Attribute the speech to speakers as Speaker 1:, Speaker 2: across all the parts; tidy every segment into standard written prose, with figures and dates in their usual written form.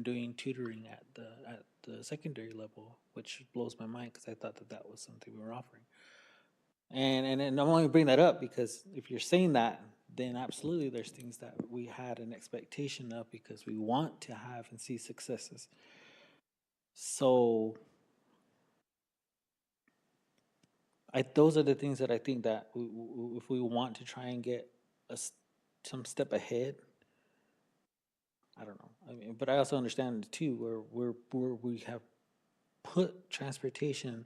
Speaker 1: doing tutoring at the secondary level, which blows my mind because I thought that that was something we were offering. And I'm only bringing that up because if you're saying that, then absolutely there's things that we had an expectation of because we want to have and see successes. So those are the things that I think that if we want to try and get some step ahead, I don't know. I mean, but I also understand too where we have put transportation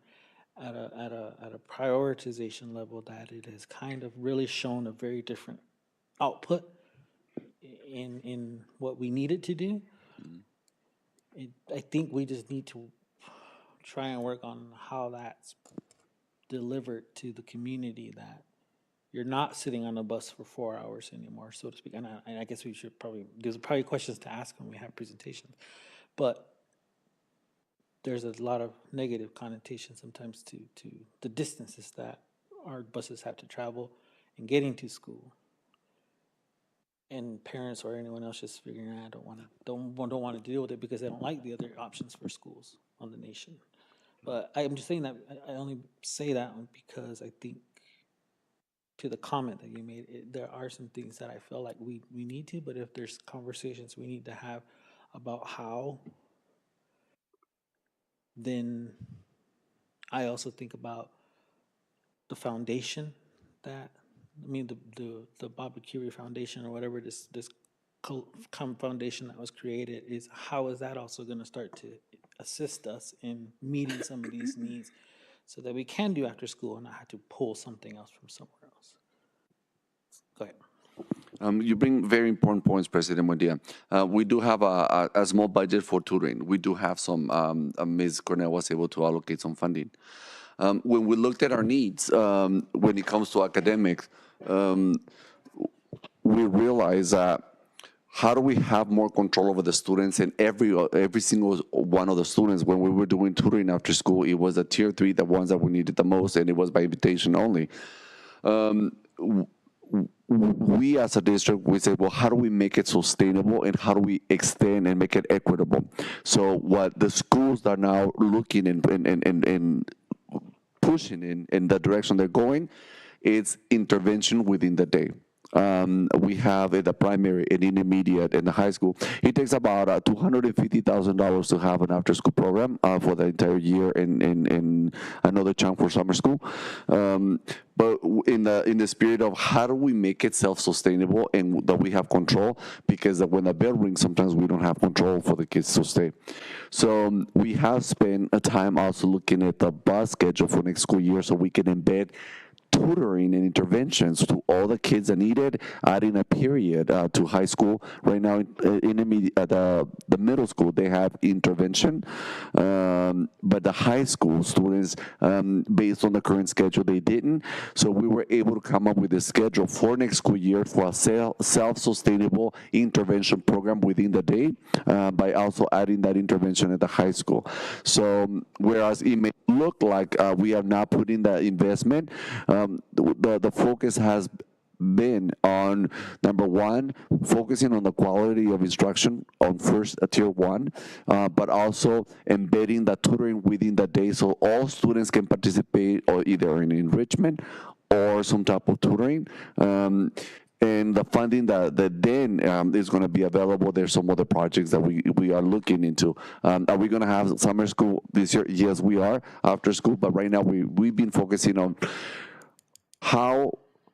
Speaker 1: at a prioritization level that it has kind of really shown a very different output in what we need it to do. I think we just need to try and work on how that's delivered to the community, that you're not sitting on a bus for 4 hours anymore, so to speak. And I guess we should probably, there's probably questions to ask when we have presentations, but there's a lot of negative connotation sometimes to the distances that our buses have to travel in getting to school. And parents or anyone else just figuring I don't want to deal with it because they don't like the other options for schools on the nation. But I'm just saying that I only say that because I think to the comment that you made, there are some things that I feel like we need to, but if there's conversations we need to have about how, then I also think about the foundation that, I mean, the Baboquivari Foundation or whatever this foundation that was created is, how is that also going to start to assist us in meeting some of these needs so that we can do after school and not have to pull something else from somewhere else. Go ahead.
Speaker 2: You bring very important points, President Buendia. We do have a small budget for tutoring. We do have some, Ms. Cornell was able to allocate some funding. When we looked at our needs, when it comes to academics, we realized that how do we have more control over the students, and every single one of the students, when we were doing tutoring after school, it was a tier 3, the ones that we needed the most, and it was by invitation only. We as a district, we said, well, how do we make it sustainable and how do we extend and make it equitable? So what the schools are now looking and pushing in the direction they're going, is intervention within the day. We have in the primary and intermediate and the high school, it takes about $250,000 to have an after-school program for the entire year, and another chunk for summer school. But in the spirit of how do we make it self-sustainable and that we have control, because when the bell rings, sometimes we don't have control for the kids to stay. So we have spent a time also looking at the bus schedule for next school year so we can embed tutoring and interventions to all the kids that need it, adding a period to high school. Right now, the middle school, they have intervention, but the high school students, based on the current schedule, they didn't. So we were able to come up with a schedule for next school year for a self-sustainable intervention program within the day, by also adding that intervention at the high school. So whereas it may look like we have not put in the investment, the focus has been on, number one, focusing on the quality of instruction on first tier 1, but also embedding the tutoring within the day so all students can participate or either in enrichment or some type of tutoring. And the funding that then is going to be available, there's some other projects that we are looking into. Are we going to have summer school this year? Yes, we are, after school, but right now we've been focusing on how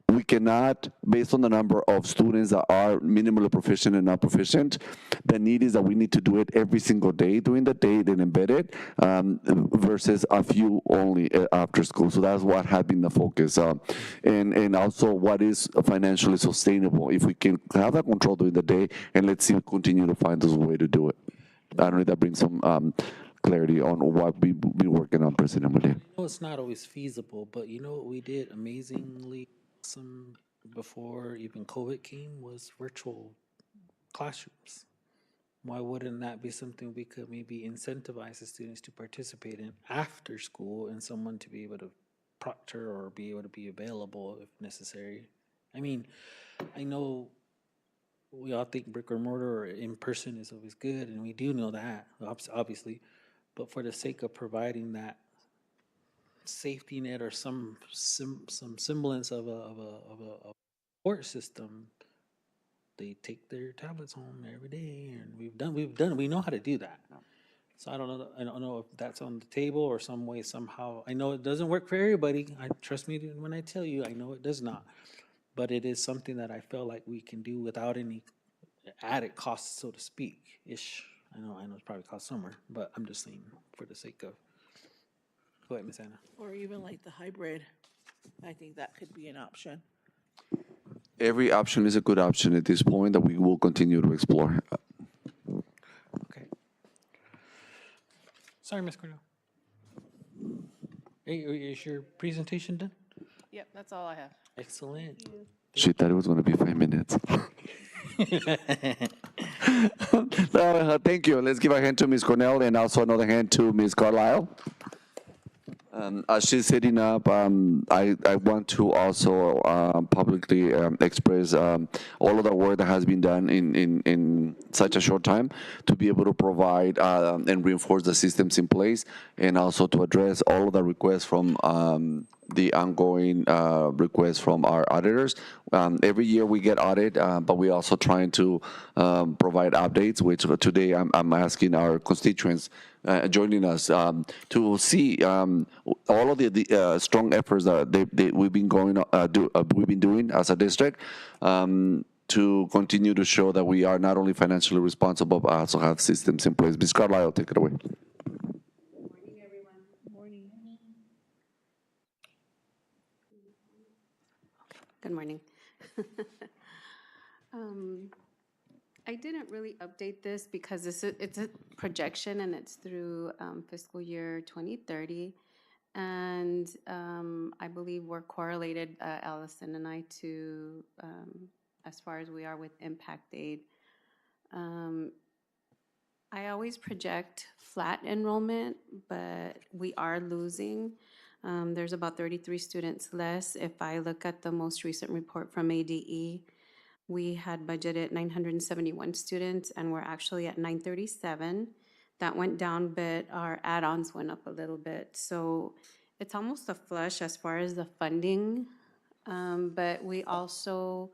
Speaker 2: we cannot, based on the number of students that are minimally proficient and not proficient, the need is that we need to do it every single day during the day, then embed it, versus a few only after school. So that's what had been the focus. And also what is financially sustainable, if we can have that control during the day, and let's see, continue to find those way to do it. I don't know if that brings some clarity on what we be working on, President Medina.
Speaker 1: I know it's not always feasible, but you know what we did amazingly some before even COVID came was virtual classrooms. Why wouldn't that be something we could maybe incentivize the students to participate in after school, and someone to be able to proctor or be able to be available if necessary? I mean, I know we all think brick or mortar or in person is always good, and we do know that, obviously. But for the sake of providing that safety net or some semblance of a support system, they take their tablets home every day, and we know how to do that. So I don't know if that's on the table or some way somehow. I know it doesn't work for everybody. I trust me when I tell you, I know it does not. But it is something that I feel like we can do without any added costs, so to speak, ish. I know it's probably cost somewhere, but I'm just saying for the sake of. Go ahead, Miss Anna.
Speaker 3: Or even like the hybrid. I think that could be an option.
Speaker 2: Every option is a good option at this point that we will continue to explore.
Speaker 1: Okay. Sorry, Miss Cornell. Hey, is your presentation done?
Speaker 4: Yep, that's all I have.
Speaker 1: Excellent.
Speaker 2: She thought it was going to be 5 minutes. No, thank you. Let's give a hand to Ms. Cornell and also another hand to Ms. Carlisle. As she's setting up, I want to also publicly express all of the work that has been done in such a short time to be able to provide and reinforce the systems in place, and also to address all of the requests from the ongoing requests from our auditors. Every year we get audit, but we also trying to provide updates, which today I'm asking our constituents joining us to see all of the strong efforts that we've been we've been doing as a district to continue to show that we are not only financially responsible but also have systems in place. Ms. Carlisle, take it away.
Speaker 5: Good morning. Um, I didn't really update this because it's a projection and it's through fiscal year 2030. And I believe we're correlated, Allison and I, to as far as we are with impact aid. I always project flat enrollment, but we are losing. There's about 33 students less. If I look at the most recent report from ADE, we had budgeted 971 students and we're actually at 937. That went down, but our add-ons went up a little bit. So it's almost a flush as far as the funding. But we also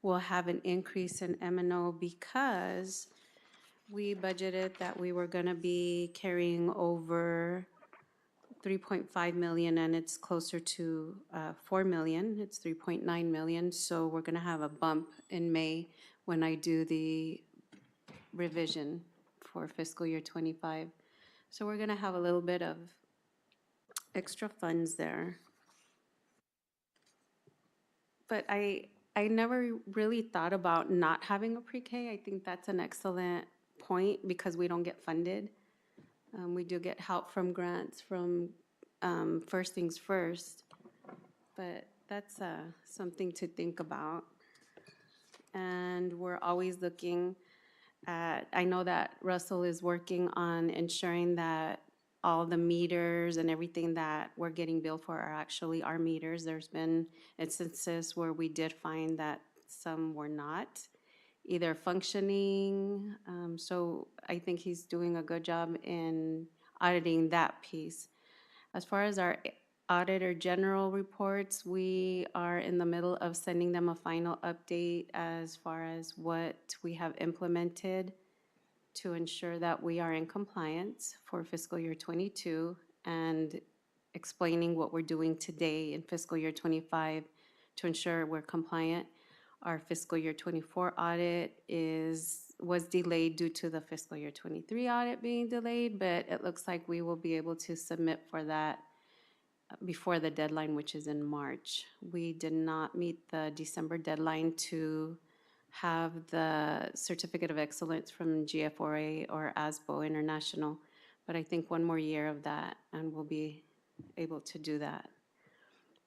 Speaker 5: will have an increase in M&O because we budgeted that we were gonna be carrying over 3.5 million and it's closer to 4 million. It's 3.9 million. So we're gonna have a bump in May when I do the revision for fiscal year 25. So we're gonna have a little bit of extra funds there. But I never really thought about not having a pre-K. I think that's an excellent point because we don't get funded. We do get help from grants from First Things First, but that's something to think about. And we're always looking at, I know that Russell is working on ensuring that all the meters and everything that we're getting billed for are actually our meters. There's been instances where we did find that some were not either functioning. So I think he's doing a good job in auditing that piece. As far as our auditor general reports, we are in the middle of sending them a final update as far as what we have implemented to ensure that we are in compliance for fiscal year 22 and explaining what we're doing today in fiscal year 25 to ensure we're compliant. Our fiscal year 24 audit was delayed due to the fiscal year 23 audit being delayed, but it looks like we will be able to submit for that before the deadline, which is in March. We did not meet the December deadline to have the Certificate of Excellence from GFOA or ASBO International, but I think one more year of that and we'll be able to do that.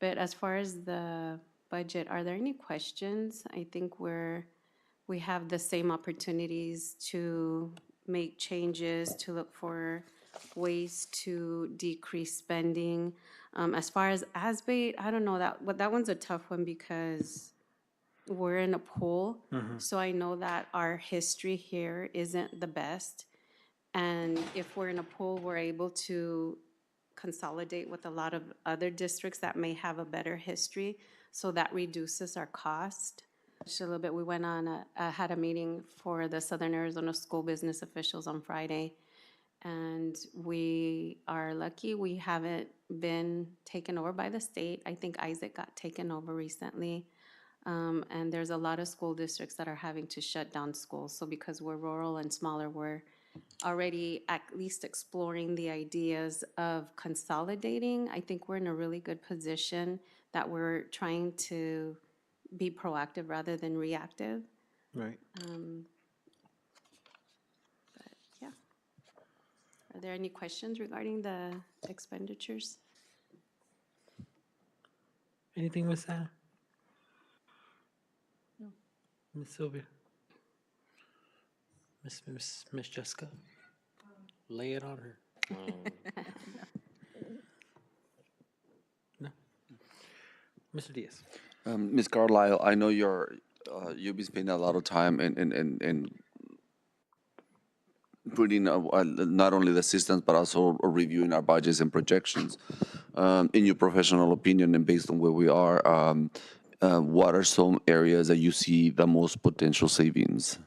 Speaker 5: But as far as the budget, are there any questions? I think we have the same opportunities to make changes, to look for ways to decrease spending. As far as ASBATE, I don't know, that one's a tough one because we're in a pool, so I know that our history here isn't the best. And if we're in a pool, we're able to consolidate with a lot of other districts that may have a better history, so that reduces our cost. Just a little bit, we went on, had a meeting for the Southern Arizona School Business Officials on Friday, and we are lucky we haven't been taken over by the state. I think Isaac got taken over recently. And there's a lot of school districts that are having to shut down schools. So because we're rural and smaller, we're already at least exploring the ideas of consolidating. I think we're in a really good position that we're trying to be proactive rather than reactive.
Speaker 1: Right.
Speaker 5: Yeah. Are there any questions regarding the expenditures?
Speaker 1: Anything, Miss Anna? No. Miss Sylvia? Miss Jessica? Lay it on her. No. Mr. Diaz?
Speaker 2: Ms. Carlisle, I know you've been spending a lot of time in putting not only the systems but also reviewing our budgets and projections. In your professional opinion and based on where we are, what are some areas that you see the most potential savings?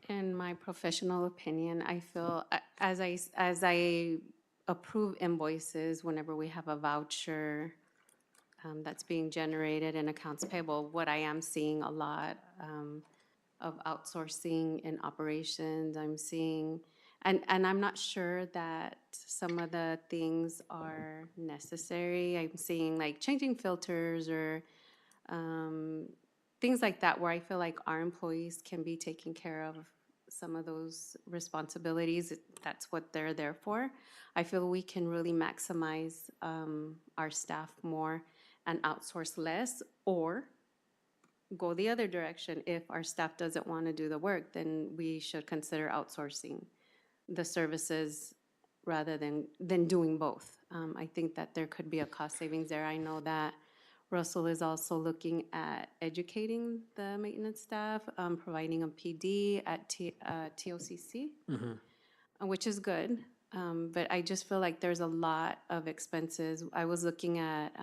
Speaker 5: In my professional opinion, I feel as I approve invoices, whenever we have a voucher that's being generated in accounts payable, what I am seeing a lot of outsourcing in operations. I'm seeing, and I'm not sure that some of the things are necessary. I'm seeing like changing filters or things like that, where I feel like our employees can be taking care of some of those responsibilities. That's what they're there for. I feel we can really maximize our staff more and outsource less, or go the other direction. If our staff doesn't want to do the work, then we should consider outsourcing the services rather than doing both. I think that there could be a cost savings there. I know that Russell is also looking at educating the maintenance staff, providing a PD at TOCC, which is good. But I just feel like there's a lot of expenses. I was looking at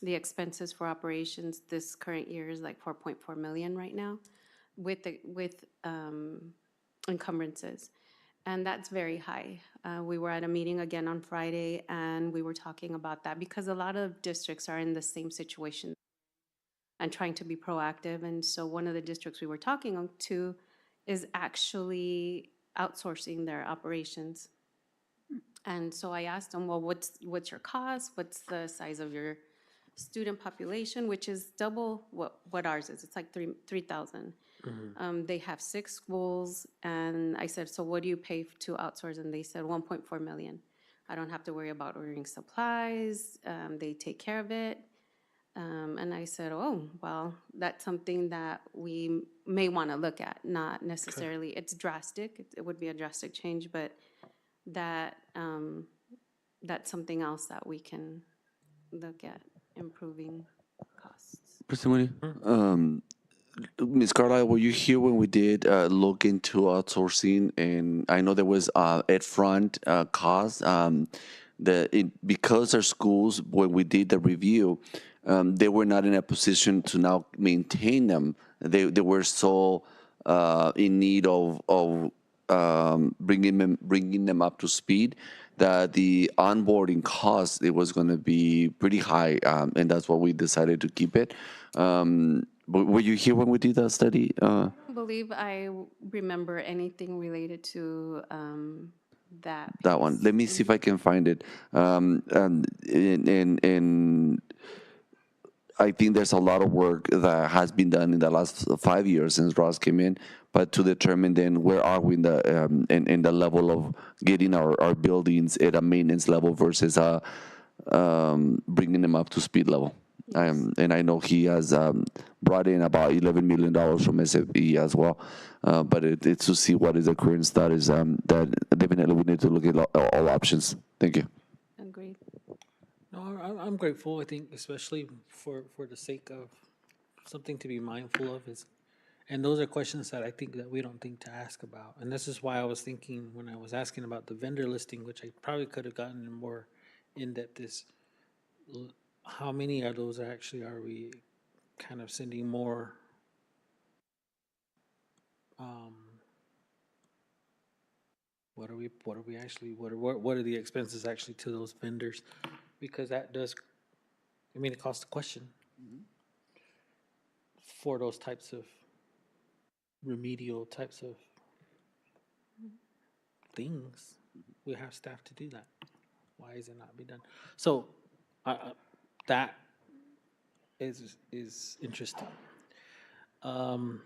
Speaker 5: the expenses for operations this current year is like 4.4 million right now with encumbrances. And that's very high. We were at a meeting again on Friday, and we were talking about that because a lot of districts are in the same situation and trying to be proactive. And so one of the districts we were talking to is actually outsourcing their operations. And so I asked them, well, what's your cost? What's the size of your student population, which is double what ours is. It's like 3,000. They have 6 schools, and I said, so what do you pay to outsource? And they said 1.4 million. I don't have to worry about ordering supplies. They take care of it. And I said, oh, well, that's something that we may want to look at. Not necessarily, it's drastic. It would be a drastic change, but that that's something else that we can look at improving costs.
Speaker 2: Testimony. Ms. Carlisle, were you here when we did look into outsourcing? And I know there was at front cost. Because our schools, when we did the review, they were not in a position to now maintain them. They were so in need of bringing them up to speed that the onboarding cost, it was going to be pretty high, and that's why we decided to keep it. But were you here when we did that study?
Speaker 5: I don't believe I remember anything related to that
Speaker 2: That one.
Speaker 5: piece.
Speaker 2: Let me see if I can find it. And I think there's a lot of work that has been done in the last 5 years since Ross came in, but to determine then where are we in the level of getting our buildings at a maintenance level versus bringing them up to speed level. And I know he has brought in about $11 million from SFE as well, but it's to see what is the current status. That definitely we need to look at all options. Thank you.
Speaker 5: Agreed.
Speaker 1: No, I'm grateful. I think especially for the sake of something to be mindful of is, and those are questions that I think that we don't think to ask about. And this is why I was thinking when I was asking about the vendor listing, which I probably could have gotten in more in-depth, is how many of those actually are we kind of sending more um, what are we actually, what are the expenses actually to those vendors? Because that does, I mean, it costs a question for those types of remedial types of things. We have staff to do that. Why is it not be done? So, that is interesting. Um,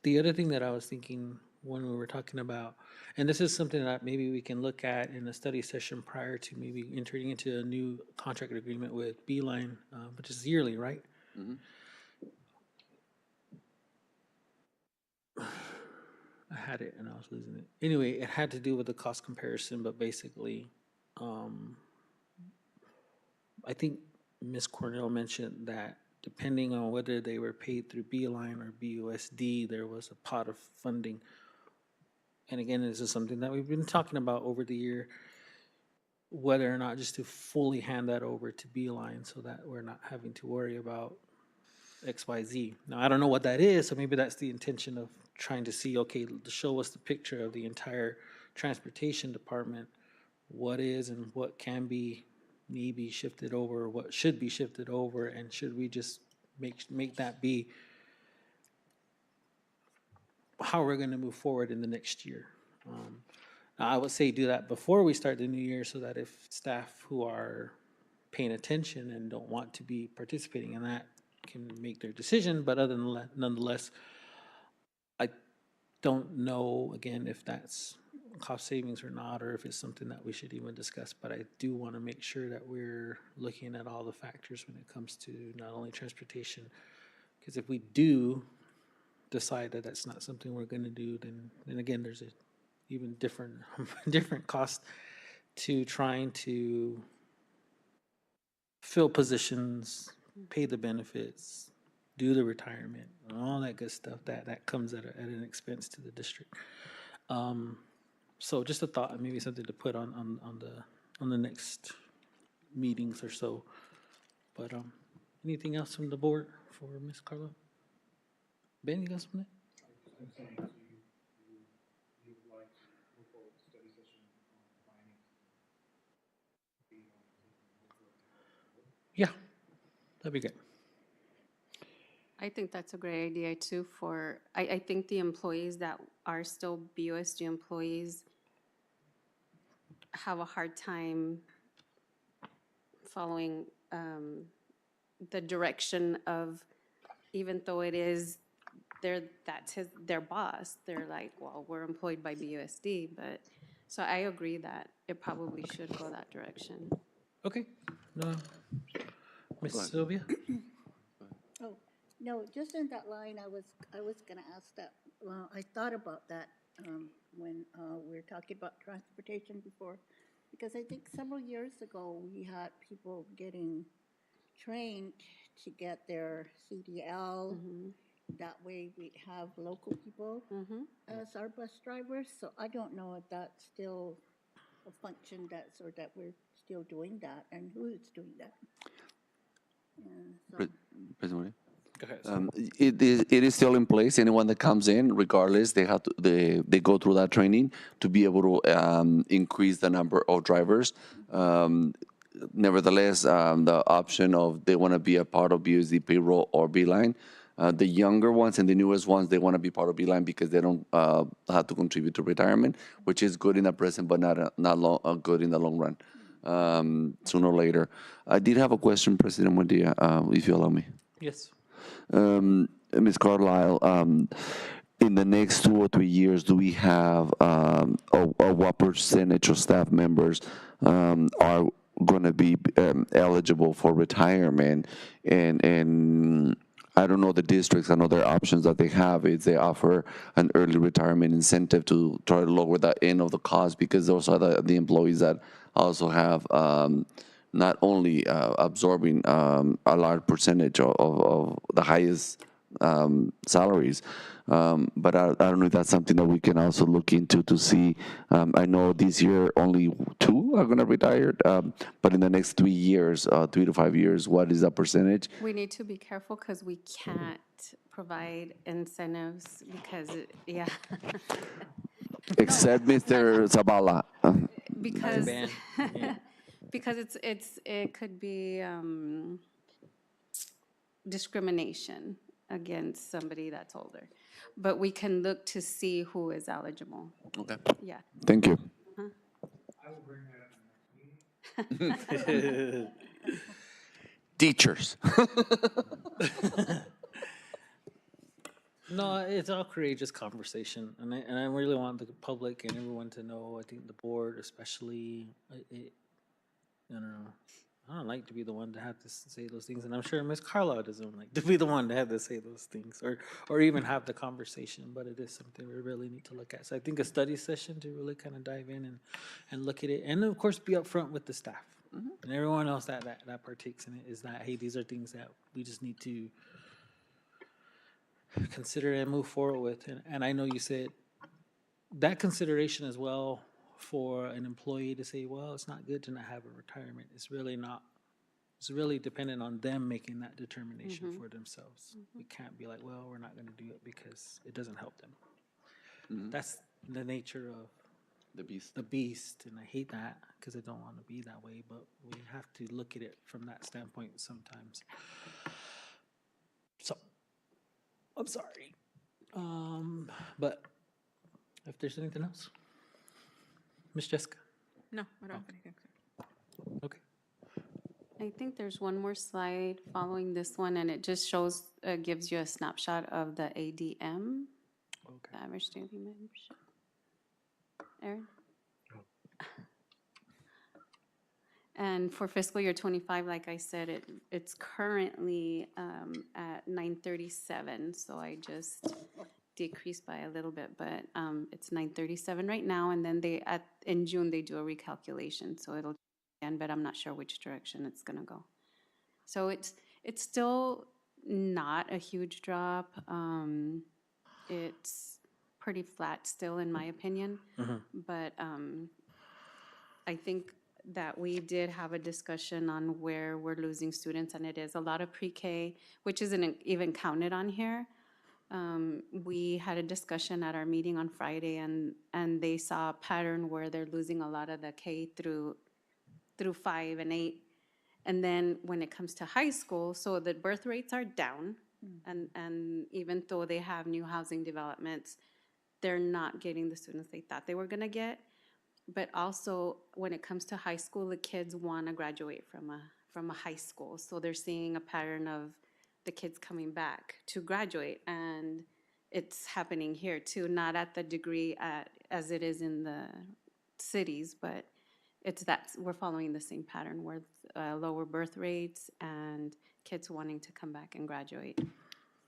Speaker 1: the other thing that I was thinking when we were talking about, and this is something that maybe we can look at in a study session prior to maybe entering into a new contract agreement with Beeline, which is yearly, right? I had it and I was losing it. Anyway, it had to do with the cost comparison, but basically, um, I think Ms. Cornell mentioned that depending on whether they were paid through Beeline or BUSD, there was a pot of funding. And again, this is something that we've been talking about over the year, whether or not just to fully hand that over to Beeline so that we're not having to worry about XYZ. Now, I don't know what that is, so maybe that's the intention of trying to see, okay, to show us the picture of the entire transportation department, what is and what can be maybe shifted over, what should be shifted over, and should we just make that be how we're going to move forward in the next year. Now, I would say do that before we start the new year so that if staff who are paying attention and don't want to be participating in that can make their decision. But other than that, nonetheless, I don't know, again, if that's cost savings or not, or if it's something that we should even discuss. But I do want to make sure that we're looking at all the factors when it comes to not only transportation, because if we do decide that that's not something we're going to do, then again, there's a even different different cost to trying to fill positions, pay the benefits, do the retirement, and all that good stuff that comes at an expense to the district. So just a thought, maybe something to put on the next meetings or so. But anything else from the board for Ms. Carlo? Ben, you got something? Yeah, that'd be good.
Speaker 5: I think that's a great idea too I think the employees that are still BUSD employees have a hard time following the direction of, even though it is that's their boss, they're like, well, we're employed by BUSD, but, so I agree that it probably should go that direction.
Speaker 1: Okay. No, Miss Sylvia?
Speaker 4: Oh, no, just in that line, I was gonna ask that, I thought about that, when, we were talking about transportation before, because I think several years ago, we had people getting trained to get their CDL. That way we'd have local people as our bus drivers, so I don't know if that's still a function or that we're still doing that, and who's doing that. So.
Speaker 2: President Maria?
Speaker 1: Go ahead.
Speaker 2: It is still in place. Anyone that comes in, regardless, they go through that training to be able to increase the number of drivers. Nevertheless, the option of they want to be a part of BUSD payroll or Beeline. The younger ones and the newest ones, they want to be part of Beeline because they don't have to contribute to retirement, which is good in the present, but not good in the long run. Sooner or later, I did have a question, President Buendia, if you allow me.
Speaker 1: Yes.
Speaker 2: Ms. Carlisle, in the next 2 or 3 years, do we have what percentage of staff members are going to be eligible for retirement? And I don't know the districts. I know there are options that they have. Is they offer an early retirement incentive to try to lower the end of the cost, because those are the employees that also have not only absorbing a large percentage of the highest salaries. But I don't know if that's something that we can also look into to see. I know this year only 2 are going to retire, but in the next 3 years, 3 to 5 years, what is that percentage?
Speaker 5: We need to be careful because we can't provide incentives because, yeah,
Speaker 2: Except Mr. Zabala.
Speaker 5: because,
Speaker 1: ban. Yeah.
Speaker 5: because it could be discrimination against somebody that's older. But we can look to see who is eligible.
Speaker 2: Okay.
Speaker 5: Yeah.
Speaker 2: Thank you. Teachers.
Speaker 1: No, it's all courageous conversation, and I really want the public and everyone to know. I think the board, especially, I don't know. I don't like to be the one to have to say those things, and I'm sure Miss Carlisle doesn't like to be the one to have to say those things, or even have the conversation. But it is something we really need to look at. So I think a study session to really kind of dive in and look at it, and of course be upfront with the staff and everyone else that partakes in it. Is that, hey, these are things that we just need to consider and move forward with. And I know you said that consideration as well for an employee to say, well, it's not good to not have a retirement. It's really not. It's really dependent on them making that determination for themselves. We can't be like, well, we're not going to do it because it doesn't help them. That's the nature of
Speaker 2: The beast.
Speaker 1: the beast, and I hate that because I don't want to be that way. But we have to look at it from that standpoint sometimes. So I'm sorry, but if there's anything else, Miss Jessica.
Speaker 3: No, I don't have anything.
Speaker 1: Okay.
Speaker 5: I think there's one more slide following this one, and it just shows, gives you a snapshot of the ADM,
Speaker 1: Okay.
Speaker 5: average daily membership. Aaron? And for fiscal year '25, like I said, it's currently at 937, so I just decreased by a little bit, but it's 937 right now, and then in June, they do a recalculation, so it'll, but I'm not sure which direction it's gonna go. So it's still not a huge drop. It's pretty flat still, in my opinion. But I think that we did have a discussion on where we're losing students, and it is a lot of pre-K, which isn't even counted on here. We had a discussion at our meeting on Friday, and they saw a pattern where they're losing a lot of the K through 5 and 8. And then when it comes to high school, so the birth rates are down, and even though they have new housing developments, they're not getting the students they thought they were gonna get. But also, when it comes to high school, the kids want to graduate from a high school, so they're seeing a pattern of the kids coming back to graduate, and it's happening here too, not at the degree as it is in the cities, but it's that we're following the same pattern where lower birth rates and kids wanting to come back and graduate.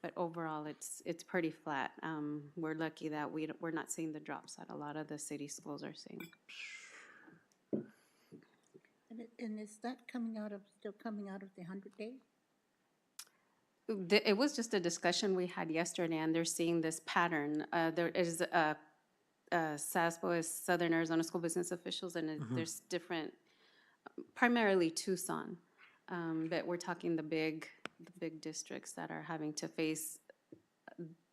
Speaker 5: But overall, it's pretty flat. We're lucky that we're not seeing the drops that a lot of the city schools are seeing.
Speaker 4: And is that still coming out of the 100-day?
Speaker 5: It was just a discussion we had yesterday, and they're seeing this pattern. There is SASBO is Southern Arizona School Business Officials, and there's different, primarily Tucson, but we're talking the big districts that are having to face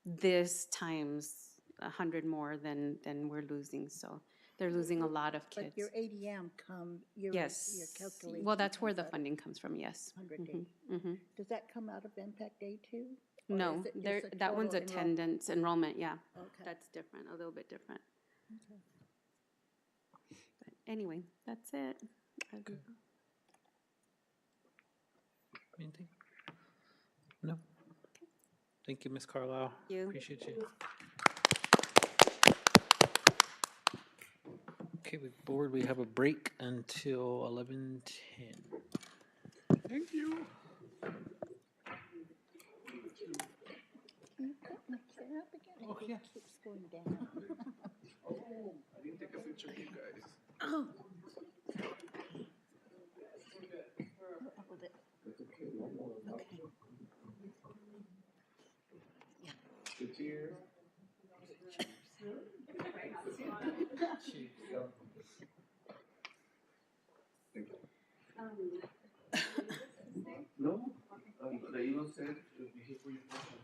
Speaker 5: this times 100 more than we're losing. So they're losing a lot of kids.
Speaker 4: But your ADM your
Speaker 5: Yes.
Speaker 4: calculation.
Speaker 5: Well, that's where the
Speaker 4: comes out
Speaker 5: funding comes from. Yes.
Speaker 4: 100-day. Does that come out of Impact Day too? Or
Speaker 5: No,
Speaker 4: is it just
Speaker 5: there.
Speaker 4: a
Speaker 5: That one's
Speaker 4: total
Speaker 5: attendance enrollment. Yeah,
Speaker 4: Okay.
Speaker 5: that's different. A little bit different. But anyway, that's it.
Speaker 1: Anything? No. Thank you, Miss Carlisle.
Speaker 5: Thank you.
Speaker 1: Appreciate you. Okay, board, we have a break until 11:10.
Speaker 2: Thank you.
Speaker 4: Can you put my chair up again? It keeps going down.
Speaker 2: I didn't take a picture of you guys.
Speaker 4: Oh.
Speaker 2: No, the email said it would be here for your question.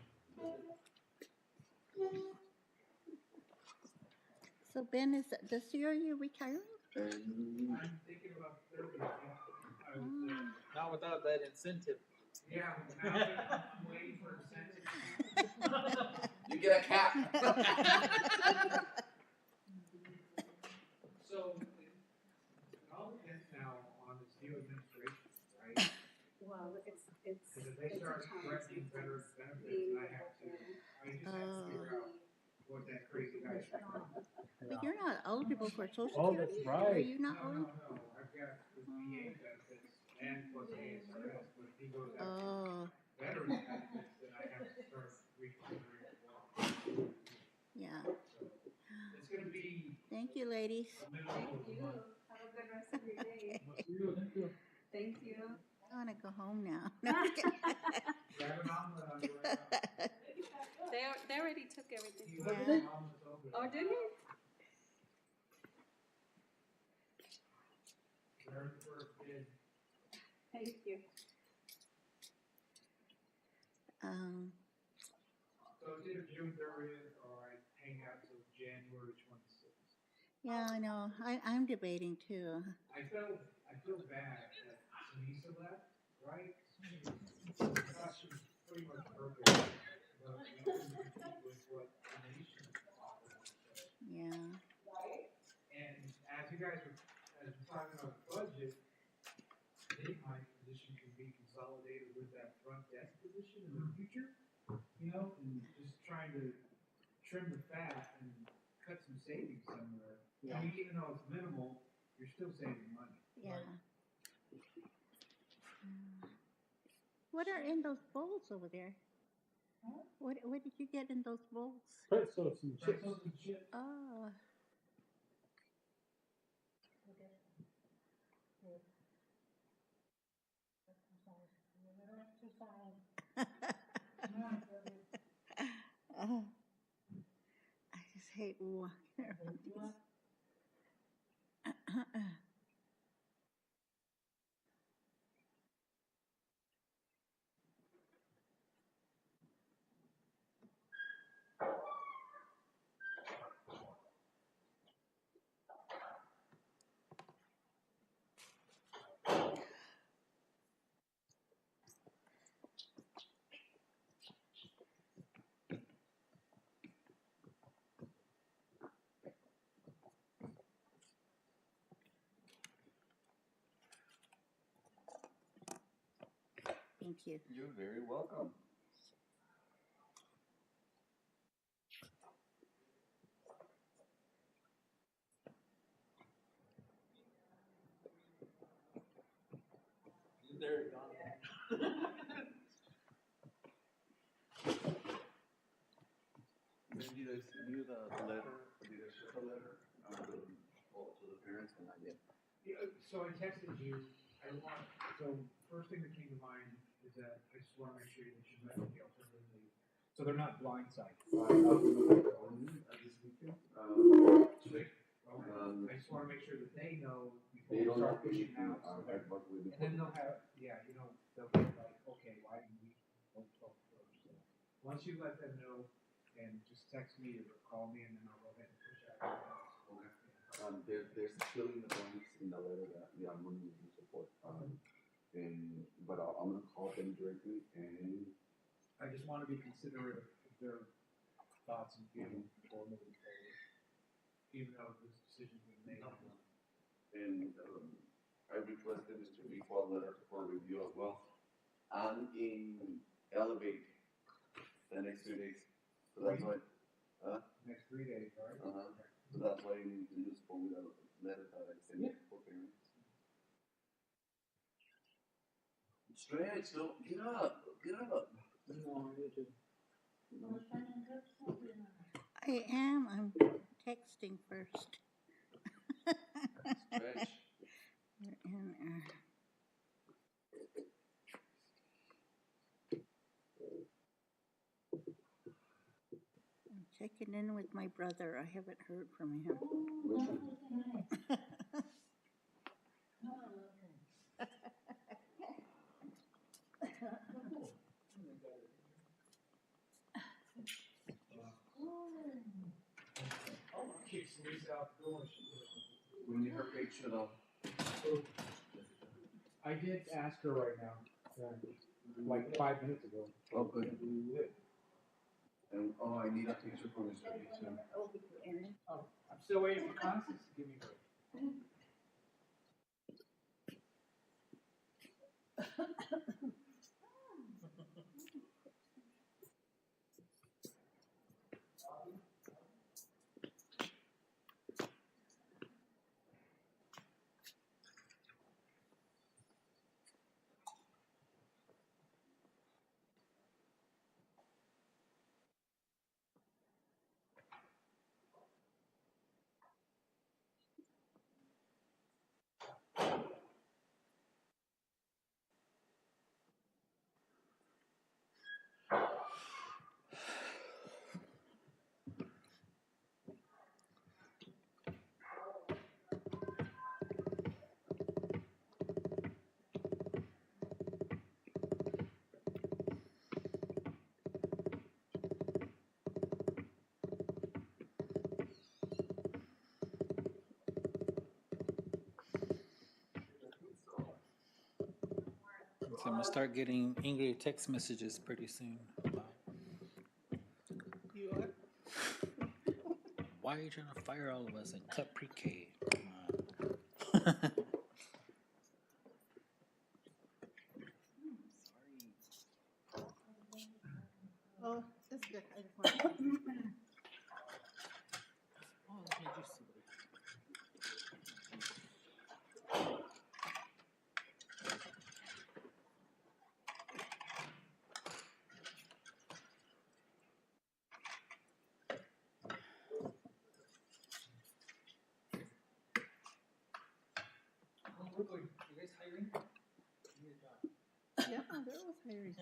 Speaker 4: So Ben, is that this year you're retiring?
Speaker 6: I'm thinking about 30.
Speaker 1: Not without that incentive.
Speaker 6: Yeah, now I'm waiting for incentive.
Speaker 2: You get a cap.
Speaker 6: So, it all depends now on this new administration, right?
Speaker 5: Well, it's.
Speaker 6: Because if they start threatening veterans benefits, I just have to figure out what that crazy guy's doing.
Speaker 4: But you're not eligible for Social
Speaker 7: Oh,
Speaker 4: Security?
Speaker 7: that's right.
Speaker 4: Are you not
Speaker 6: No,
Speaker 4: eligible?
Speaker 6: I've got the VA benefits and plus ASRS, but if he goes after
Speaker 4: Oh,
Speaker 6: veterans benefits, then I have to start reconsidering as well.
Speaker 4: yeah.
Speaker 6: So, it's gonna be
Speaker 4: Thank you, ladies.
Speaker 6: a minimum of a month.
Speaker 5: Have a good rest of your day.
Speaker 7: Thank you.
Speaker 5: Thank you.
Speaker 4: I want to go home now. No, I'm just kidding.
Speaker 6: Grab an omelet on your way out.
Speaker 5: They already took everything.
Speaker 6: You left the omelets open.
Speaker 5: Oh, did he?
Speaker 6: There's the first bid.
Speaker 5: Thank you.
Speaker 6: So it's either June 30th or I hang out till January 26th.
Speaker 4: Yeah, I know. I'm debating too.
Speaker 6: I feel bad that Lisa left, right? I thought she was pretty much perfect, but we couldn't compete with what the nation offered.
Speaker 4: Yeah.
Speaker 6: And as you guys were, as we're talking about the budget, maybe my position can be consolidated with that front desk position in the future, you know, and just trying to trim the fat and cut some savings somewhere. I mean, even though it's minimal, you're still saving money.
Speaker 4: Yeah. What are in those bowls over there? What did you get in those bowls?
Speaker 7: Pretzels and chips.
Speaker 6: Pretzels and chips.
Speaker 4: Oh. Oh. I just hate walking around these. Thank you.
Speaker 2: You're very welcome.
Speaker 1: There you go.
Speaker 2: Did you guys do the letter? Did you guys share the letter to the parents or not yet?
Speaker 6: Yeah, so I texted you. So first thing that came to mind is that I just want to make sure that you met with the alternative lead. So they're not blindsided.
Speaker 2: This weekend.
Speaker 6: I just want to make sure that they know before
Speaker 2: They
Speaker 6: we
Speaker 2: don't
Speaker 6: start
Speaker 2: have
Speaker 6: pushing
Speaker 2: anything.
Speaker 6: out. So
Speaker 2: I've worked with
Speaker 6: and then they'll have, they'll be like, okay, why didn't we vote first? So once you let them know, and just text me or call me, and then I'll go ahead and push out.
Speaker 2: There's still in the blanks in the letter that I'm going to need support. But I'm going to call them directly, and
Speaker 6: I just want to be considerate of their thoughts and feelings before moving forward, even though this decision's been made.
Speaker 2: I requested Mr. Before letter for review as well. I'm in Elevate the next 2 days. So that's why.
Speaker 6: Next 3 days, right?
Speaker 2: So that's why you just told me that letter that I sent for parents. Stretch, don't get up. Get up.
Speaker 1: No, you just.
Speaker 4: I am. I'm texting first.
Speaker 2: Stretch.
Speaker 4: I'm checking in with my brother. I haven't heard from him.
Speaker 6: outdoors.
Speaker 2: So
Speaker 6: So I did ask her right now, like 5 minutes ago.
Speaker 2: Oh, good.
Speaker 6: Yeah.
Speaker 2: And I need a picture for Mr. Dixon.
Speaker 6: Oh, I'm still waiting for Constance to give me her.
Speaker 1: So I'm gonna start getting angry text messages pretty soon.
Speaker 3: You are?
Speaker 1: Why are you trying to fire all of us and cut pre-K? Come on.
Speaker 3: Oh, that's good. I just wanted to.
Speaker 1: Oh, that made you silly.
Speaker 6: We're going, you guys hiring?
Speaker 3: Yeah, there was hiring.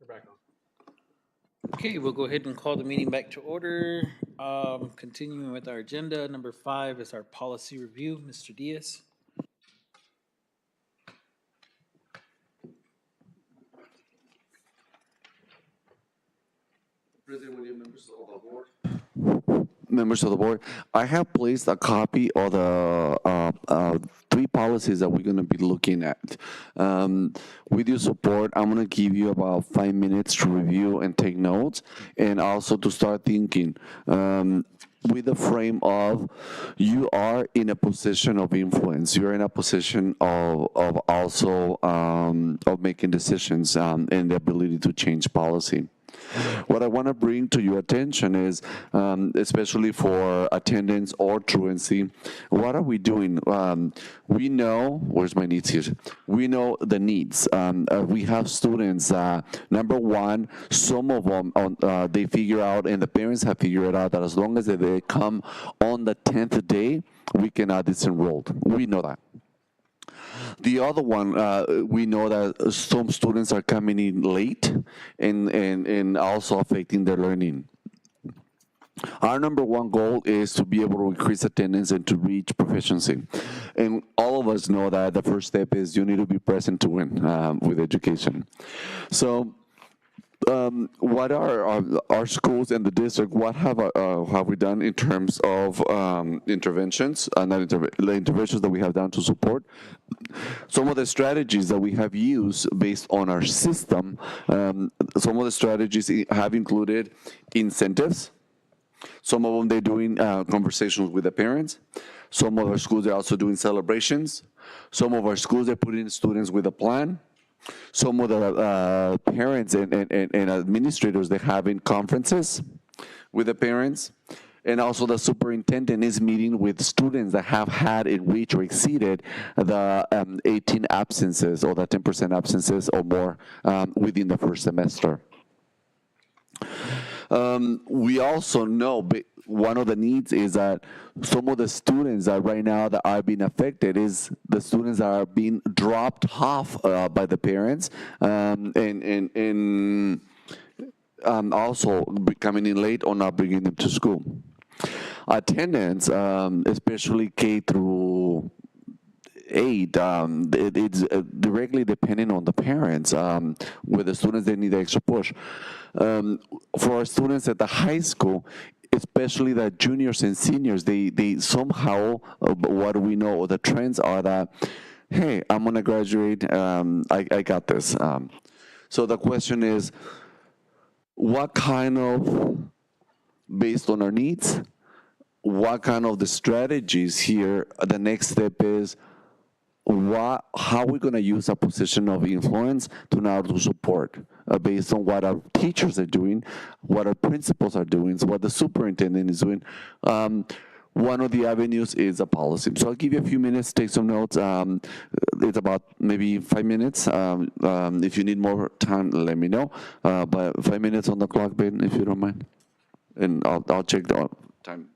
Speaker 7: We're back on.
Speaker 1: Okay, we'll go ahead and call the meeting back to order. Continuing with our agenda, number 5 is our policy review. Mr. Diaz.
Speaker 2: Members of the board, I have placed a copy of the three policies that we're going to be looking at. With your support, I'm going to give you about 5 minutes to review and take notes, and also to start thinking. With the frame of you are in a position of influence, you're in a position of also of making decisions and the ability to change policy. What I want to bring to your attention is, especially for attendance or truancy, what are we doing? We know, where's my needs here? We know the needs. We have students, number one, some of them, they figure out, and the parents have figured out that as long as they come on the 10th day, we can add this enrolled. We know that. The other one, we know that some students are coming in late and also affecting their learning. Our number one goal is to be able to increase attendance and to reach proficiency. And all of us know that the first step is you need to be present to win with education. So what are our schools and the district, what have we done in terms of interventions, the interventions that we have done to support? Some of the strategies that we have used based on our system, some of the strategies have included incentives. Some of them they're doing conversations with the parents. Some of our schools are also doing celebrations. Some of our schools are putting students with a plan. Some of the parents and administrators, they're having conferences with the parents. And also the superintendent is meeting with students that have had it reached or exceeded the 18 absences or the 10% absences or more within the first semester. We also know one of the needs is that some of the students that right now that are being affected is the students that are being dropped off by the parents and also coming in late or not bringing them to school. Attendance, especially K through 8, it's directly depending on the parents. With the students, they need the extra push. For our students at the high school, especially the juniors and seniors, they somehow, what we know, the trends are that, hey, I'm going to graduate, I got this. So the question is, what kind of, based on our needs, what kind of the strategies here, the next step is, how we're going to use a position of influence to now to support based on what our teachers are doing, what our principals are doing, what the superintendent is doing. One of the avenues is a policy. So I'll give you a few minutes, take some notes. It's about maybe 5 minutes. If you need more time, let me know. But 5 minutes on the clock, Ben, if you don't mind. And I'll check the time.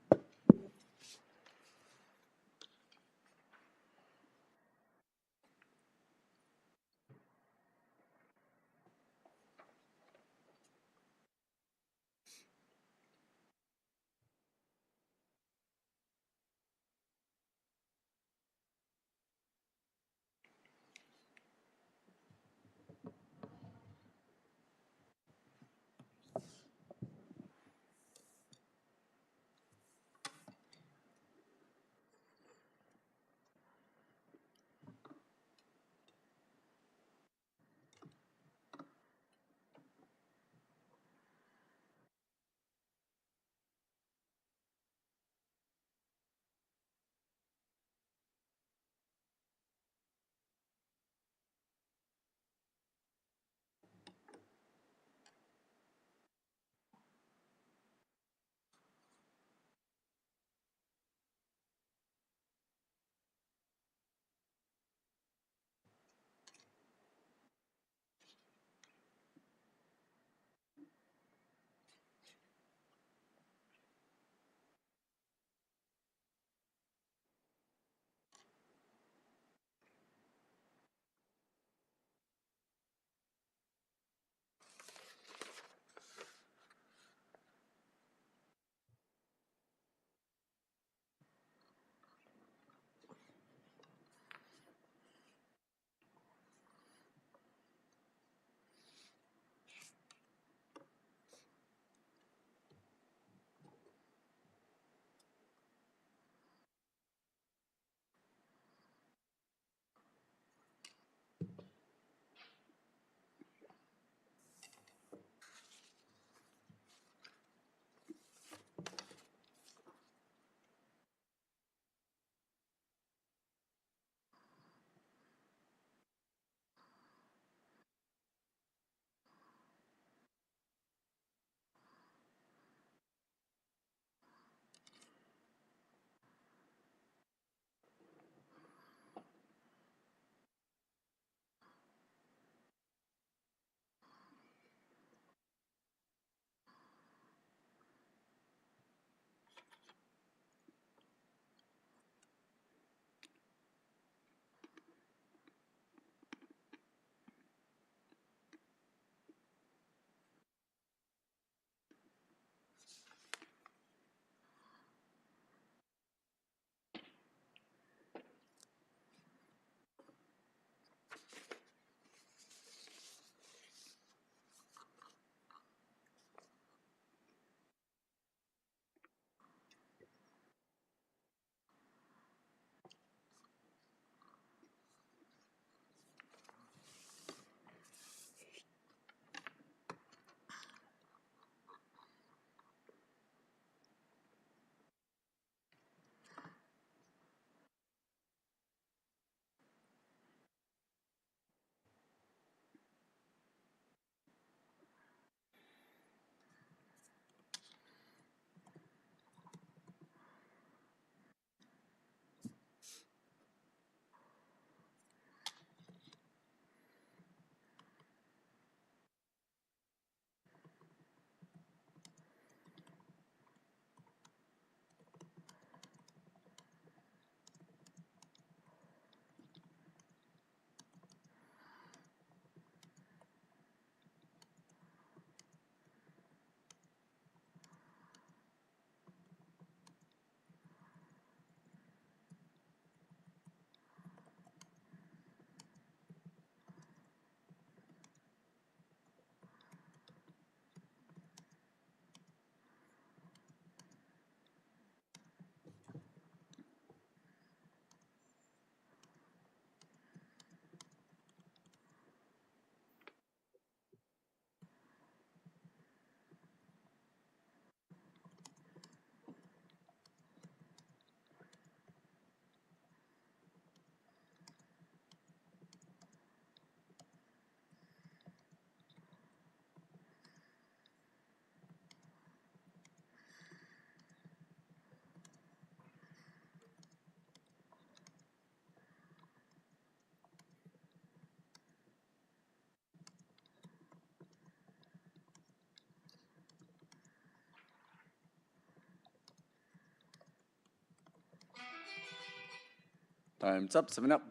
Speaker 2: Time's up, 7 up.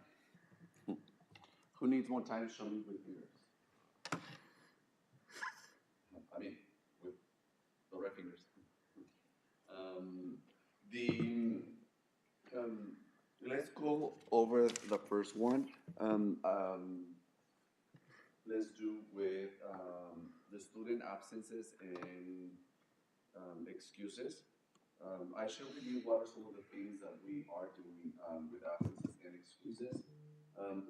Speaker 2: Who needs more time? Show me with fingers. I mean, with the red fingers. Um, the let's go over the first one. Let's do with the student absences and excuses. I share with you what are some of the things that we are doing with absences and excuses.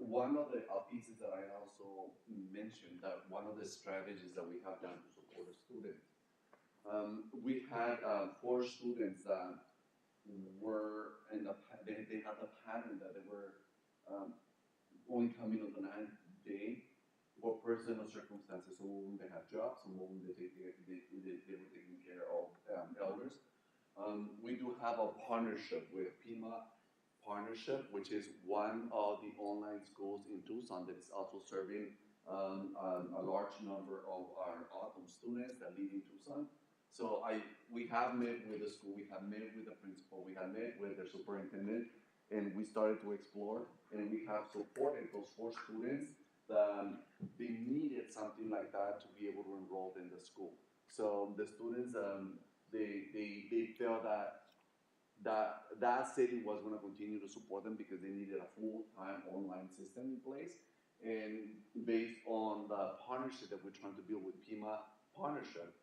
Speaker 2: One of the pieces that I also mentioned that one of the strategies that we have done to support a student. We had 4 students that were in they had the pattern that they were um, only coming on the 9th day for personal circumstances. Some of them they had jobs, some of them they were taking care of elders. We do have a partnership with PIMA Partnership, which is one of the online schools in Tucson that is also serving a large number of our autumn students that live in Tucson. So we have met with the school, we have met with the principal, we have met with their superintendent, and we started to explore, and we have supported those 4 students that they needed something like that to be able to enroll in the school. So the students, they felt that city was going to continue to support them because they needed a full-time online system in place. And based on the partnership that we're trying to build with PIMA Partnership,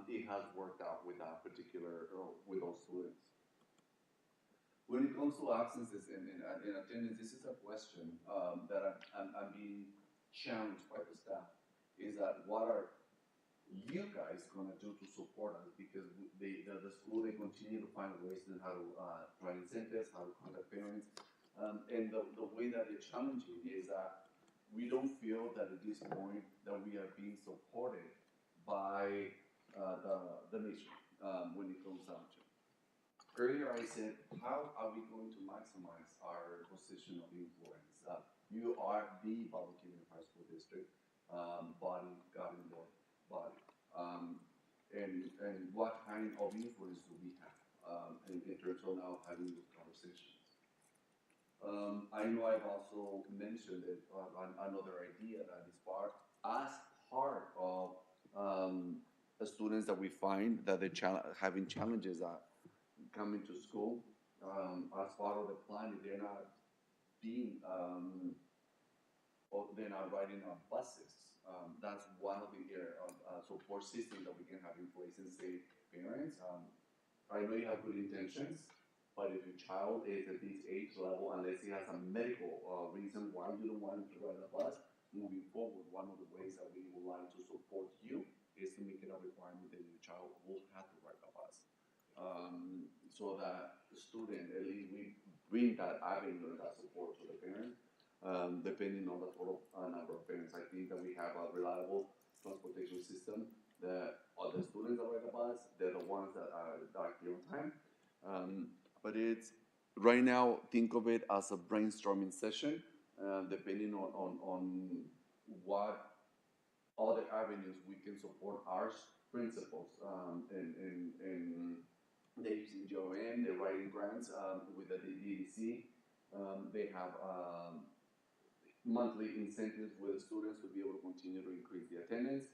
Speaker 2: it has worked out with that particular, with those students. When it comes to absences and attendance, this is a question that I'm being challenged by the staff. Is that what are you guys gonna do to support us? Because the school, they continue to find ways on how to try incentives, how to contact parents. And the way that it's challenging is that we don't feel that at this point that we are being supported by the nation when it comes down to. Earlier I said, how are we going to maximize our position of influence? You are the Baboquivari High School District body, governing board body. And what kind of influence do we have in terms of now having these conversations? I know I've also mentioned it, another idea that is as part of the students that we find that they're having challenges at coming to school, as part of the plan, if they're not being, or they're not riding on buses. That's one of the support systems that we can have in place and say, parents, I know you have good intentions, but if your child is at this age level, unless he has a medical reason why you don't want him to ride a bus, moving forward, one of the ways that we would like to support you is to make it a requirement that your child will have to ride a bus. So that the student, at least we bring that avenue, that support to the parents, depending on the total number of parents. I think that we have a reliable transportation system that all the students that ride the bus, they're the ones that are here on time. But it's right now, think of it as a brainstorming session, depending on what other avenues we can support our principals in they using GOM, they're writing grants with the DDC. They have monthly incentives with the students to be able to continue to increase the attendance.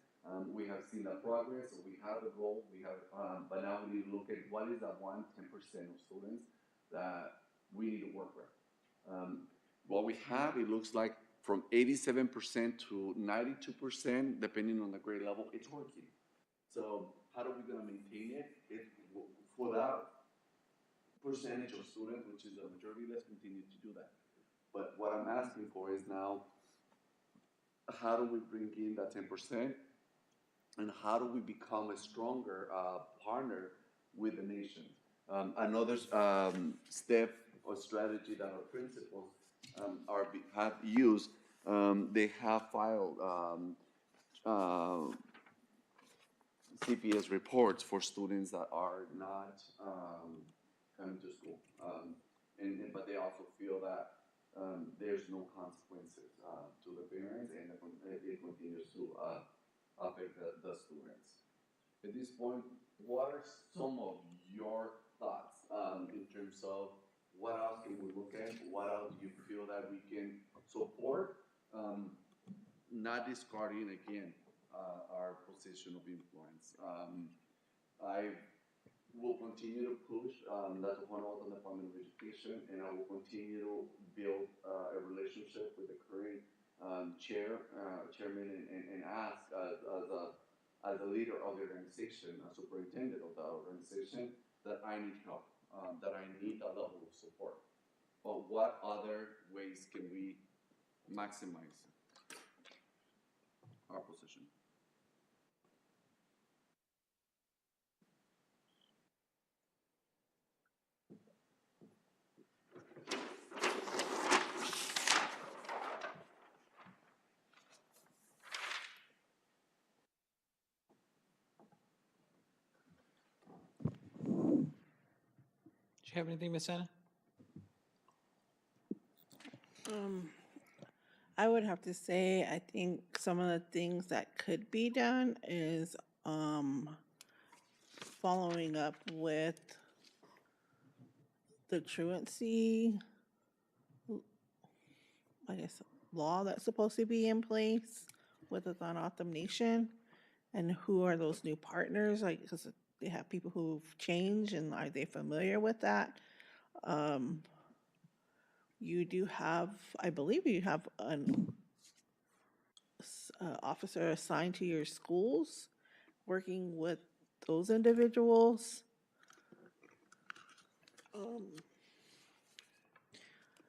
Speaker 2: We have seen the progress, so we have the goal, we have, but now we need to look at what is that 10% of students that we need to work with. What we have, it looks like from 87% to 92%, depending on the grade level, it's working. So how are we going to maintain it? For that percentage of students, which is the majority, let's continue to do that. But what I'm asking for is now, how do we bring in that 10%? And how do we become a stronger partner with the nation? Another step or strategy that our principals have used, they have filed CPS reports for students that are not coming to school. But they also feel that there's no consequences to the parents, and it continues to affect the students. At this point, what are some of your thoughts in terms of what else can we look at? What else do you feel that we can support? Not discarding again our position of influence. I will continue to push. That's one of the Department of Education, and I will continue to build a relationship with the current chairman, and ask as a leader of the organization, a superintendent of the organization, that I need help, that I need a level of support. But what other ways can we maximize our position?
Speaker 1: Do you have anything, Miss Anna?
Speaker 3: I would have to say, I think some of the things that could be done is following up with the truancy, I guess, law that's supposed to be in place with the Thanatom Nation, and who are those new partners? Like, because they have people who've changed, and are they familiar with that? You do have, I believe you have an officer assigned to your schools, working with those individuals.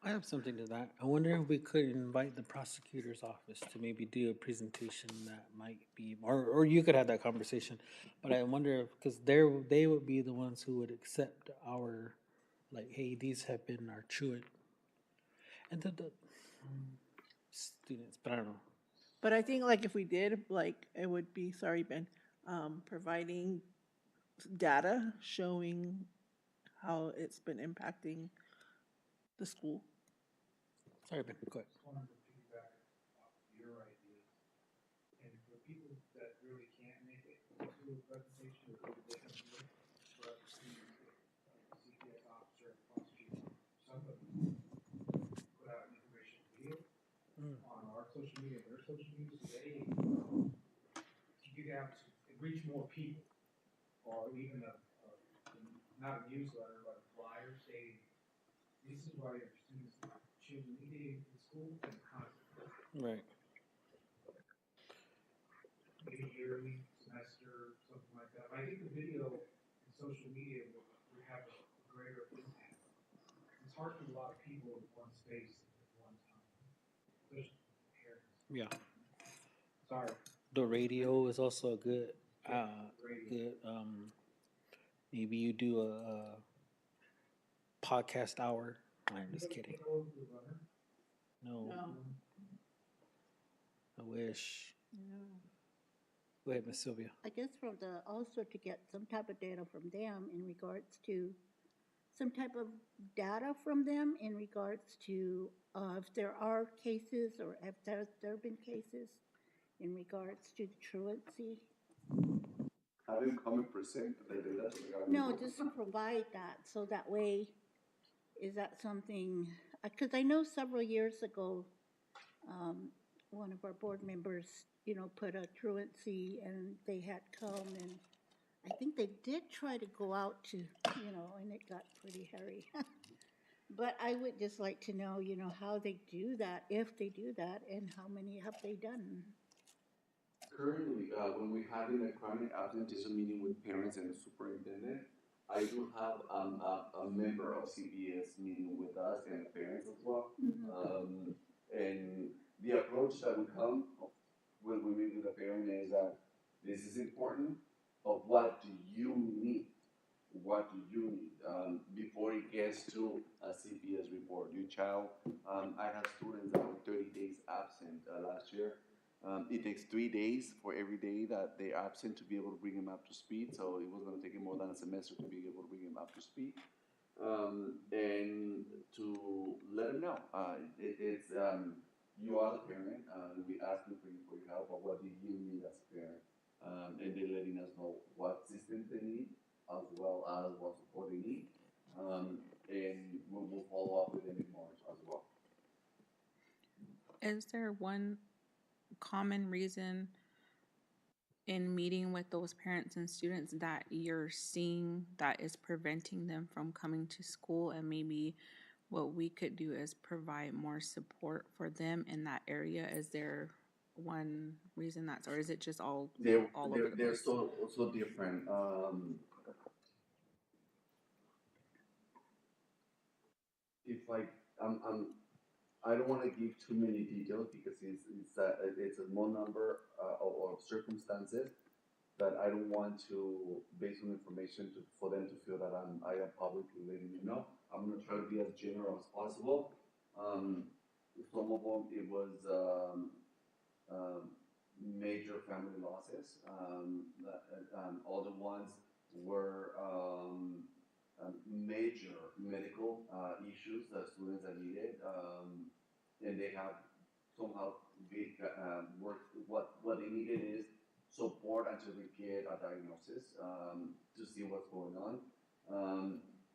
Speaker 1: I have something to that. I wonder if we could invite the prosecutor's office to maybe do a presentation that might be, or you could have that conversation. But I wonder if, because they would be the ones who would accept our, like, hey, these have been our truant, and the students. But I don't know.
Speaker 3: But I think like if we did, like it would be, sorry, Ben, providing data showing how it's been impacting the school.
Speaker 1: Sorry, Ben. Go ahead.
Speaker 6: Just wanted to piggyback off your ideas. And for people that really can't make it to a presentation, or they come here, for us to see the CPS officer, prosecutor, somebody put out an information video on our social media, their social media, so they, you have to reach more people, or even not a newsletter, but a flyer saying, this is why your students, children need to get into school and constantly.
Speaker 1: Right.
Speaker 6: Maybe yearly, semester, something like that. But I think the video and social media would have a greater impact. It's hard for a lot of people in one space at one time, especially parents.
Speaker 1: Yeah.
Speaker 6: Sorry.
Speaker 1: The radio is also a good,
Speaker 6: Radio.
Speaker 1: good. Maybe you do a podcast hour. I'm just kidding.
Speaker 6: Take over the runner.
Speaker 1: No,
Speaker 3: No.
Speaker 1: I wish.
Speaker 4: No.
Speaker 1: Go ahead, Miss Sylvia.
Speaker 4: I guess from the, also to get some type of data from them in regards to, some type of data from them in regards to if there are cases or if there been cases in regards to the truancy.
Speaker 2: Have him come and present the data to the government.
Speaker 4: No, just to provide that, so that way, is that something, because I know several years ago, one of our board members, put a truancy and they had come and I think they did try to go out to, and it got pretty hairy. But I would just like to know, how they do that, if they do that, and how many have they done?
Speaker 2: Currently, when we're having a chronic absenteeism meeting with parents and the superintendent, I do have a member of CPS meeting with us and the parents as well. And the approach that we come when we meet with the parent is that this is important, but what do you need? What do you need before it gets to a CPS report? Your child, I have students that were 30 days absent last year. It takes 3 days for every day that they're absent to be able to bring them up to speed. So it was going to take him more than a semester to be able to bring him up to speed. And to let them know, it's you are the parent. We ask you for your help, but what do you need as a parent? And they're letting us know what systems they need, as well as what support they need. and we will follow up with them in March as well.
Speaker 8: Is there one common reason in meeting with those parents and students that you're seeing that is preventing them from coming to school? And maybe what we could do is provide more support for them in that area. Is there one reason that's, or is it just all over the
Speaker 2: They're
Speaker 8: place?
Speaker 2: so different. If like I don't want to give too many details because it's a small number of circumstances that I don't want to, based on information, for them to feel that I am publicly letting you know. I'm gonna try to be as general as possible. Um, some of them it was um, major family losses. Other ones were major medical issues that students have needed, and they have somehow worked. What they needed is support until they get a diagnosis to see what's going on.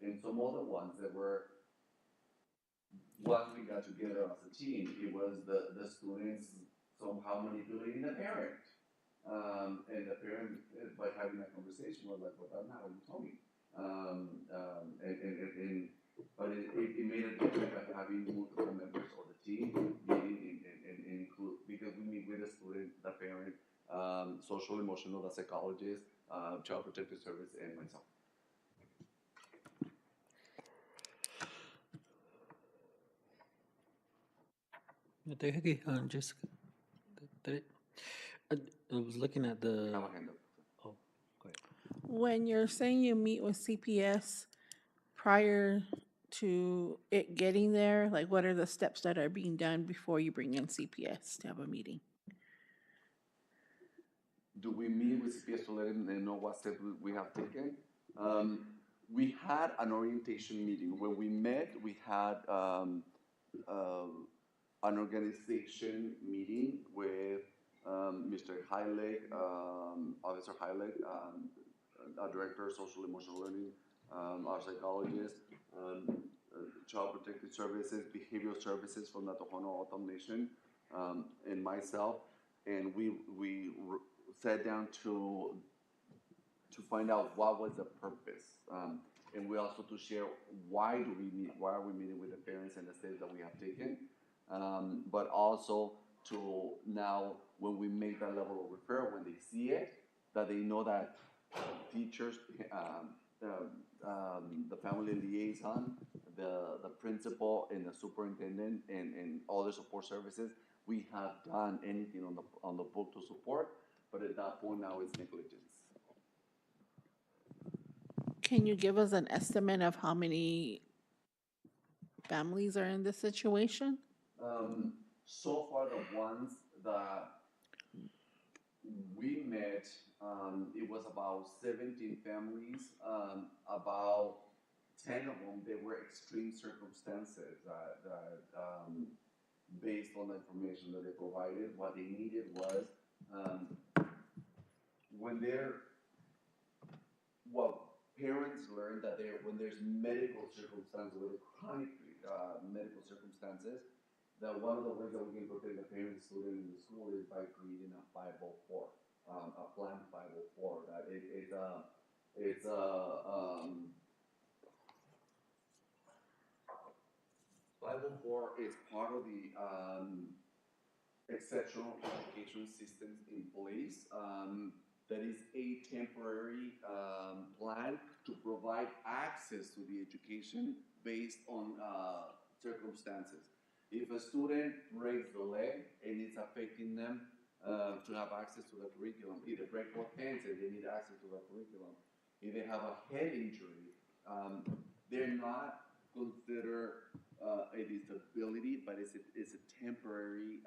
Speaker 2: And some other ones that were once we got together as a team, it was the students somehow manipulating the parent. And the parent, by having a conversation, was like, well, that's not what you told me. But it made a difference by having multiple members of the team meeting and include, because we meet with the student, the parent, social emotional, the psychologist, child protective service, and myself.
Speaker 1: Jessica. I, I was looking at
Speaker 2: I have
Speaker 1: the.
Speaker 2: a hand up.
Speaker 1: Oh, go ahead.
Speaker 3: When you're saying you meet with CPS prior to it getting there, like what are the steps that are being done before you bring in CPS to have a meeting?
Speaker 2: Do we meet with CPS to let them know what steps we have taken? Um, we had an orientation meeting. When we met, we had an organization meeting with Mr. Heilig, Officer Heilig, our director of social emotional learning, our psychologist, child protective services, behavioral services from the Tohono O'odham Nation, and myself, and we sat down to find out what was the purpose, and we also to share why do we meet, why are we meeting with the parents and the steps that we have taken, but also to now when we make that level of referral, when they see it, that they know that teachers, the family liaison, the principal, and the superintendent, and all the support services, we have done anything on the book to support, but at that point now it's negligence.
Speaker 3: Can you give us an estimate of how many families are in this situation?
Speaker 2: So far, the ones that we met, it was about 17 families. About 10 of them, they were extreme circumstances based on the information that they provided. What they needed was when they're, well, parents learn that when there's medical circumstances, with chronic medical circumstances, that one of the ways that we can protect the parent student in the school is by creating a 504, a plan 504. That it's a 504 is part of the exceptional education systems in place. That is a temporary plan to provide access to the education based on circumstances. If a student breaks the leg and it's affecting them to have access to the curriculum, either break both hands and they need access to the curriculum. If they have a head injury, they're not considered a disability, but it's a temporary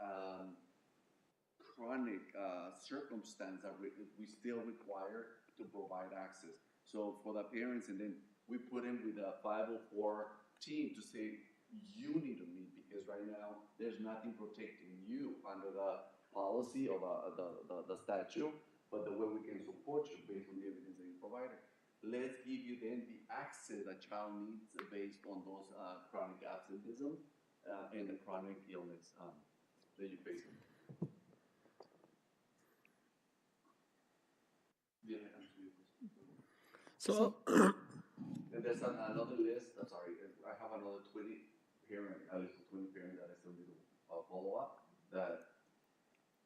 Speaker 2: chronic circumstance that we still require to provide access. So for the parents, and then we put in with a 504 team to say, you need to meet because right now there's nothing protecting you under the policy of the statute, but the way we can support you based on the evidence that you provided. let's give you then the access a child needs based on those chronic absenteeism and the chronic illness that you face. Did I answer your question?
Speaker 1: So,
Speaker 2: And there's another list, sorry, I have another 20 parent, at least 20 parent that I still need to follow up. That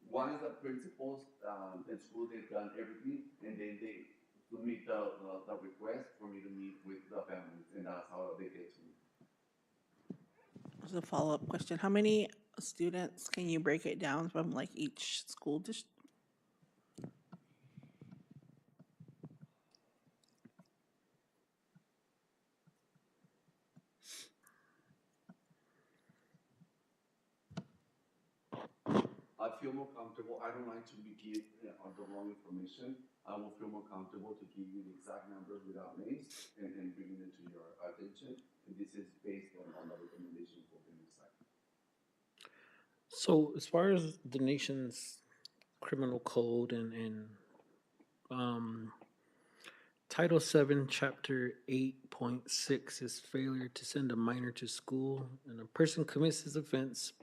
Speaker 2: one is the principals in school, they've done everything, and then they submit the request for me to meet with the families, and that's how they get to me.
Speaker 3: As a follow-up question, how many students can you break it down from like each school district?
Speaker 2: I feel more comfortable. I don't like to give the wrong information. I will feel more comfortable to give you the exact numbers without names and bringing it to your attention. And this is based on the recommendations for the site.
Speaker 1: so as far as the nation's criminal code and um, Title 7, Chapter 8.6 is failure to send a minor to school, and a person commits this offense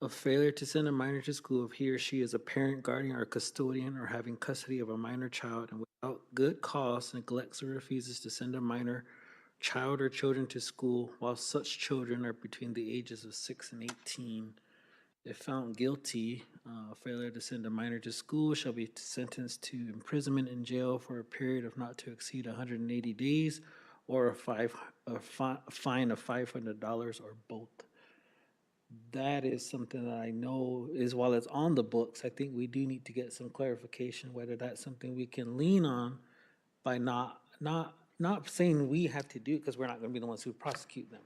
Speaker 1: of failure to send a minor to school if he or she is a parent, guardian, or custodian or having custody of a minor child and without good cause neglects or refuses to send a minor child or children to school while such children are between the ages of 6 and 18. If found guilty, failure to send a minor to school shall be sentenced to imprisonment in jail for a period of not to exceed 180 days or a fine of $500 or both. That is something that I know is while it's on the books, I think we do need to get some clarification whether that's something we can lean on by not saying we have to do it because we're not going to be the ones who prosecute them.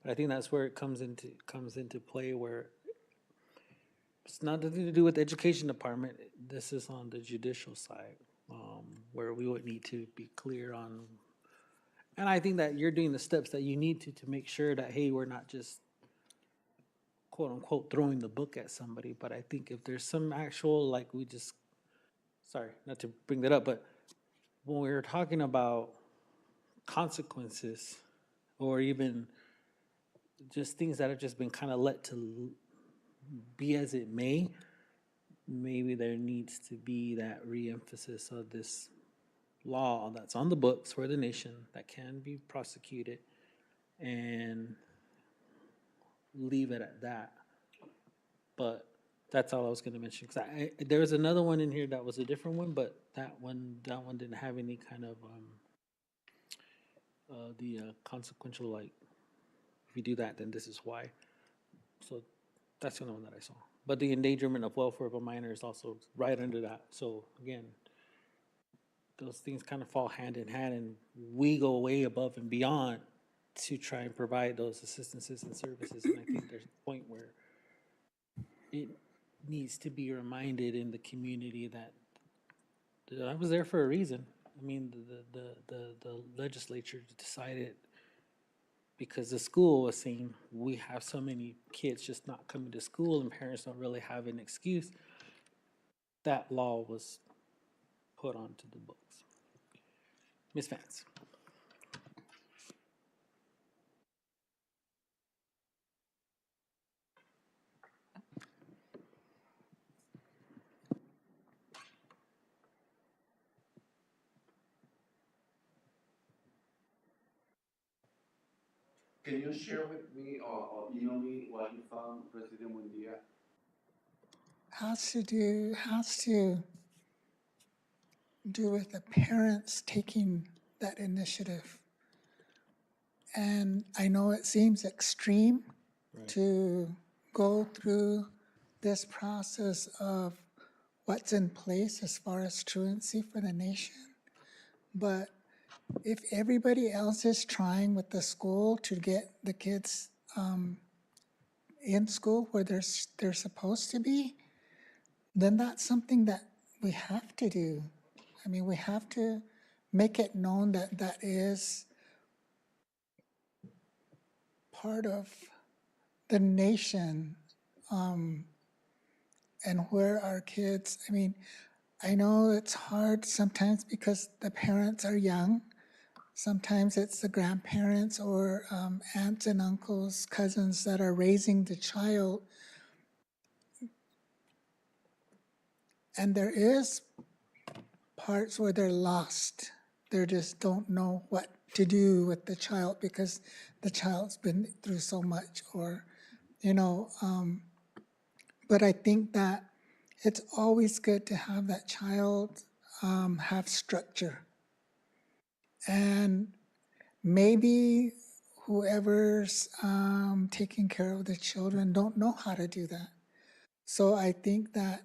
Speaker 1: But I think that's where it comes into play where it's not nothing to do with the education department. This is on the judicial side, where we would need to be clear on. And I think that you're doing the steps that you need to make sure that hey, we're not just quote unquote throwing the book at somebody. But I think if there's some actual like we just sorry not to bring that up, but when we were talking about consequences or even just things that have just been kind of let to be as it may, maybe there needs to be that reemphasis of this law that's on the books for the nation that can be prosecuted and leave it at that. But that's all I was going to mention. Because there was another one in here that was a different one, but that one didn't have any kind of the consequential like if you do that, then this is why. So that's the only one that I saw. But the endangerment of welfare of a minor is also right under that. So again, those things kind of fall hand in hand, and we go way above and beyond to try and provide those assistances and services. And I think there's a point where it needs to be reminded in the community that I was there for a reason. I mean, the legislature decided because the school was saying we have so many kids just not coming to school and parents don't really have an excuse. That law was put onto the books. Ms. Vance.
Speaker 2: Can you share with me or email me what you found, President Buendia?
Speaker 9: Has to do with the parents taking that initiative. And I know it seems extreme
Speaker 1: Right.
Speaker 9: to go through this process of what's in place as far as truancy for the nation. But if everybody else is trying with the school to get the kids in school where they're supposed to be, then that's something that we have to do. I mean, we have to make it known that that is part of the nation, and where our kids, I mean, I know it's hard sometimes because the parents are young. Sometimes it's the grandparents or aunts and uncles, cousins that are raising the child. And there is parts where they're lost. They just don't know what to do with the child because the child's been through so much, or, you know, but I think that it's always good to have that child have structure. And maybe whoever's taking care of the children don't know how to do that. So I think that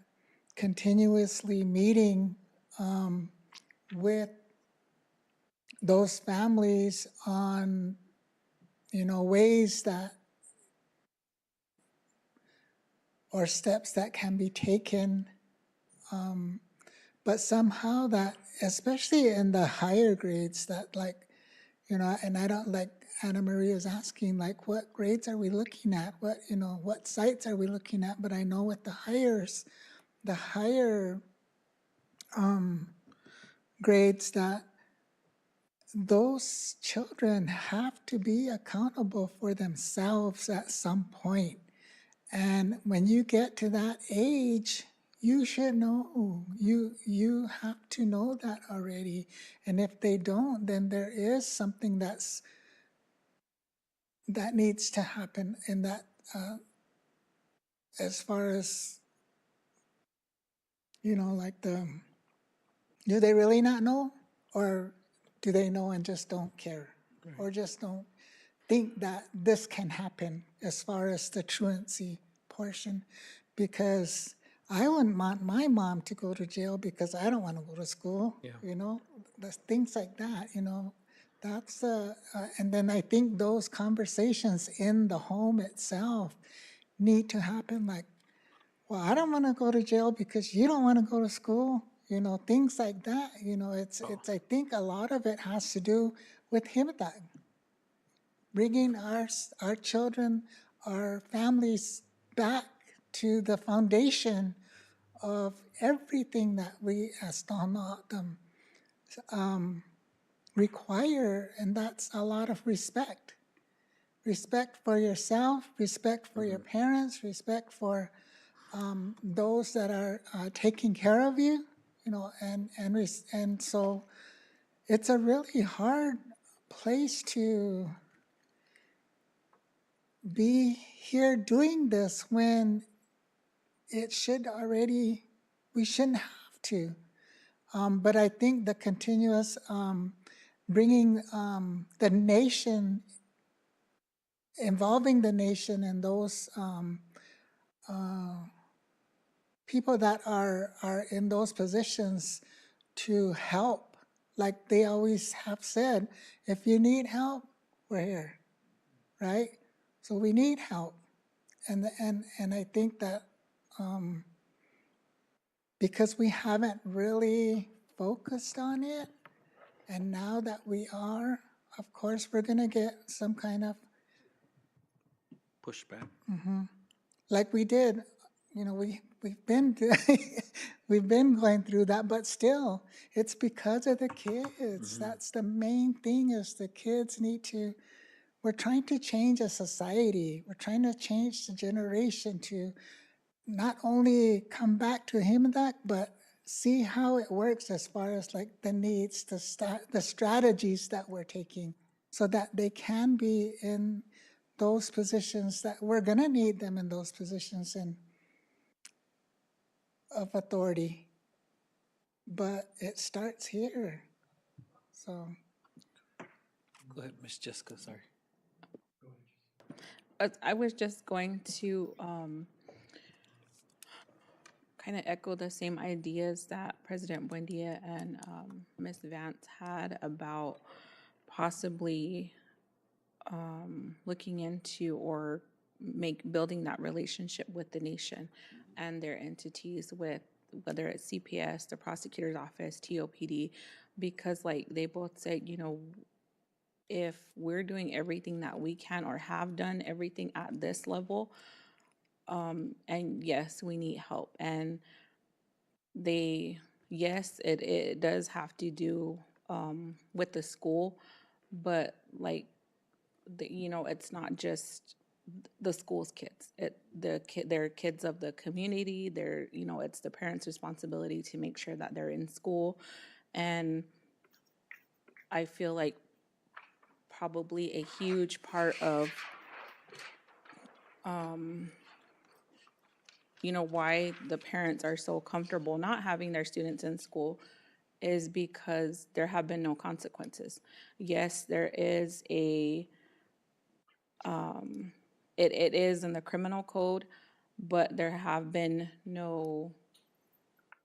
Speaker 9: continuously meeting with those families on, ways that or steps that can be taken, but somehow that, especially in the higher grades, that like, and I don't like Anna Maria is asking, like, what grades are we looking at? What sites are we looking at? But I know with the higher grades, that those children have to be accountable for themselves at some point. And when you get to that age, you should know. You have to know that already. And if they don't, then there is something that needs to happen in that, as far as, like do they really not know? Or do they know and just don't care? Or just don't think that this can happen as far as the truancy portion? Because I wouldn't want my mom to go to jail because I don't want to go to school. There's things like that. That's and then I think those conversations in the home itself need to happen. Like, well, I don't want to go to jail because you don't want to go to school. Things like that. It's. I think a lot of it has to do with him, that bringing our children, our families back to the foundation of everything that we as Tanatam require, and that's a lot of respect. Respect for yourself, respect for your parents, respect for those that are taking care of you, and so it's a really hard place to be here doing this when it should already, we shouldn't have to. But I think the continuous bringing the nation, involving the nation and those people that are in those positions to help, like they always have said, if you need help, we're here, right? So we need help, and I think that because we haven't really focused on it, and now that we are, of course, we're gonna get some kind of,
Speaker 1: Pushback.
Speaker 9: like we did, we've been we've been going through that, but still, it's because of the kids. That's the main thing, is the kids need to. We're trying to change a society. We're trying to change the generation to not only come back to him that, but see how it works as far as like the needs, the strategies that we're taking, so that they can be in those positions that we're gonna need them in, those positions of authority. But it starts here. So
Speaker 1: Go ahead, Miss Jessica. Sorry.
Speaker 8: I was just going to kind of echo the same ideas that President Buendia and Ms. Vance had about possibly looking into or building that relationship with the nation and their entities, with whether it's CPS, the prosecutor's office, TOPD, because like they both said, if we're doing everything that we can or have done everything at this level, and yes, we need help. And they, yes, it does have to do with the school, but like it's not just the school's kids. They're kids of the community. It's the parents' responsibility to make sure that they're in school, and I feel like probably a huge part of why the parents are so comfortable not having their students in school is because there have been no consequences. Yes, there is it is in the criminal code, but there have been no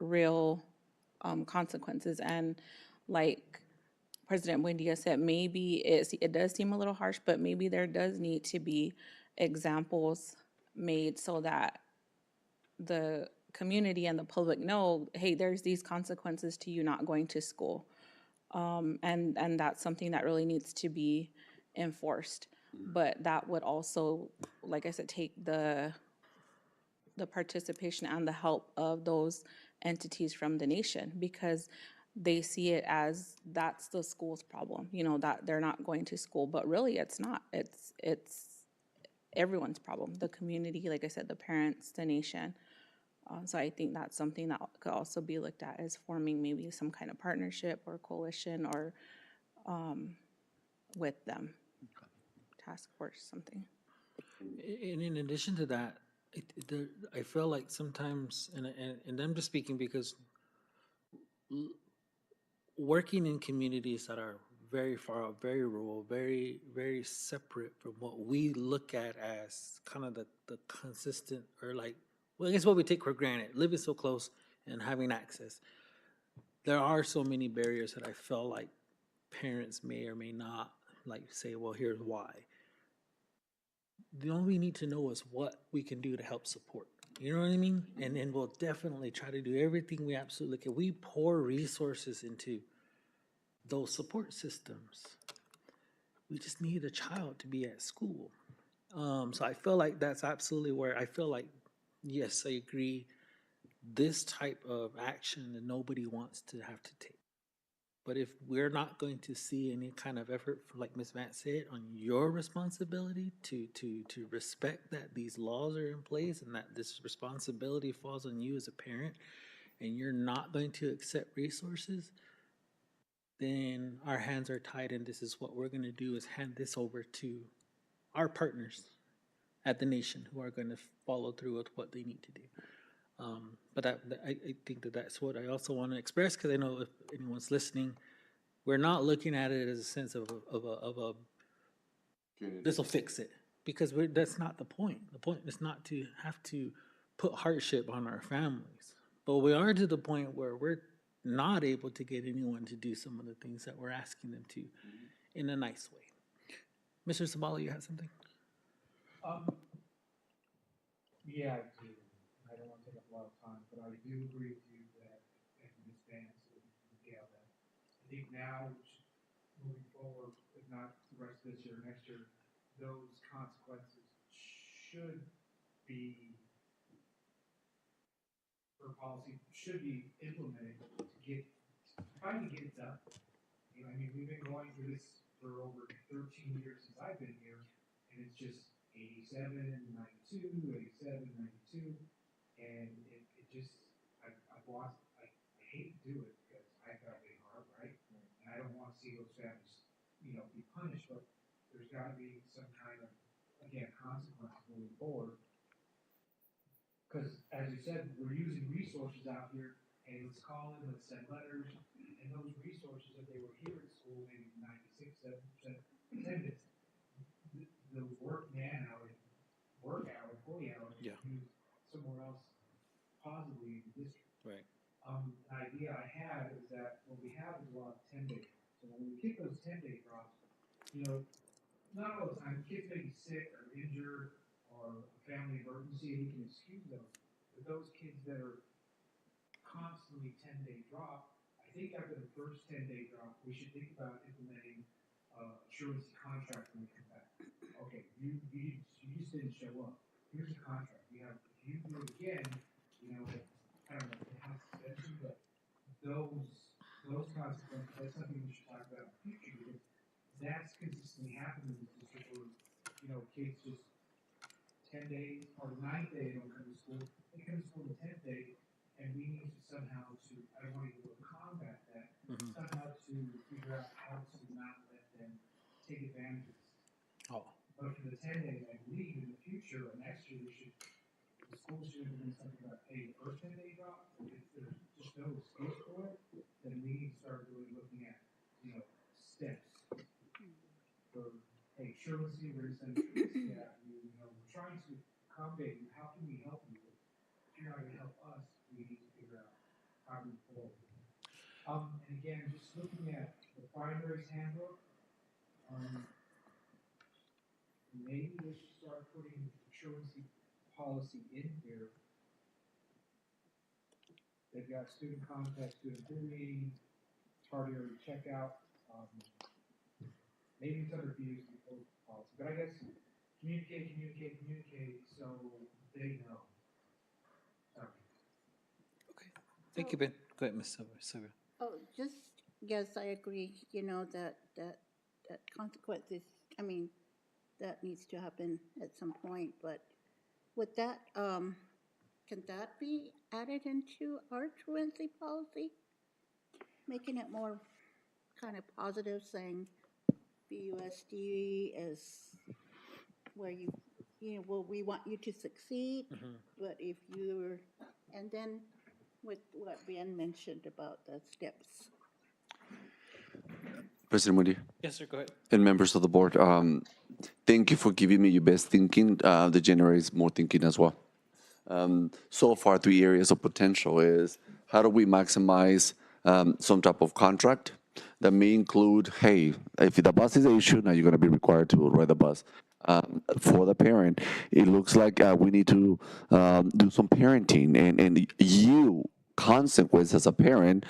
Speaker 8: real consequences. And like President Buendia said, maybe it does seem a little harsh, but maybe there does need to be examples made so that the community and the public know, hey, there's these consequences to you not going to school. And that's something that really needs to be enforced. But that would also, like I said, take the participation and the help of those entities from the nation, because they see it as that's the school's problem, that they're not going to school, but really it's not. It's everyone's problem, the community, like I said, the parents, the nation. So I think that's something that could also be looked at as forming maybe some kind of partnership or coalition or with them, task force, something.
Speaker 1: And in addition to that, I feel like sometimes, and I'm just speaking because working in communities that are very far out, very rural, very, very separate from what we look at as kind of the consistent, or like, well, I guess what we take for granted, living so close and having access. There are so many barriers that I feel like parents may or may not like say, well, here's why. The only we need to know is what we can do to help support. You know what I mean? And then we'll definitely try to do everything we absolutely can. We pour resources into those support systems. We just need a child to be at school. So I feel like that's absolutely where I feel like, yes, I agree. This type of action that nobody wants to have to take. But if we're not going to see any kind of effort, like Ms. Vance said, on your responsibility to respect that these laws are in place and that this responsibility falls on you as a parent, and you're not going to accept resources, then our hands are tied, and this is what we're going to do is hand this over to our partners at the nation who are going to follow through with what they need to do. But I think that that's what I also want to express, because I know if anyone's listening, we're not looking at it as a sense of a this will fix it, because that's not the point. The point is not to have to put hardship on our families, but we are to the point where we're not able to get anyone to do some of the things that we're asking them to in a nice way. Mr. Sabala, you have something?
Speaker 6: Yeah, I do. I don't want to take up a lot of time, but I do agree with you that, and Ms. Vance and Gail, that I think now, moving forward, if not the rest of this year, next year, those consequences should be, or policy should be implemented to finally get it done. I mean, we've been going through this for over 13 years since I've been here, and it's just 87, 92, 87, 92, and it just, I've lost, I hate to do it because I've got a big heart, right? And I don't want to see those families, be punished, but there's got to be some kind of, again, consequences moving forward. Because as you said, we're using resources out here, and let's call in, let's send letters, and those resources, if they were here at school, maybe 96, 7% attendance, the work man hour, work hour, 40 hours,
Speaker 1: Yeah.
Speaker 6: used somewhere else, possibly in the district.
Speaker 1: Right.
Speaker 6: An idea I have is that what we have is a lot of 10-day drops. So when we kick those 10-day drops, not all the time, kids may be sick or injured or a family emergency, and we can excuse those. But those kids that are constantly 10-day drop, I think after the first 10-day drop, we should think about implementing assurance contract when we come back. Okay, you just didn't show up. Here's a contract. If you do it again, I don't know if it has suspension, but consequence, that's something we should talk about in the future, because that's consistently happened in this district where, kids just 10 days, or the ninth day they don't come to school, they come to school the 10th day, and we need to somehow I don't want to go combat that, somehow to figure out how to not let them take advantage of the system.
Speaker 1: Oh,
Speaker 6: But for the 10 days, I believe in the future or next year, the school should implement something about, hey, the first 10 days off, if there's just no excuse for it, then we need to start really looking at, steps for, hey, truancy, we're going to send truancy at you, we're trying to accommodate you, how can we help you? If you're not going to help us, we need to figure out how to move forward. And again, just looking at the primaries handbook, maybe we should start putting the truancy policy in here. They've got student contact, student bullying, tardy early checkout. Maybe it's under abuse policy, but I guess communicate, so they know. Sorry.
Speaker 1: okay. Thank you, Ben. Go ahead, Ms. Silvia.
Speaker 4: Oh, yes, I agree, that consequences, that needs to happen at some point, but would that, can that be added into our truancy policy? Making it more kind of positive, saying BUSD is where we want you to succeed, but if you're, and then with what Ben mentioned about the steps.
Speaker 2: President Moody
Speaker 1: Yes, sir. Go ahead.
Speaker 2: and members of the board, thank you for giving me your best thinking. That generates more thinking as well. So far, 3 areas of potential is how do we maximize some type of contract that may include, hey, if the bus is an issue, now you're going to be required to ride the bus. For the parent, it looks like we need to do some parenting, and you, consequence as a parent,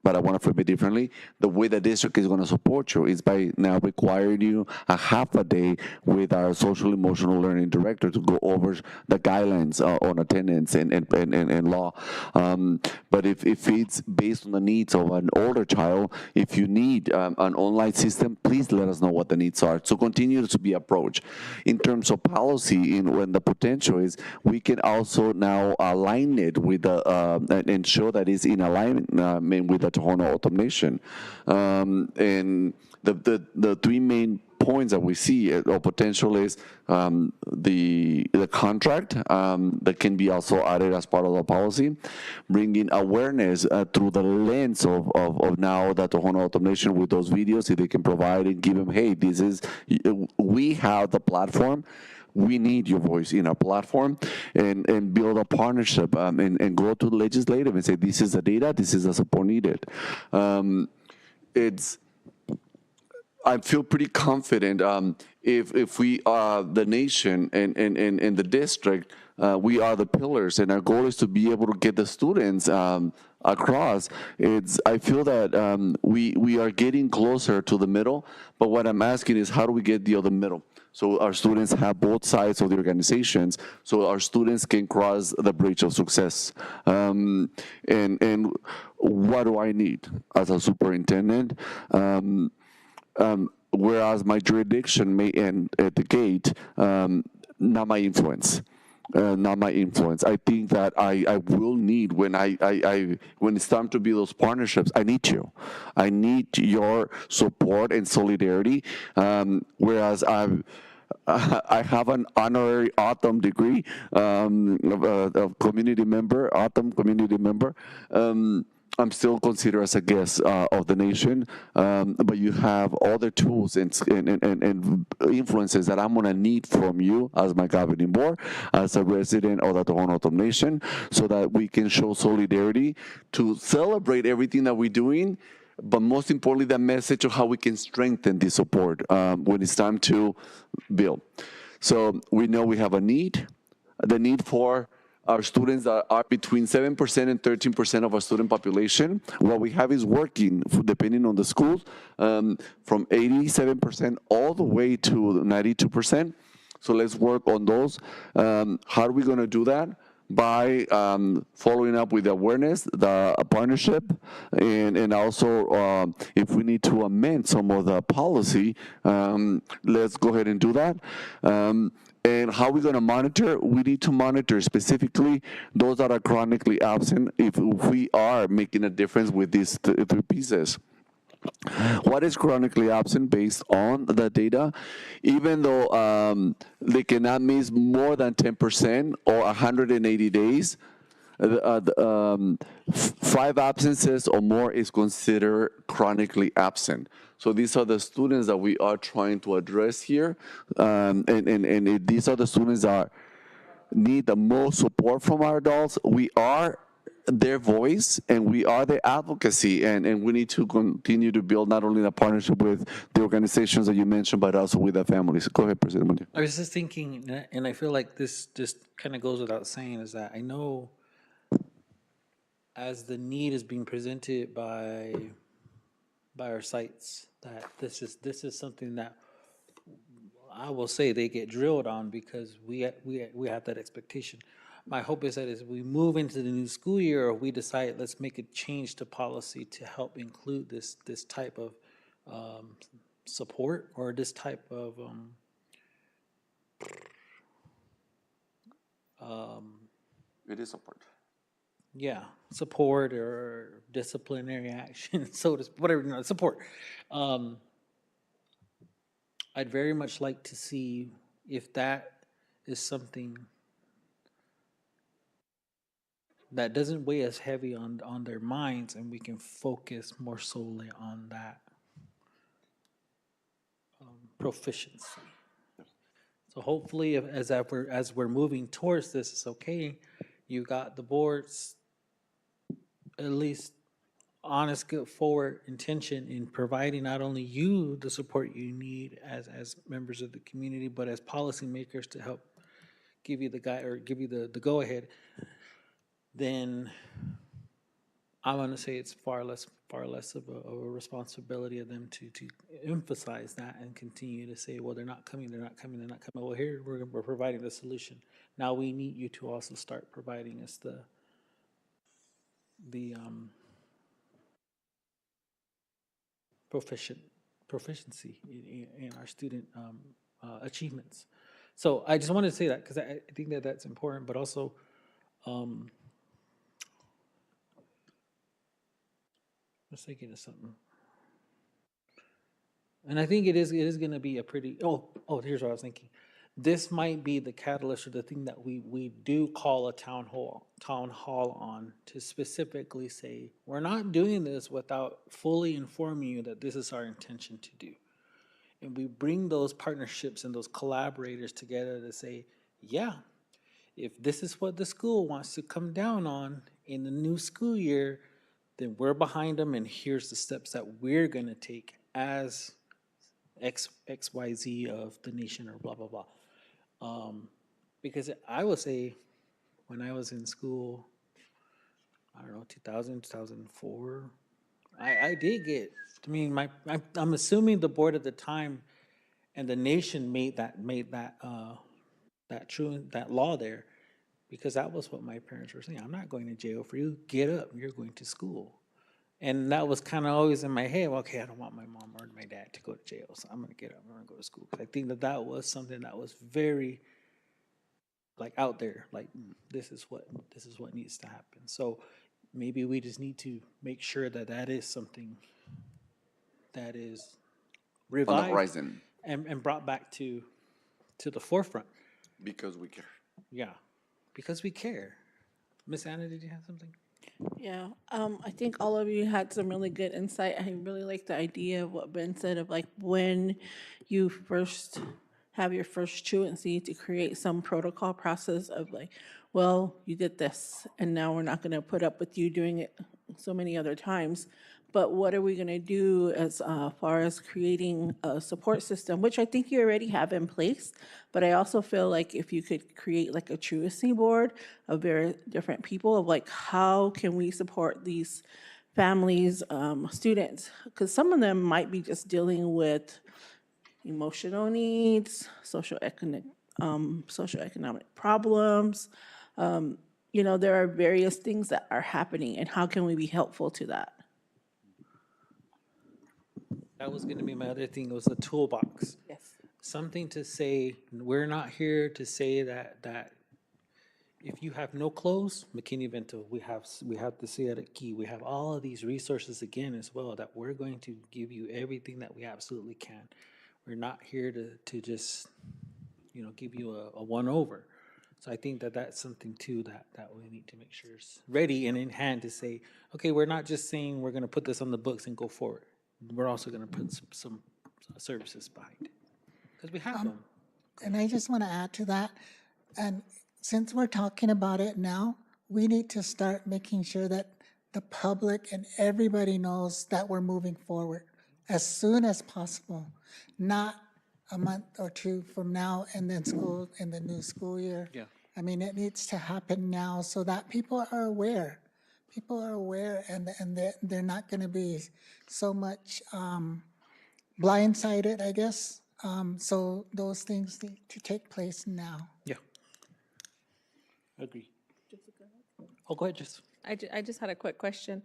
Speaker 2: but I want to frame it differently. The way the district is going to support you is by now requiring you a half a day with our social emotional learning director to go over the guidelines on attendance and law. But if it's based on the needs of an older child, if you need an online system, please let us know what the needs are. So continue to be approached. In terms of policy, when the potential is, we can also now align it with the and show that it's in alignment with the Tohono automation. And the 3 main points that we see or potential is the contract that can be also added as part of the policy, bringing awareness through the lens of now the Tohono automation with those videos, if they can provide and give them, hey, we have the platform. We need your voice in our platform, and build a partnership and go to the legislative and say, this is the data, this is the support needed. I feel pretty confident if we are the nation and the district, we are the pillars, and our goal is to be able to get the students across. I feel that we are getting closer to the middle, but what I'm asking is, how do we get the other middle? So our students have both sides of the organizations, so our students can cross the bridge of success. And what do I need as a superintendent? Whereas my jurisdiction may end at the gate, not my influence. Not my influence. I think that I will need, when it's time to build those partnerships, I need you. I need your support and solidarity. Whereas I have an honorary Autumn degree of community member, Autumn community member. I'm still considered as a guest of the nation, but you have all the tools and influences that I'm gonna need from you as my governing board, as a resident of the Tohono O'odham Nation, so that we can show solidarity to celebrate everything that we're doing, but most importantly, the message of how we can strengthen the support when it's time to build. So we know we have a need, the need for our students that are between 7% and 13% of our student population. What we have is working, depending on the schools, from 87% all the way to 92%. So let's work on those. How are we going to do that? by following up with awareness, the partnership, and also if we need to amend some of the policy, let's go ahead and do that. And how are we going to monitor? We need to monitor specifically those that are chronically absent if we are making a difference with these three pieces. What is chronically absent based on the data? Even though they cannot miss more than 10% or 180 days, 5 absences or more is considered chronically absent. So these are the students that we are trying to address here, and these are the students that need the most support from our adults. We are their voice and we are their advocacy, and we need to continue to build not only the partnership with the organizations that you mentioned, but also with the families. Go ahead, President Munoz.
Speaker 1: I was just thinking, and I feel like this just kind of goes without saying, is that I know as the need is being presented by our sites, that this is something that I will say they get drilled on because we have that expectation. My hope is that as we move into the new school year, or we decide let's make a change to policy to help include this type of support, or this type of
Speaker 2: It is support.
Speaker 1: yeah, support or disciplinary action, so to whatever, support. Um, I'd very much like to see if that is something that doesn't weigh as heavy on their minds, and we can focus more solely on that proficiency. So hopefully, as we're moving towards this, it's okay. You got the board's at least honest, good forward intention in providing not only you the support you need as members of the community, but as policymakers to help give you the guide or give you the go ahead. Then I want to say it's far less of a responsibility of them to emphasize that and continue to say, well, they're not coming, they're not coming, they're not coming. Well, here we're providing the solution. Now we need you to also start providing us the proficiency in our student achievements. So I just wanted to say that because I think that that's important, but also um, I was thinking of something. And I think it is going to be a pretty, here's what I was thinking. This might be the catalyst or the thing that we do call a town hall on, to specifically say, we're not doing this without fully informing you that this is our intention to do. And we bring those partnerships and those collaborators together to say, yeah, if this is what the school wants to come down on in the new school year, then we're behind them, and here's the steps that we're going to take as XYZ of the nation, or blah, blah, blah. Because I would say when I was in school, I don't know, 2000, 2004, I did get, I mean, I'm assuming the board at the time and the nation made that law there, because that was what my parents were saying. I'm not going to jail for you. Get up. You're going to school. And that was kind of always in my head. Well, okay, I don't want my mom or my dad to go to jail, so I'm going to get up. I'm going to go to school. I think that was something that was very like out there. Like this is what needs to happen. So maybe we just need to make sure that that is something that is
Speaker 2: On the
Speaker 1: revived
Speaker 2: horizon,
Speaker 1: and brought back to the forefront.
Speaker 2: because we care.
Speaker 1: Yeah, because we care. Miss Anna, did you have something?
Speaker 3: Yeah, I think all of you had some really good insight. I really like the idea of what Ben said of like when you first have your first truancy, to create some protocol process of like, well, you did this and now we're not gonna put up with you doing it so many other times. But what are we gonna do as far as creating a support system, which I think you already have in place. But I also feel like if you could create like a truancy board of very different people, of like, how can we support these families, students? Because some of them might be just dealing with emotional needs, socioeconomic problems, you know, there are various things that are happening, and how can we be helpful to that?
Speaker 1: That was going to be my other thing. It was a toolbox,
Speaker 3: Yes.
Speaker 1: something to say. We're not here to say that if you have no clothes, McKinney-Vento, we have the Sierra Key. We have all of these resources again as well that we're going to give you everything that we absolutely can. We're not here to just give you a one over. So I think that that's something too that we need to make sure is ready and in hand to say, okay, we're not just saying we're going to put this on the books and go forward. We're also going to put some services behind it because we have them.
Speaker 9: And I just want to add to that. And since we're talking about it now, we need to start making sure that the public and everybody knows that we're moving forward as soon as possible, not a month or two from now and then school in the new school year.
Speaker 1: Yeah.
Speaker 9: I mean, it needs to happen now so that people are aware. People are aware and they're not going to be so much blindsided, I guess. So those things need to take place now.
Speaker 1: Yeah. Agree. Oh, go ahead, Jess.
Speaker 8: I just had a quick question.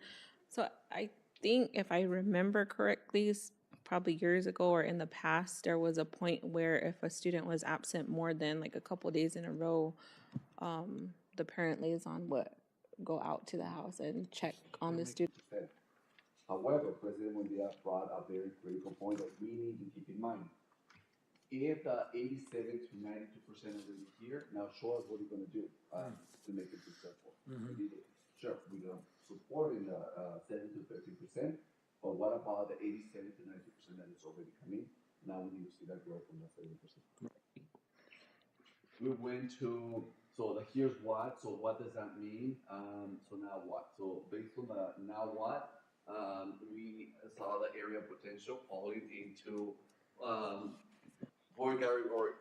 Speaker 8: So I think if I remember correctly, probably years ago or in the past, there was a point where if a student was absent more than like a couple days in a row, the parent liaison would go out to the house and check on the student.
Speaker 2: However, President Buendia brought a very critical point that we need to keep in mind. If the 87 to 92% are already here, now show us what you're going to do to make it successful. Sure, we're going to support in the 7 to 13%, but what about the 87 to 90% that is already coming? Now we need to see that growth from the 7%. We went to, so the here's what, so what does that mean? So now what? So based on the now what, we saw the area of potential falling into four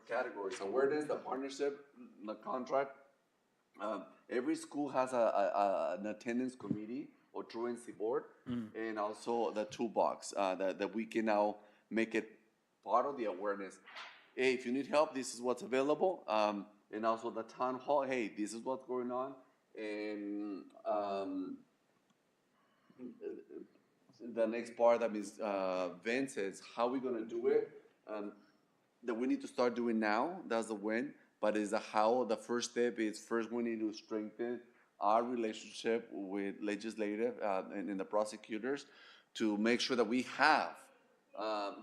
Speaker 2: categories: awareness, the partnership, the contract. Every school has an attendance committee or truancy board, and also the toolbox that we can now make it part of the awareness. Hey, if you need help, this is what's available. And also the town hall. Hey, this is what's going on, and the next part that Ms. Vince says, how are we going to do it? That we need to start doing now. That's the when. But is the how. The first step is first we need to strengthen our relationship with legislative and the prosecutors to make sure that we have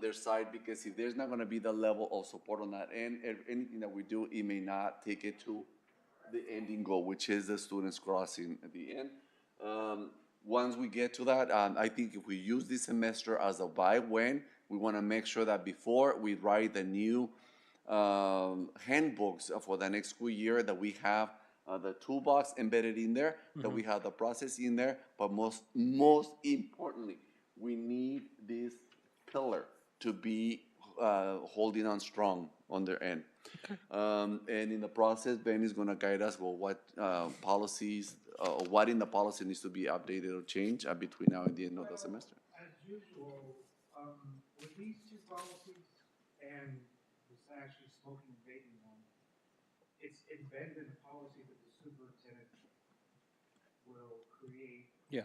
Speaker 2: their side, because if there's not going to be the level of support on that end, anything that we do, it may not take it to the ending goal, which is the students crossing at the end. Once we get to that, I think if we use this semester as a by when, we want to make sure that before we write the new handbooks for the next school year, that we have the toolbox embedded in there, that we have the process in there, but most importantly, we need this pillar to be holding on strong on their end. And in the process, Ben is going to guide us, well, what policies, what in the policy needs to be updated or changed between now and the end of the semester.
Speaker 6: As usual, with these two policies and this actually smoking and vaping one, it's embedded in the policy that the superintendent will create
Speaker 1: Yeah.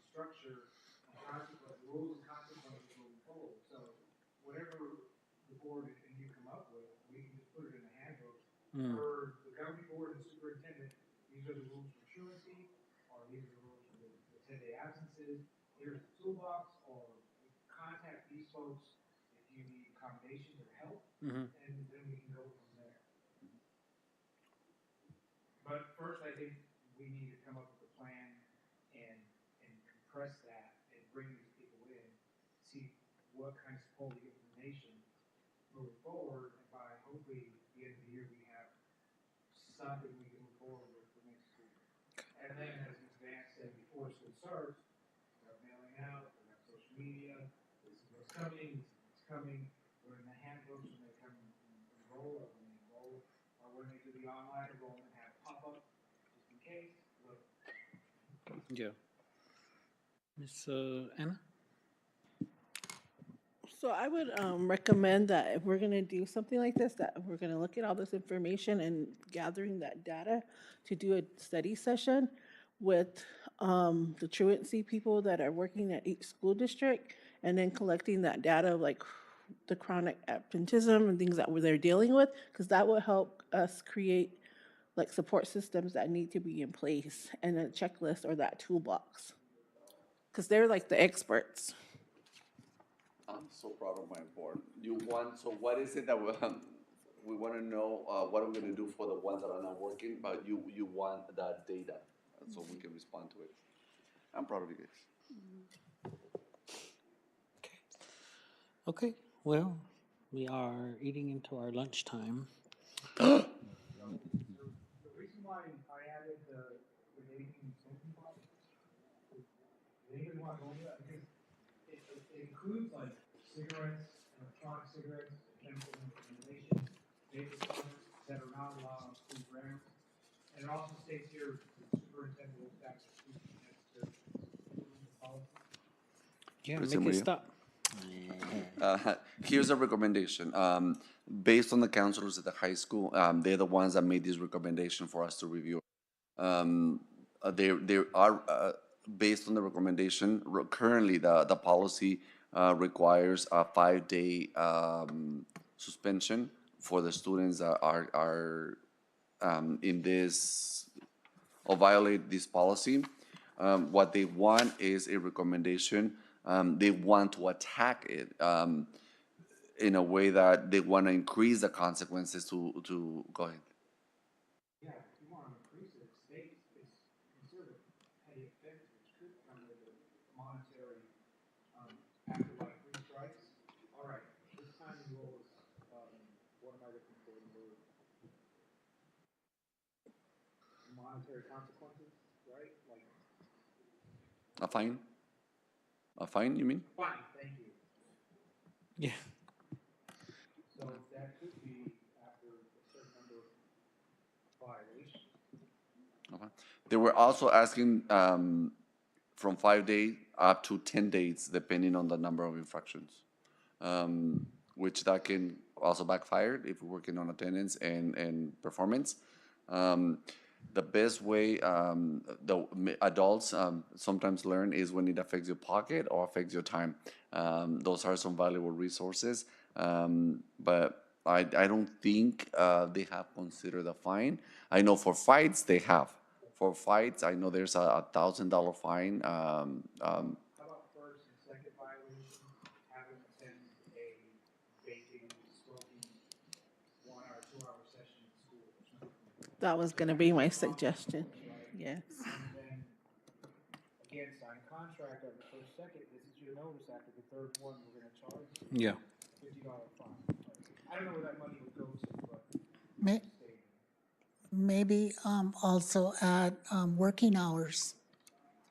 Speaker 6: structure and consequence, rules and consequences moving forward. So whatever the board and you come up with, we can just put it in the handbook. For the governing board and superintendent, these are the rules for truancy, or these are the rules for the 10-day absences. Here's the toolbox, or contact these folks if you need accommodations or help, and then we can go from there. But first, I think we need to come up with a plan and compress that and bring these people in, see what kind of support we get from the nation moving forward, and by hopefully the end of the year, we have something we can move forward with for next school year. And then, as Ms. Vance said, before school starts, we have mailing out, we have social media, this is what's coming, this is what's coming. We're in the handbooks when they come and enroll, or when they enroll, or when they do the online enrollment, have pop-up, just in case, look.
Speaker 1: Yeah. Miss Anna.
Speaker 3: So I would recommend that if we're gonna do something like this, that we're gonna look at all this information and gathering that data to do a study session with the truancy people that are working at each school district, and then collecting that data of like the chronic absenteeism and things that they're dealing with, because that will help us create like support systems that need to be in place and a checklist or that toolbox, because they're like the experts.
Speaker 2: I'm so proud of my board. You want, so what is it that we want to know, what are we going to do for the ones that are not working, but you want that data so we can respond to it. I'm proud of you guys.
Speaker 1: Okay, well, we are eating into our lunchtime.
Speaker 6: The reason why I added the vaping and smoking box, does anybody want to go into that? Because it includes like cigarettes, electronic cigarettes, chemical inhalation, vapor products that are not allowed on school grounds. And it also states here, the superintendent will establish procedures necessary to implement the policy.
Speaker 1: Yeah,
Speaker 2: President
Speaker 1: make it
Speaker 2: Murillo?
Speaker 1: stop.
Speaker 2: Here's a recommendation. Based on the counselors at the high school, they're the ones that made this recommendation for us to review. They are, based on the recommendation, currently the policy requires a 5-day suspension for the students that are in this or violate this policy. What they want is a recommendation. They want to attack it in a way that they want to increase the consequences to go ahead.
Speaker 6: Yeah, if you want to increase it, states is considered petty offense, which could come with a monetary, after like 3 strikes. All right, this time you roll is, what am I looking for? The word? Monetary consequences, right? Like,
Speaker 2: A fine? A fine, you mean?
Speaker 6: fine, thank you.
Speaker 1: Yeah.
Speaker 6: So that could be after a certain number of violations.
Speaker 2: Okay. They were also asking from 5 days up to 10 days, depending on the number of infractions, which that can also backfire if we're working on attendance and performance. Um, the best way adults sometimes learn is when it affects your pocket or affects your time. Those are some valuable resources, but I don't think they have considered a fine. I know for fights they have. For fights, I know there's a $1,000 fine.
Speaker 6: How about first and second violations, having attended a vaping, smoking 1 hour, 2 hour session in school or something like that?
Speaker 3: That was gonna be my suggestion. Yes.
Speaker 6: And then, again, sign contract on the first, second, this is your notice, after the third one, we're gonna charge you
Speaker 1: Yeah.
Speaker 6: $50 fine. I don't know where that money would go to, but
Speaker 9: May, maybe also add working hours.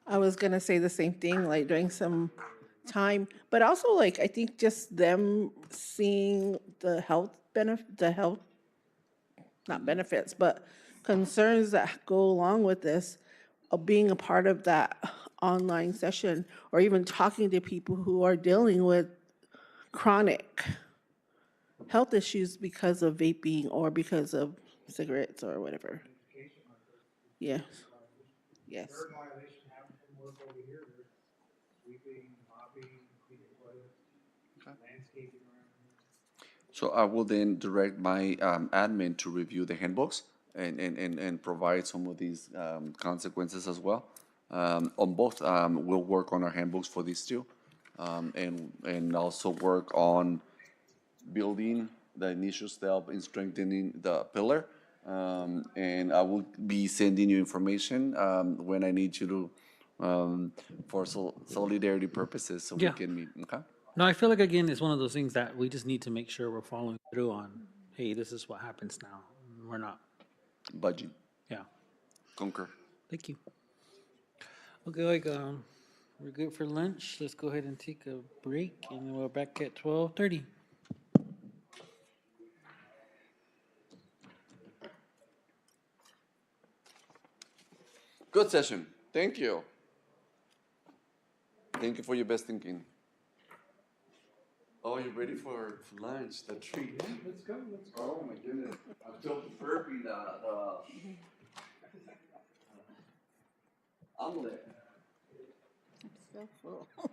Speaker 3: I was gonna say the same thing, like during some time, but also like I think just them seeing the health not benefits, but concerns that go along with this, of being a part of that online session, or even talking to people who are dealing with chronic health issues because of vaping or because of cigarettes or whatever. Yes, yes.
Speaker 6: third violation, having from work over here, there's sweeping, mopping, cleaning toilets, landscaping around here.
Speaker 2: So I will then direct my admin to review the handbooks and provide some of these consequences as well. On both, we'll work on our handbooks for these two, and also work on building the initial step in strengthening the pillar. And I will be sending you information when I need you to, for solidarity purposes, so we
Speaker 1: Yeah.
Speaker 2: can meet. Okay.
Speaker 1: No, I feel like again it's one of those things that we just need to make sure we're following through on. Hey, this is what happens now. We're not.
Speaker 2: Budget.
Speaker 1: Yeah.
Speaker 2: Concur.
Speaker 1: Thank you. Okay, like we're good for lunch. Let's go ahead and take a break, and we're back at 12:30.
Speaker 2: Good session. Thank you. Thank you for your best thinking. Oh, you're ready for lunch, the treat.
Speaker 7: Let's go, let's go.
Speaker 2: Oh my goodness. I'm still preparing the omelet.
Speaker 4: I'm so full.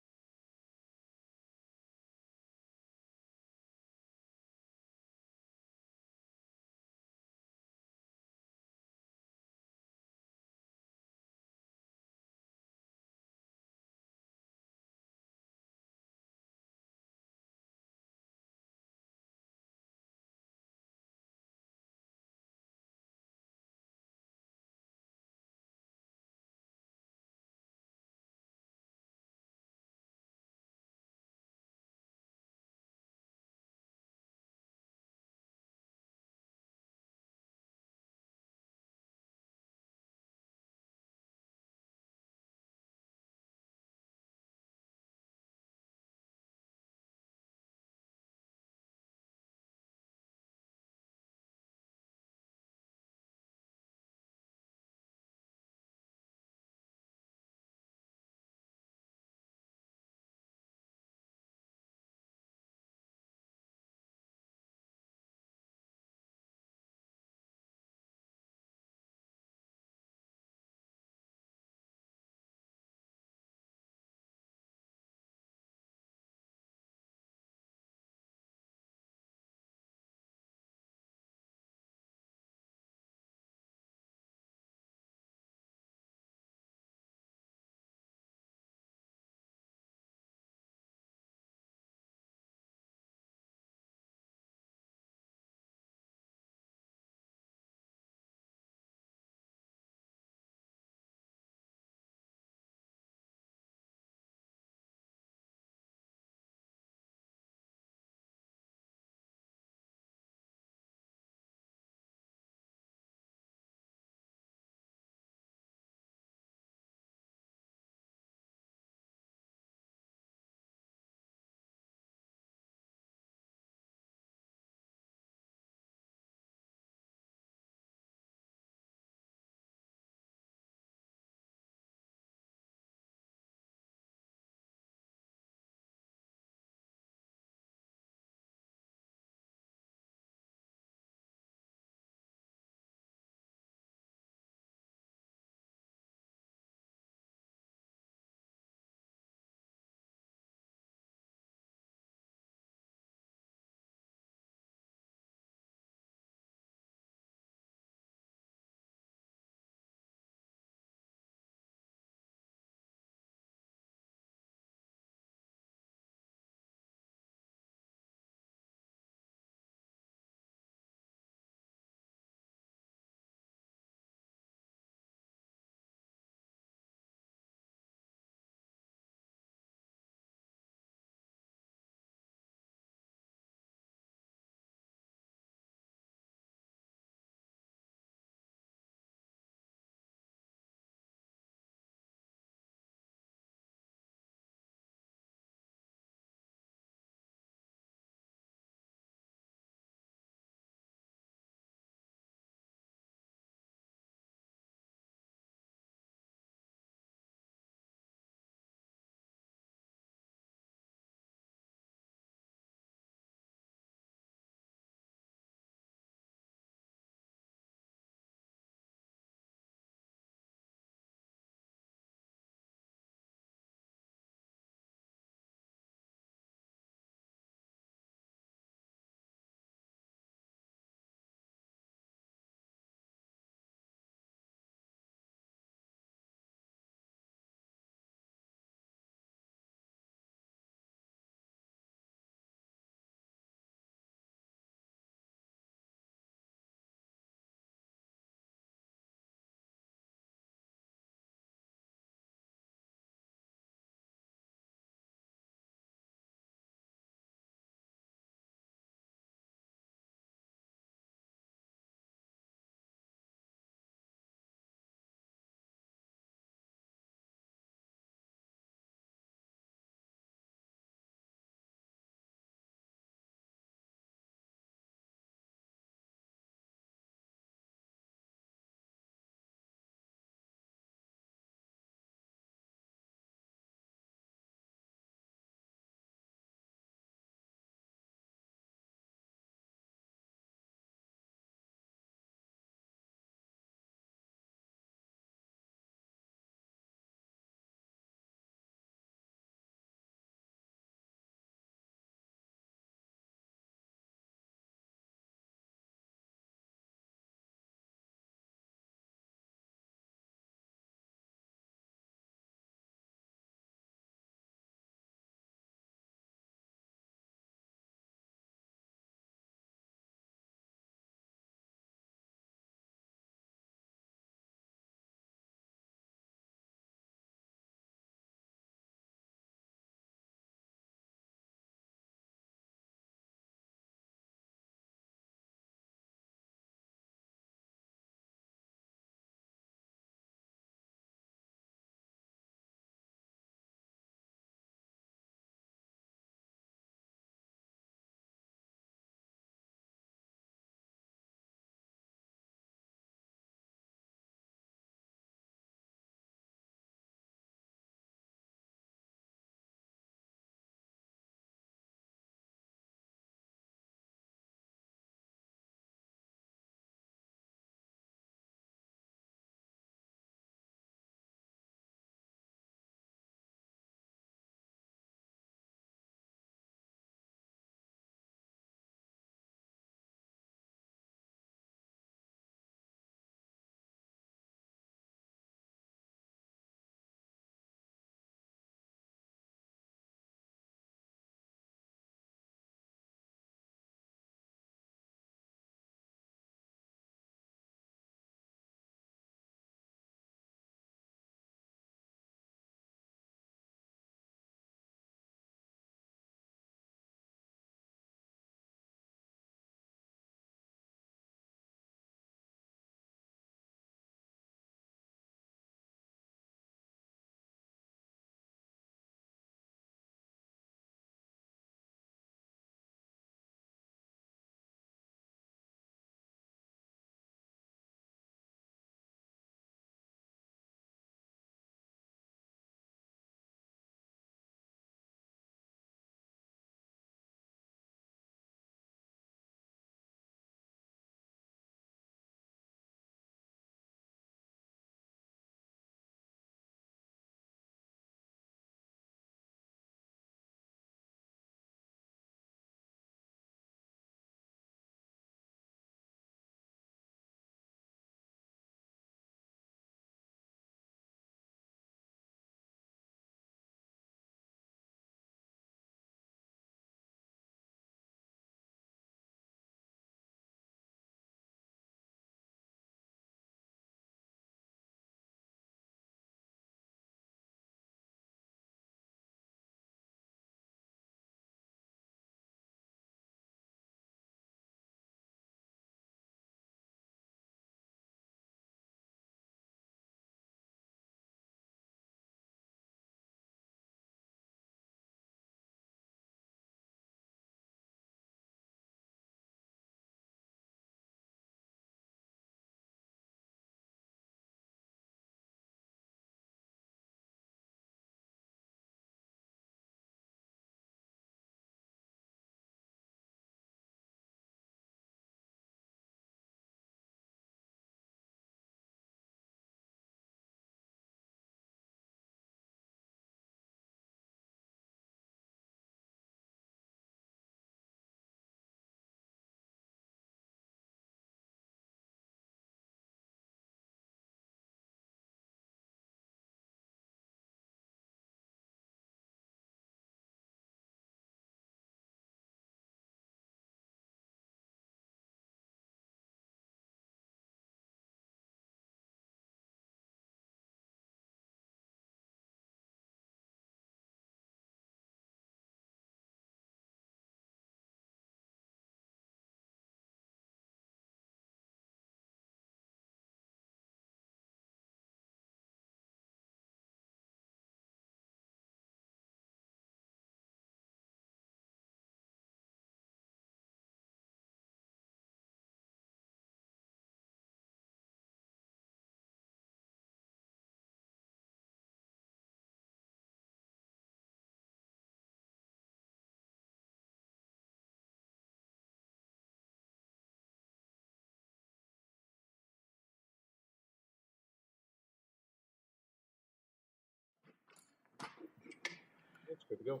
Speaker 10: Good to go.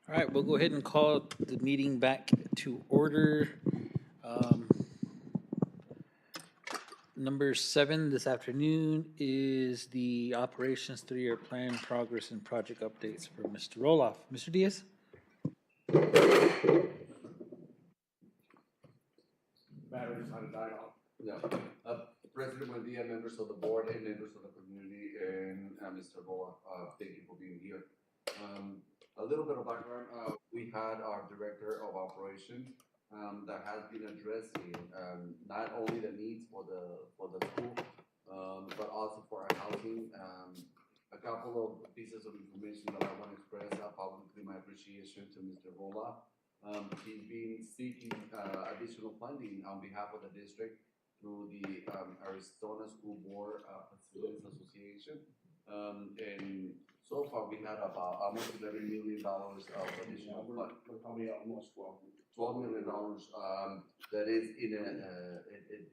Speaker 1: All right, we'll go ahead and call the meeting back to order. Um, Number 7 this afternoon is the operations 3-year plan progress and project updates for Mr. Roloff. Mr. Diaz?
Speaker 10: Batteries on died off.
Speaker 2: Yeah. President Buendia, members of the board, and members of the community, and Mr. Boa, thank you for being here. A little bit of background, we had our director of operations that has been addressing not only the needs for the school, but also for our housing. A couple of pieces of information that I want to express publicly my appreciation to Mr. Bola. He's been seeking additional funding on behalf of the district through the Arizona School Board Facilities Association. And so far, we had about almost $11 million of additional
Speaker 10: We're
Speaker 2: fund.
Speaker 10: probably almost 12.
Speaker 2: $12 million that is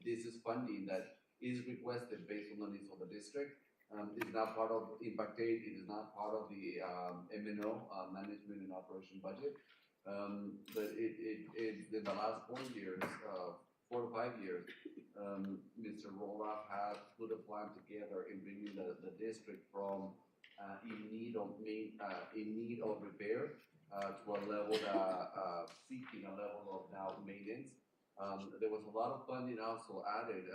Speaker 2: this is funding that is requested based on the needs of the district. It's not part of Impact Aid. It is not part of the MNO, management and operation budget. But it in the last 4 years, 4 to 5 years, Mr. Roloff has put a plan together in bringing the district from in need of repair to a level that seeking a level of now maintenance. There was a lot of funding also added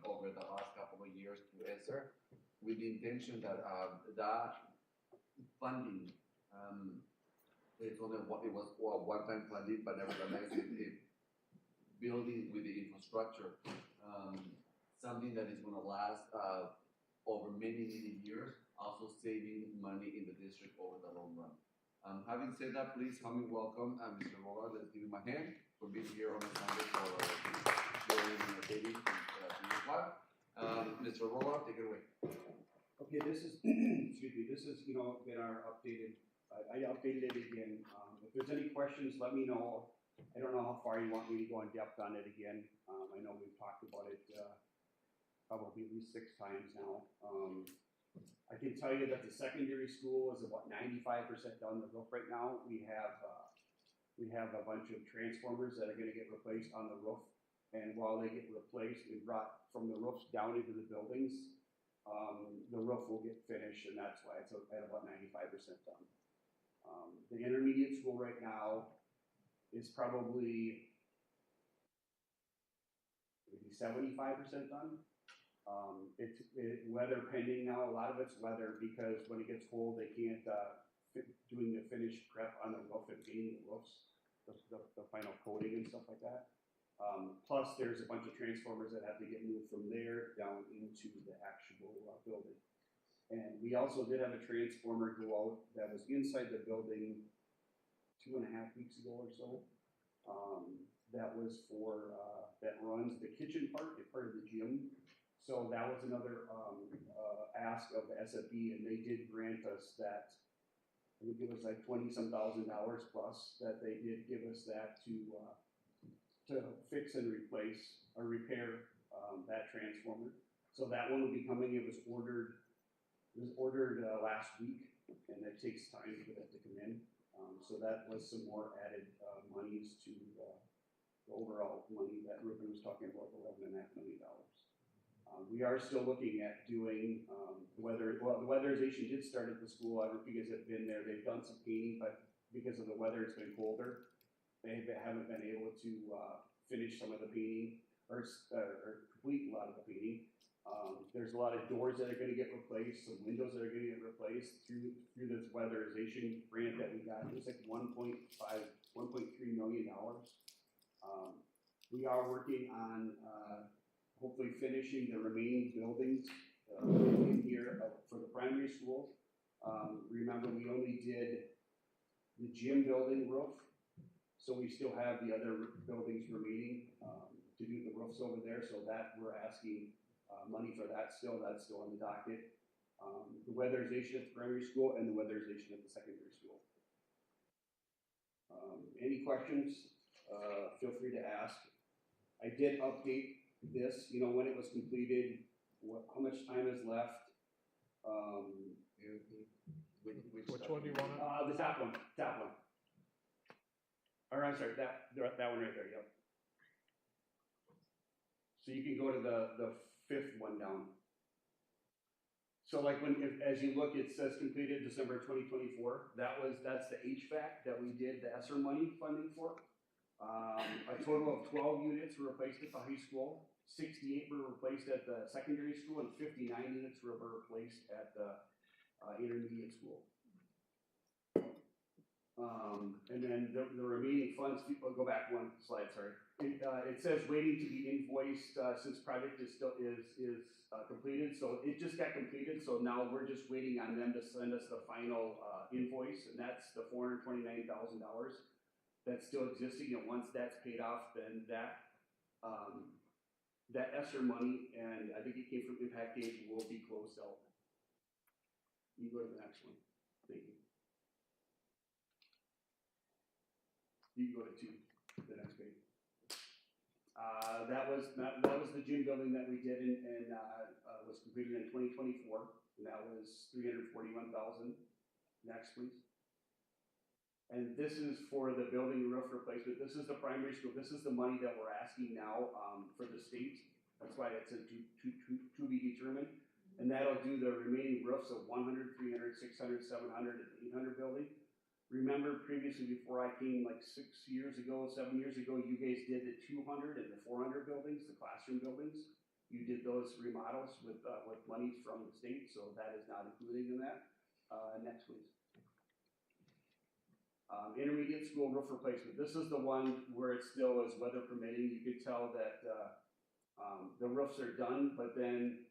Speaker 2: over the last couple of years to ESSER with the intention that that funding it's only it was one-time funding, but nevertheless it building with the infrastructure, something that is going to last over many years, also saving money in the district over the long run. Having said that, please help me welcome Mr. Rolla. Let's give him a hand for being here on the Sunday for sharing the baby Mr. Rolla, take it away.
Speaker 10: Okay, this is, excuse me, this is, been our updated, I updated it again. If there's any questions, let me know. I don't know how far you want me to go in depth on it again. I know we've talked about it probably at least 6 times now. I can tell you that the secondary school is about 95% done the roof right now. We have a bunch of transformers that are going to get replaced on the roof. And while they get replaced and brought from the roofs down into the buildings, the roof will get finished, and that's why it's at about 95% done. The intermediate school right now is probably maybe 75% done. It's weather pending now. A lot of it's weather because when it gets cold, they can't doing the finish prep on the roof and painting the roofs, the final coating and stuff like that. Plus, there's a bunch of transformers that have to get moved from there down into the actual building. And we also did have a transformer go out that was inside the building 2.5 weeks ago or so. That was for, that runs the kitchen part of the gym. So that was another ask of the SFB, and they did grant us that. I think it was like $20-some thousand plus that they did give us that to fix and replace or repair that transformer. So that one will be coming. It was ordered last week, and it takes time for that to come in. So that was some more added monies to the overall money that Ruben was talking about, $11.5 million. We are still looking at doing the weatherization did start at the school. I don't know if you guys have been there. They've done some painting, but because of the weather, it's been colder. They haven't been able to finish some of the painting or complete a lot of the painting. There's a lot of doors that are going to get replaced, some windows that are going to get replaced through this weatherization grant that we got. It was like $1.3 million. We are working on hopefully finishing the remaining buildings in here for the primary school. Remember, we only did the gym building roof, so we still have the other buildings remaining to do the roofs over there. So that we're asking money for that still. That's still on the docket. The weatherization at the primary school and the weatherization at the secondary school. Any questions? Feel free to ask. I did update this, when it was completed, how much time is left. Which
Speaker 7: one do you want?
Speaker 10: The top one, top one. Or I'm sorry, that one right there, yep. So you can go to the fifth one down. So like as you look, it says completed December 2024. That's the HVAC that we did the ESSER money funding for. A total of 12 units were replaced at the high school, 68 were replaced at the secondary school, and 59 units were replaced at the intermediate school. And then the remaining funds, I'll go back one slide, sorry. It says waiting to be invoiced since project is still completed. So it just got completed. So now we're just waiting on them to send us the final invoice, and that's the $429,000 that's still existing. And once that's paid off, then that ESSER money, and I think it came from Impact Aid, will be closed out. You go to the next one. Thank you. You can go to the next page. That was the gym building that we did and was completed in 2024. And that was $341,000. Next, please. And this is for the building roof replacement. This is the primary school. This is the money that we're asking now for the state. That's why it's to be determined. And that'll do the remaining roofs of 100, 300, 600, 700, and 800 building. Remember previously, before I came like 7 years ago, you guys did the 200 and the 400 buildings, the classroom buildings. You did those remodels with money from the state, so that is not included in that. Next, please. Intermediate school roof replacement. This is the one where it still is weather permitting. You could tell that the roofs are done, but then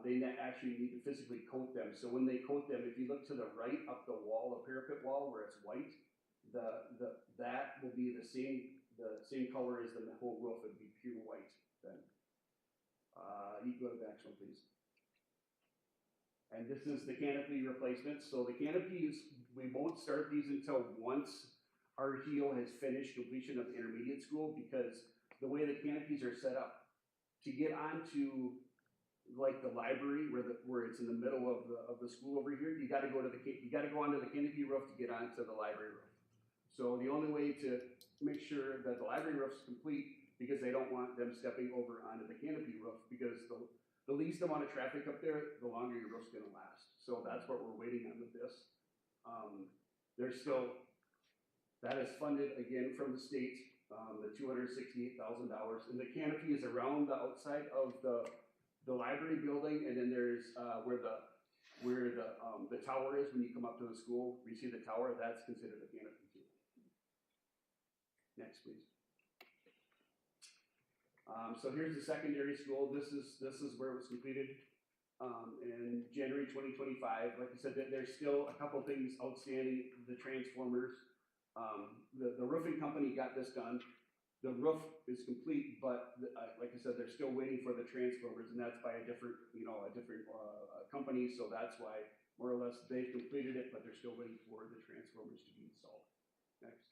Speaker 10: they actually need to physically coat them. So when they coat them, if you look to the right up the wall, the parapet wall where it's white, that will be the same color as the whole roof. It would be pure white then. You can go to the next one, please. And this is the canopy replacement. So the canopies, we won't start these until once our heel has finished completion of the intermediate school, because the way the canopies are set up, to get onto like the library where it's in the middle of the school over here, you got to go onto the canopy roof to get onto the library roof. So the only way to make sure that the library roof is complete, because they don't want them stepping over onto the canopy roof, because the least amount of traffic up there, the longer your roof's going to last. So that's what we're waiting on with this. There's still, that is funded again from the state, the $268,000, and the canopy is around the outside of the library building, and then there's where the tower is when you come up to the school. You see the tower, that's considered a canopy too. Next, please. So here's the secondary school. This is where it was completed in January 2025. Like I said, there's still a couple things outstanding. The transformers, the roofing company got this done. The roof is complete, but like I said, they're still waiting for the transformers, and that's by a different company. So that's why more or less they've completed it, but they're still waiting for the transformers to be installed. Next.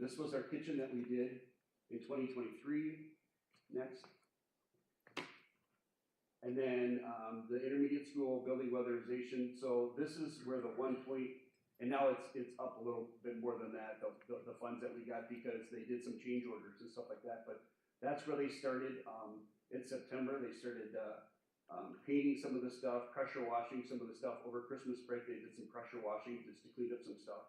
Speaker 10: This was our kitchen that we did in 2023. Next. And then the intermediate school building weatherization. So this is where the 1 point, and now it's up a little bit more than that, the funds that we got, because they did some change orders and stuff like that. But that's where they started in September. They started painting some of the stuff, pressure washing some of the stuff. Over Christmas break, they did some pressure washing just to clean up some stuff,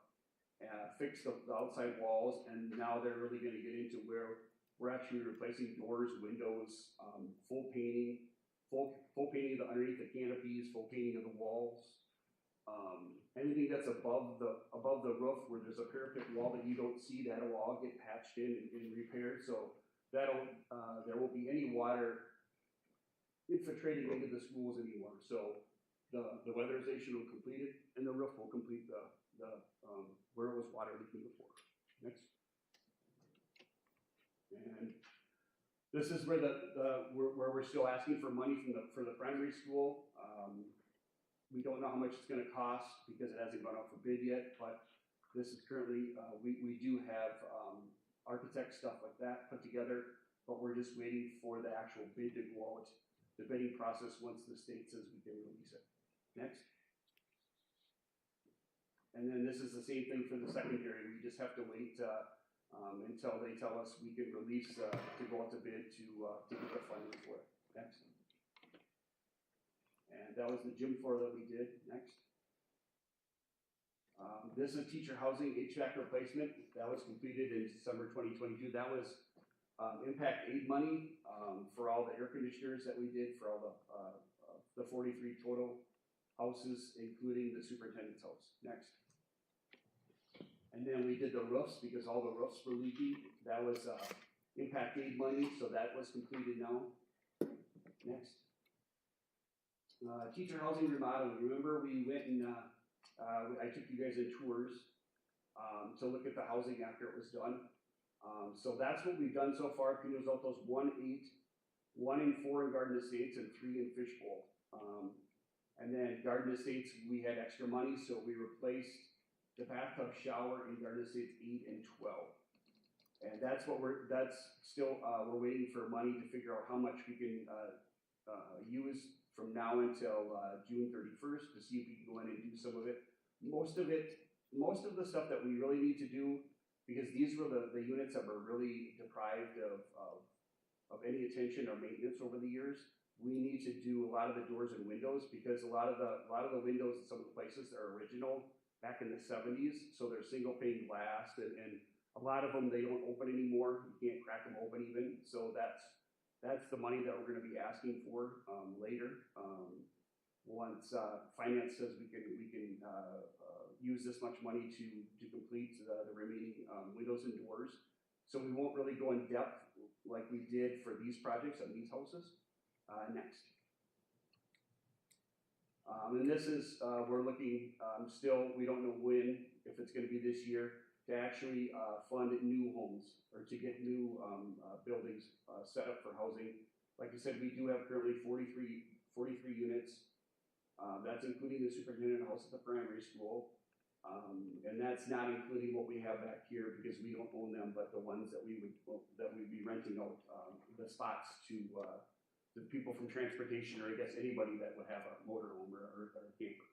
Speaker 10: fix the outside walls, and now they're really going to get into where we're actually replacing doors, windows, full painting of the underneath the canopies, full painting of the walls. Anything that's above the roof where there's a parapet wall that you don't see, that'll all get patched in and repaired. So there won't be any water infiltrating into the schools anymore. So the weatherization will complete it, and the roof will complete the where it was water leaking before. Next. And this is where where we're still asking for money for the primary school. We don't know how much it's going to cost because it hasn't gone out for bid yet, but this is currently, we do have architect stuff like that put together, but we're just waiting for the actual bid to go out, the bidding process, once the state says we can release it. Next. And then this is the same thing for the secondary. We just have to wait until they tell us we can release to go out to bid to get the funding for it. Next. And that was the gym floor that we did. Next. This is teacher housing HVAC replacement. That was completed in December 2022. That was impact aid money for all the air conditioners that we did for all the 43 total houses, including the superintendent's house. Next. And then we did the roofs because all the roofs were leaking. That was impact aid money, so that was completed now. Next. Teacher housing remodeling. Remember we went and I took you guys in tours to look at the housing after it was done. So that's what we've done so far. Pino Altos 1, 8, 1 and 4 in Garden Estates, and 3 in Fishbowl. And then Garden Estates, we had extra money, so we replaced the bathtub shower in Garden Estates 8 and 12. And that's what we're waiting for money to figure out how much we can use from now until June 31st to see if we can go in and do some of it. Most of the stuff that we really need to do, because these were the units that were really deprived of any attention or maintenance over the years. We need to do a lot of the doors and windows because a lot of the windows in some of the places are original back in the 70s, so they're single pane glass, and a lot of them they don't open anymore. You can't crack them open even. So that's the money that we're going to be asking for later. Once finance says we can use this much money to complete the remaining windows and doors. So we won't really go in depth like we did for these projects on these houses. Next. And this is, we're looking still, we don't know when, if it's going to be this year, to actually fund new homes or to get new buildings set up for housing. Like I said, we do have currently 43 units. That's including the superintendent house at the primary school. And that's not including what we have back here because we don't own them, but the ones that we'd be renting out the spots to the people from transportation, or I guess anybody that would have a motorhome or a camper.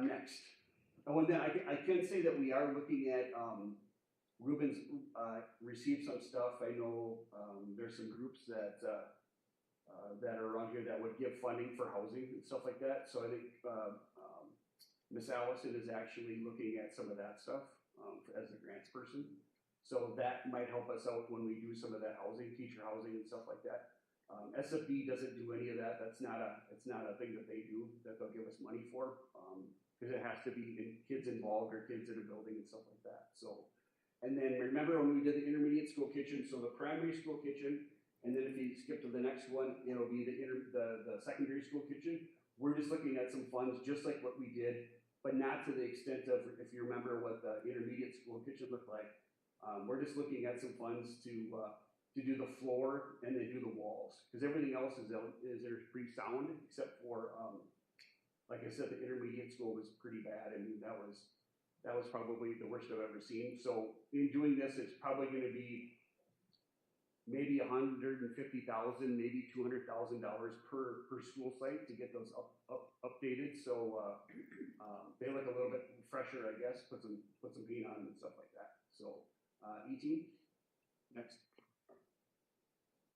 Speaker 10: Next. Oh, and then I can say that we are looking at, Ruben's received some stuff. I know there's some groups that are around here that would give funding for housing and stuff like that. So I think Miss Allison is actually looking at some of that stuff as a grants person. So that might help us out when we do some of that housing, teacher housing and stuff like that. SFB doesn't do any of that. It's not a thing that they do that they'll give us money for because it has to be kids involved or kids in a building and stuff like that. So, and then remember when we did the intermediate school kitchen, so the primary school kitchen, and then if you skip to the next one, it'll be the secondary school kitchen. We're just looking at some funds just like what we did, but not to the extent of, if you remember what the intermediate school kitchen looked like. We're just looking at some funds to do the floor and then do the walls, because everything else is pretty sound except for, like I said, the intermediate school was pretty bad. I mean, that was probably the worst I've ever seen. So in doing this, it's probably going to be maybe $150,000, maybe $200,000 per school site to get those updated. So they look a little bit fresher, I guess. Put some paint on them and stuff like that. So ET, next.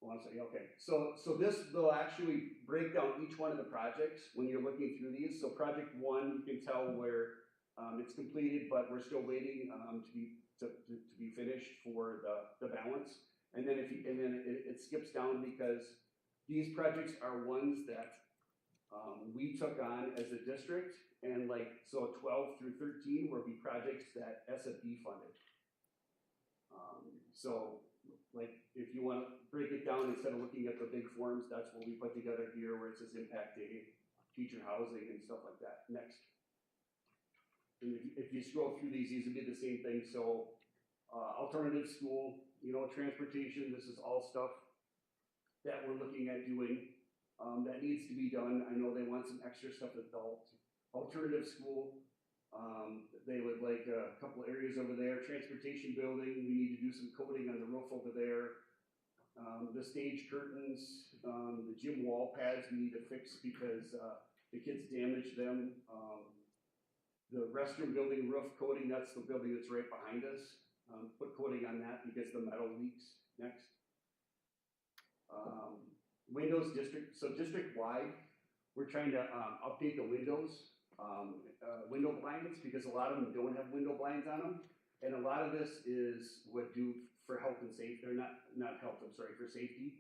Speaker 10: Okay. So this will actually break down each one of the projects when you're looking through these. So project 1, you can tell where it's completed, but we're still waiting to be finished for the balance. And then it skips down because these projects are ones that we took on as a district, and so 12 through 13 will be projects that SFD funded. So if you want to break it down instead of looking at the big forms, that's what we put together here, where it says impact aid, teacher housing, and stuff like that. Next. And if you scroll through these would be the same thing. So alternative school, transportation, this is all stuff that we're looking at doing that needs to be done. I know they want some extra stuff at the alternative school. They would like a couple areas over there. Transportation building, we need to do some coating on the roof over there. The stage curtains, the gym wall pads we need to fix because the kids damage them. The restroom building roof coating, that's the building that's right behind us. Put coating on that because the metal leaks. Next. Windows district, so district-wide, we're trying to update the windows, window blinds, because a lot of them don't have window blinds on them. And a lot of this is what do for health and safety, or not health, I'm sorry, for safety.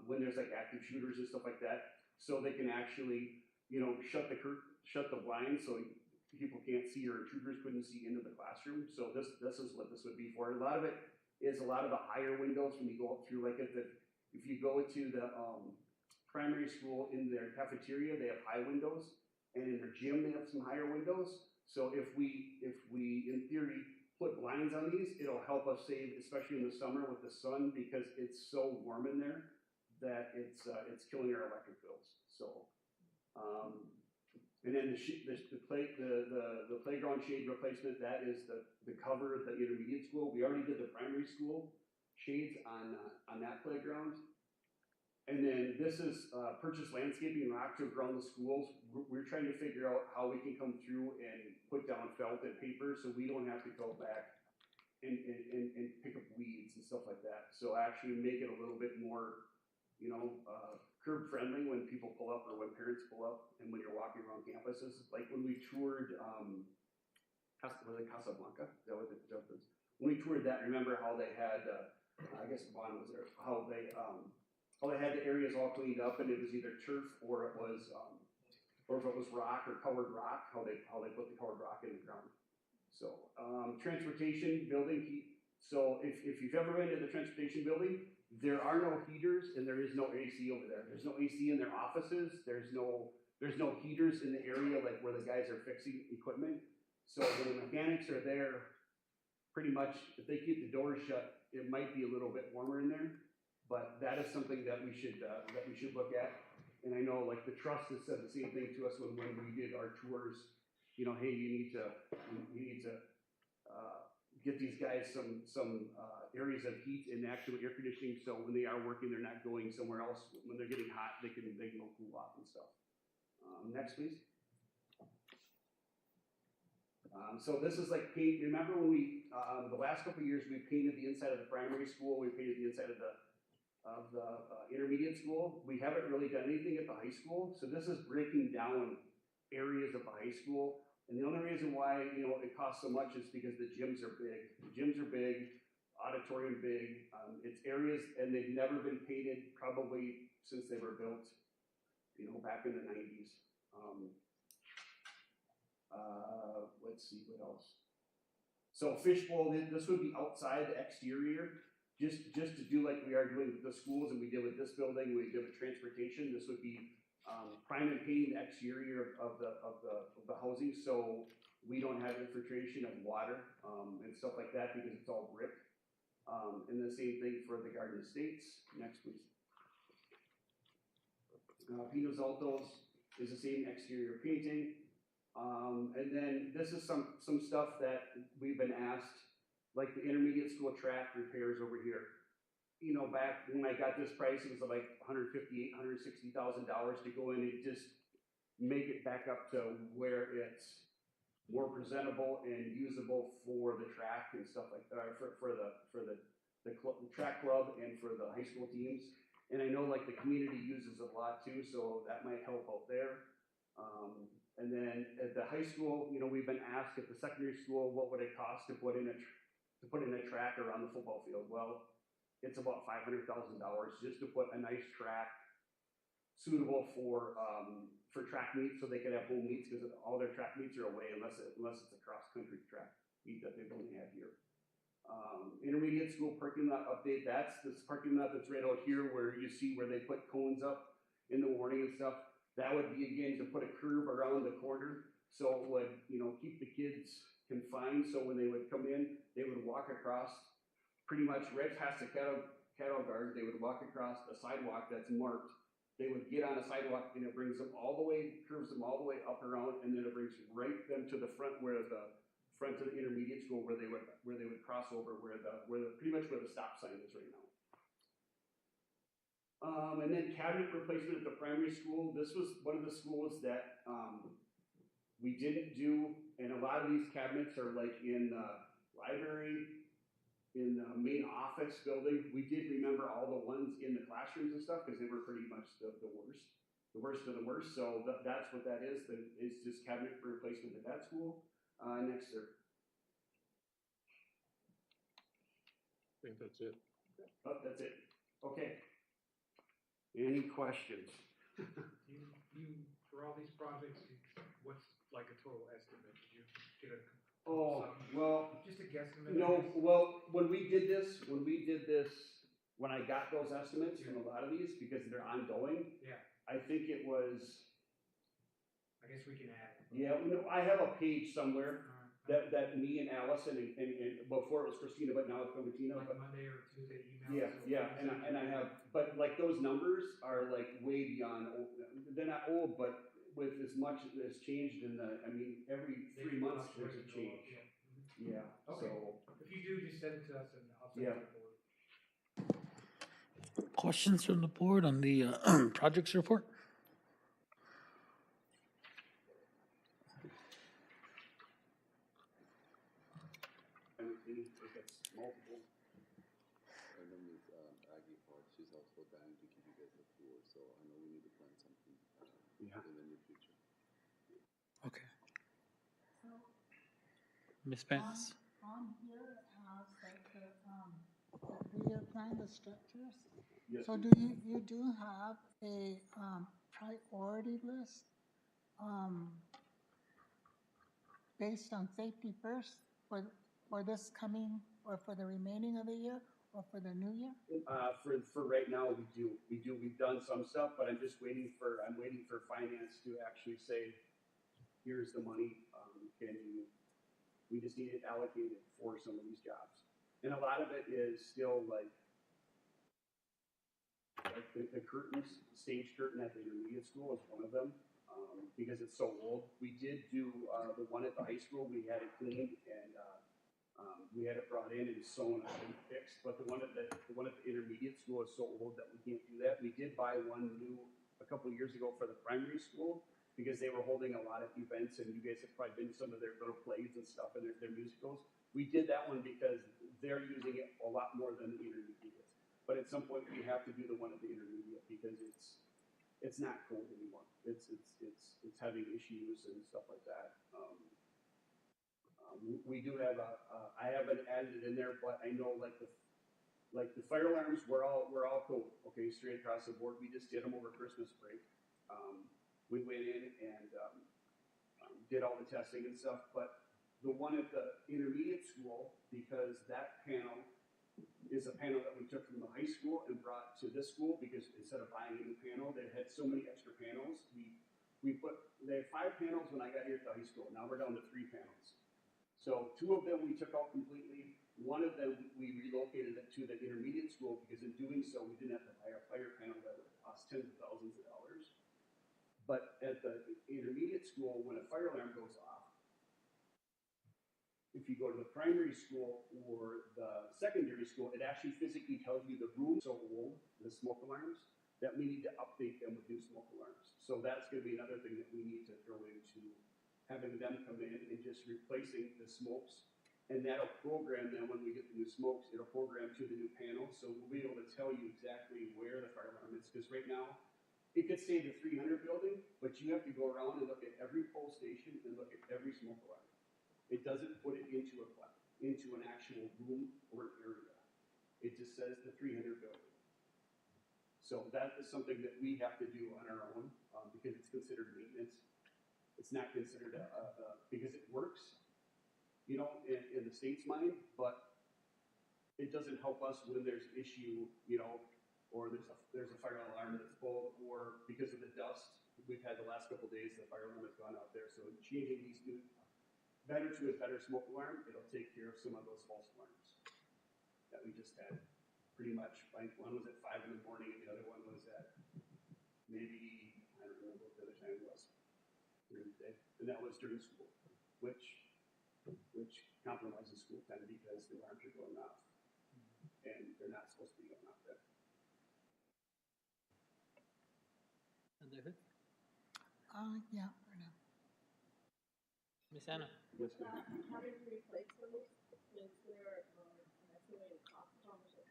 Speaker 10: When there's like active shooters and stuff like that, so they can actually, shut the blinds so people can't see or intruders couldn't see into the classroom. So this is what this would be for. A lot of it is a lot of the higher windows when you go up through, like if you go to the primary school, in their cafeteria, they have high windows, and in their gym they have some higher windows. So if we in theory put blinds on these, it'll help us save, especially in the summer with the sun, because it's so warm in there that it's killing our electric bills. So, and then the playground shade replacement, that is the cover at the intermediate school. We already did the primary school shades on that playground. And then this is purchase landscaping rocks around the schools. We're trying to figure out how we can come through and put down felt and paper so we don't have to go back and pick up weeds and stuff like that. So actually make it a little bit more, curb friendly when people pull up or when parents pull up and when you're walking around campuses. Like when we toured, was it Casablanca? Is that what it was? When we toured that, remember how they had, I guess Vaughn was there, how they had the areas all cleaned up, and it was either turf or it was, or if it was rock or colored rock, how they put the colored rock in the ground. So transportation building heat. So if you've ever been to the transportation building, there are no heaters and there is no AC over there. There's no AC in their offices. There's no heaters in the area like where the guys are fixing equipment. So when the mechanics are there, pretty much if they keep the doors shut, it might be a little bit warmer in there. But that is something that we should look at. And I know like the trust has said the same thing to us when we did our tours. Hey, you need to get these guys some areas of heat and actual air conditioning, so when they are working, they're not going somewhere else. When they're getting hot, they can go cool off and stuff. Next, please. So this is like paint. Remember when we the last couple of years we painted the inside of the primary school, we painted the inside of the intermediate school. We haven't really done anything at the high school, so this is breaking down areas of the high school. And the only reason why it costs so much is because the gyms are big. The gyms are big, auditorium big. It's areas, and they've never been painted probably since they were built, back in the 90s. Let's see what else. So fishbowl, this would be outside the exterior, just to do like we are doing with the schools, and we did with this building. We did with transportation. This would be prime and painting the exterior of the housing, so we don't have infiltration of water and stuff like that because it's all brick. And the same thing for the garden estates. Next, please. Pinos Altos is the same exterior painting. And then this is some stuff that we've been asked, like the intermediate school track repairs over here. Back when I got this price, it was like $158,000, $160,000 to go in and just make it back up to where it's more presentable and usable for the track and stuff like that, for the track club and for the high school teams. And I know like the community uses it a lot too, so that might help out there. And then at the high school, we've been asked at the secondary school, what would it cost to put in a track around the football field? Well, it's about $500,000 just to put a nice track suitable for track meets, so they can have home meets, because all their track meets are away unless it's a cross country track meet that they only have here. Intermediate school parking lot update. That's this parking lot that's right out here where you see where they put cones up in the morning and stuff. That would be again to put a curb around the corner, so it would keep the kids confined. So when they would come in, they would walk across pretty much right past the cattle guard. They would walk across a sidewalk that's marked. They would get on a sidewalk, and it brings them all the way, curves them all the way up around, and then it brings right them to the front where the front of the intermediate school where they would cross over, where the pretty much where the stop sign is right now. And then cabinet replacement at the primary school. This was one of the schools that we didn't do, and a lot of these cabinets are like in the library, in the main office building. We did remember all the ones in the classrooms and stuff because they were pretty much the worst of the worst. So that's what that is. It's just cabinet replacement at that school. Next, sir.
Speaker 7: I think that's it.
Speaker 10: Oh, that's it. Okay. Any questions?
Speaker 6: For all these projects, what's like a total estimate? Did you get a?
Speaker 10: Oh, well,
Speaker 6: just a guesstimate?
Speaker 10: no, well, when we did this, when I got those estimates from a lot of these, because they're ongoing,
Speaker 6: Yeah,
Speaker 10: I think it was,
Speaker 6: I guess we can add.
Speaker 10: yeah, no, I have a page somewhere
Speaker 6: Alright.
Speaker 10: that me and Allison and before it was Christina, but now it's Bettina,
Speaker 6: Like
Speaker 10: but
Speaker 6: Monday or Tuesday email.
Speaker 10: yeah, yeah, and I have, but like those numbers are like way beyond old. They're not old, but with as much as changed in the, I mean, every 3 months there's a change. Yeah,
Speaker 6: Okay.
Speaker 10: so,
Speaker 6: If you do, just send it to us and I'll send
Speaker 10: Yeah.
Speaker 6: it to the board.
Speaker 1: Questions from the board on the projects report?
Speaker 10: anything, if it's multiple.
Speaker 2: I know Ms. Aggie Park, she's also dying to give you guys the floor, so I know we need to plan something
Speaker 10: Yeah.
Speaker 2: in the near future.
Speaker 1: Okay. Ms. Pence?
Speaker 9: On here, it has like the 3-year plan, the structures.
Speaker 10: Yes.
Speaker 9: So you do have a priority list based on safety first for this coming, or for the remaining of the year, or for the new year?
Speaker 10: For right now, we've done some stuff, but I'm waiting for finance to actually say, here's the money, we just need it allocated for some of these jobs. And a lot of it is still like the curtains, the stage curtain at the intermediate school is one of them, because it's so old. We did do, the one at the high school, we had it cleaned and, we had it brought in and sewn up and fixed, but the one at the intermediate school is so old that we can't do that. We did buy one new a couple of years ago for the primary school because they were holding a lot of events, and you guys have probably been to some of their little plays and stuff and their musicals. We did that one because they're using it a lot more than the intermediate. But at some point we have to do the one at the intermediate because it's not cold anymore. It's having issues and stuff like that. We do have I haven't added it in there, but I know like the fire alarms, we're all cool, okay, straight across the board. We just did them over Christmas break. We went in and did all the testing and stuff, but the one at the intermediate school, because that panel is a panel that we took from the high school and brought to this school, because instead of buying a new panel, they had so many extra panels. They had 5 panels when I got here at the high school. Now we're down to 3 panels. So 2 of them we took out completely. 1 of them we relocated it to the intermediate school, because in doing so, we didn't have to buy a fire panel that would cost tens of thousands of dollars. But at the intermediate school, when a fire alarm goes off, if you go to the primary school or the secondary school, it actually physically tells you the room so old, the smoke alarms, that we need to update them with new smoke alarms. So that's going to be another thing that we need to throw into having them come in and just replacing the smokes. And that'll program them when we get the new smokes, it'll program to the new panel. So we'll be able to tell you exactly where the fire alarm is. Because right now, it could say the 300 building, but you have to go around and look at every pole station and look at every smoke alarm. It doesn't put it into an actual room or an area. It just says the 300 building. So that is something that we have to do on our own, because it's considered maintenance. It's not considered because it works, in the state's mind, but it doesn't help us when there's issue, or there's a fire alarm that's full, or because of the dust we've had the last couple of days, the fire alarm has gone out there. So changing these two better to a better smoke alarm, it'll take care of some of those false alarms that we just had. Pretty much, like one was at 5 in the morning and the other one was at maybe, I don't remember what the other time was during the day, and that was during school, which compromises school time because the alarms are going off and they're not supposed to be going off there.
Speaker 9: Yeah, for now.
Speaker 1: Miss Anna?
Speaker 10: Yes, ma'am.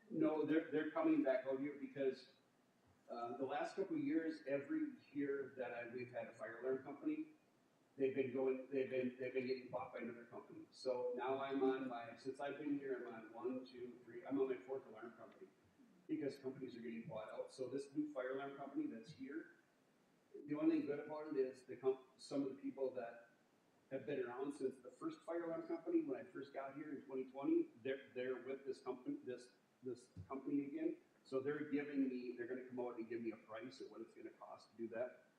Speaker 10: No, they're coming back out here because the last couple of years, every year that we've had a fire alarm company, they've been getting bought by another company. So now since I've been here, I'm on one, two, three, I'm on my fourth alarm company because companies are getting bought out. So this new fire alarm company that's here, the only thing good about it is some of the people that have been around since the first fire alarm company when I first got here in 2020. They're with this company again. So they're going to come out and give me a price of what it's going to cost to do that.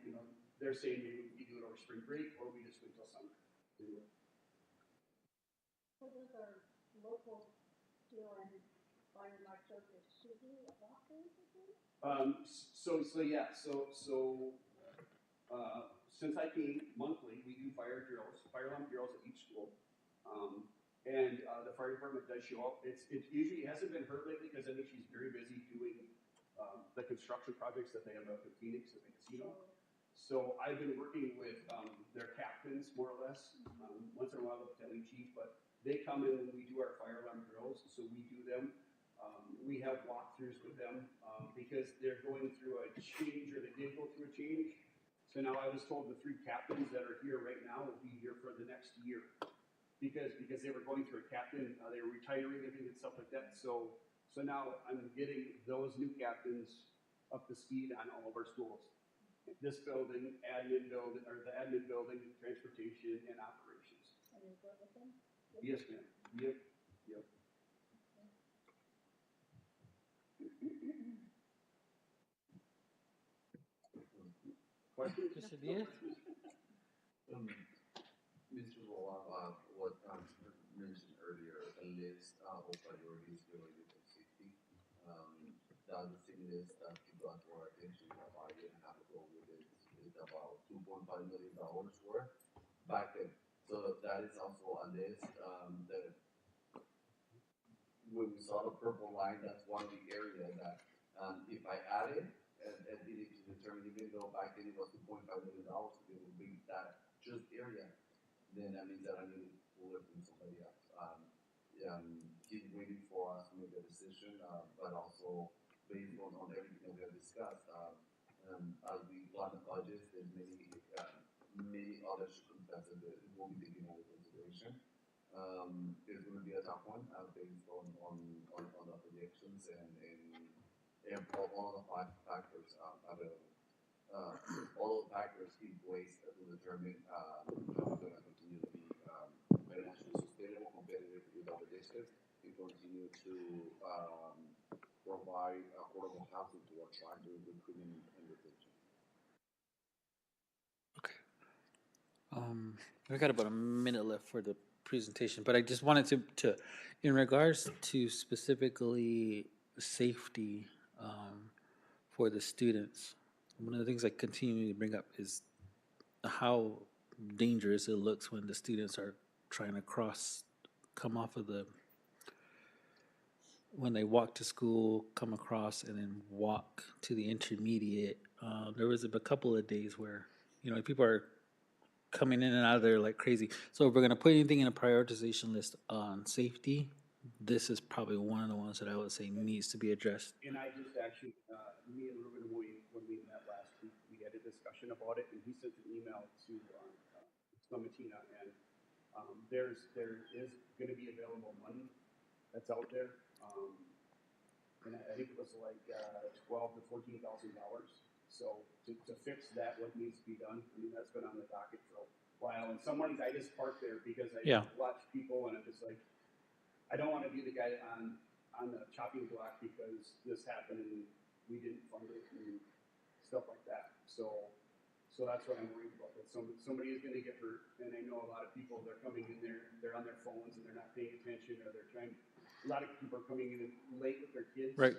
Speaker 10: You know, they're saying maybe we do it over spring break or we just wait till summer to do it.
Speaker 4: What is our local deal on fire marshal? Is she a doctor?
Speaker 10: Since I came monthly, we do fire alarm drills at each school. And the fire department does show up. It usually hasn't been her lately because I think she's very busy doing the construction projects that they have up in Phoenix at the casino. So I've been working with their captains more or less. Once in a while, the battalion chief, but they come in when we do our fire alarm drills. So we do them. We have walkthroughs with them because they're going through a change, or they did go through a change. So now I was told the 3 captains that are here right now will be here for the next year because they were going through a captain, they were retiring and stuff like that. So now I'm getting those new captains up to speed on all of our schools. This building, the admin building, transportation, and operations.
Speaker 4: And you work with them?
Speaker 10: Yes, ma'am. Yep. Questions?
Speaker 1: Mr. Diaz?
Speaker 11: Mr. Roa, what mentioned earlier, a list of priorities related to safety. The thing is that you brought to our attention about a year and a half ago with it is about $2.5 million worth back then. So that is also a list that when we saw the purple line, that's one of the areas that if I added and needed to determine, even though back then it was $2.5 million, it would be that just area, then that means that I need to pull it from somebody else. He's waiting for us to make a decision, but also based on everything that we have discussed, as we plan the budget, there's many other circumstances that we'll be taking into consideration. It's going to be a tough one based on the projections and all the factors available. All the factors in place to determine how we're going to continue to be financially sustainable, competitive with other districts, and continue to provide affordable housing to attract recruitment and retention.
Speaker 1: Okay. We got about a minute left for the presentation, but I just wanted to in regards to specifically safety for the students, one of the things I continue to bring up is how dangerous it looks when the students are trying to come off of when they walk to school, come across, and then walk to the intermediate. There was a couple of days where, people are coming in and out of there like crazy. So if we're going to put anything in a prioritization list on safety, this is probably one of the ones that I would say needs to be addressed.
Speaker 10: And I just actually, me and Ruben, when we met last week, we had a discussion about it, and he sent an email to Slomatina, and there is going to be available money that's out there, and I think it was like $12,000 to $14,000. So to fix that, what needs to be done, I mean, that's been on the docket for a while. And some mornings I just park there because I watch people, and I'm just like, I don't want to be the guy on the chopping block because this happened and we didn't fund it and stuff like that. So that's what I'm worried about. That somebody is going to get hurt, and I know a lot of people, they're coming in there, they're on their phones and they're not paying attention, or they're trying. A lot of people are coming in late with their kids,
Speaker 1: right?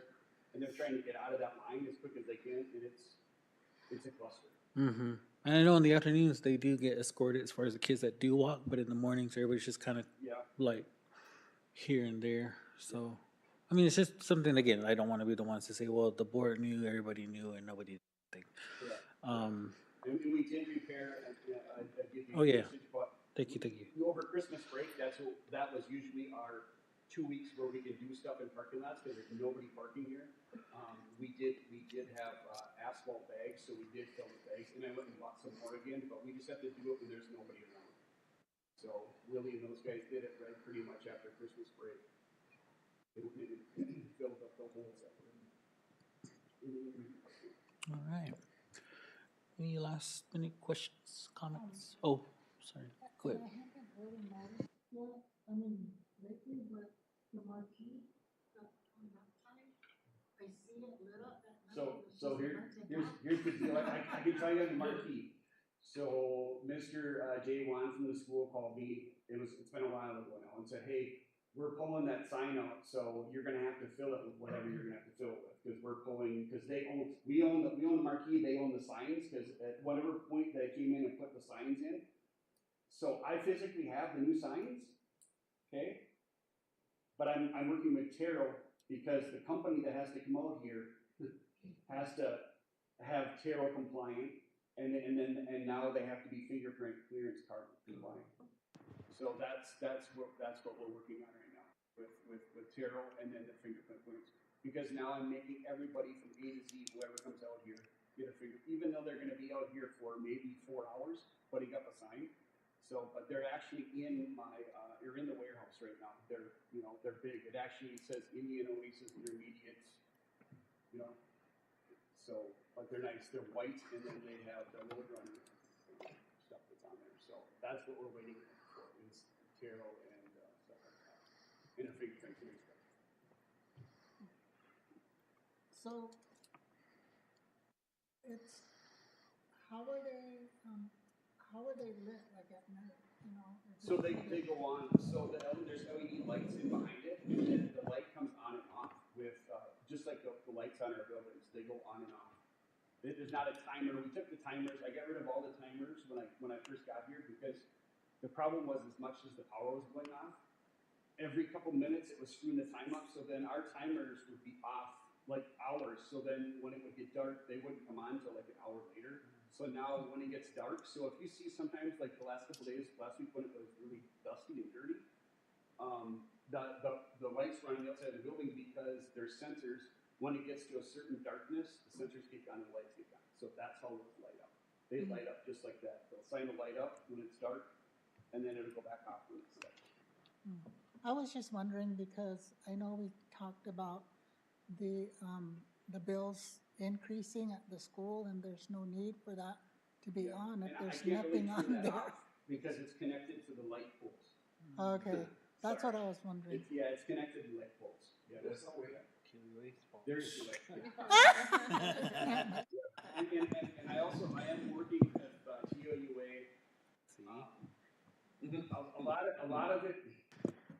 Speaker 10: And they're trying to get out of that line as quick as they can, and it's a cluster.
Speaker 1: Mm-hmm. And I know in the afternoons they do get escorted as far as the kids that do walk, but in the mornings everybody's just kind of like here and there. So, I mean, it's just something, again, I don't want to be the ones to say, well, the board knew, everybody knew, and nobody. thing.
Speaker 10: Correct.
Speaker 1: Um,
Speaker 10: And we did repair, I give you
Speaker 1: Oh, yeah.
Speaker 10: usage, but
Speaker 1: thank you.
Speaker 10: over Christmas break, that was usually our 2 weeks where we could do stuff in parking lots, because there's nobody parking here. We did have, asphalt bags, so we did fill the bags, and I went and bought some more again, but we just have to do it when there's nobody around. So Willie and those guys did it right pretty much after Christmas break. They filled up the holes that were in the.
Speaker 1: All right. Any last minute questions, comments? Oh, sorry. Go ahead.
Speaker 4: I haven't really noticed yet, I mean, lately, but the marquee, on that side, I see it lit up at night.
Speaker 10: So here's the deal. I can tell you on the marquee. So Mr. Jay Wan from the school called me. It's been a while ago now, and said, "Hey, we're pulling that sign out, so you're gonna have to fill it with whatever you're gonna have to fill it with, because we own the marquee, they own the signs, because at whatever point they came in and put the signs in. So I physically have the new signs, okay? But I'm working with Terrell, because the company that has to come out here has to have Terrell compliant, and now they have to be fingerprint clearance card compliant. So that's what we're working on right now with Terrell, and then the fingerprint clearance. Because now I'm making everybody from A to Z, whoever comes out here, get a finger, even though they're gonna be out here for maybe 4 hours putting up a sign. So, but they're actually in they're in the warehouse right now. They're big. It actually says Indian Oasis Intermediates, you know. So, but they're nice. They're white, and then they have the road runner stuff that's on there. So that's what we're waiting for, is Terrell and stuff like that. And a fingerprint clearance stuff.
Speaker 9: So it's, how are they lit like at night, you know?
Speaker 10: So they go on. So there's LED lights in behind it, and then the light comes on and off with just like the lights on our buildings. They go on and off. There's not a timer. We took the timers. I got rid of all the timers when I first got here, because the problem was, as much as the power was going off, every couple minutes it was screwing the time up. So then our timers would be off like hours. So then when it would get dark, they wouldn't come on until like an hour later. So now when it gets dark, so if you see sometimes like the last couple days, last week when it was really dusty and dirty, the lights run on the outside of the building, because there's sensors. When it gets to a certain darkness, the sensors kick on and the lights kick on. So that's how those light up. They light up just like that. They'll sign a light up when it's dark, and then it'll go back off when it's light.
Speaker 9: I was just wondering, because I know we talked about the bills increasing at the school, and there's no need for that to be on if
Speaker 10: And
Speaker 9: there's
Speaker 10: I can't really
Speaker 9: nothing
Speaker 10: turn
Speaker 9: on
Speaker 10: that
Speaker 9: there.
Speaker 10: off because it's connected to the light poles.
Speaker 9: Okay, that's what I was wondering.
Speaker 10: It's connected to light poles. Yeah,
Speaker 11: There's no way.
Speaker 10: there's the light. And I am working with TOUA.
Speaker 1: See?
Speaker 10: A lot of it,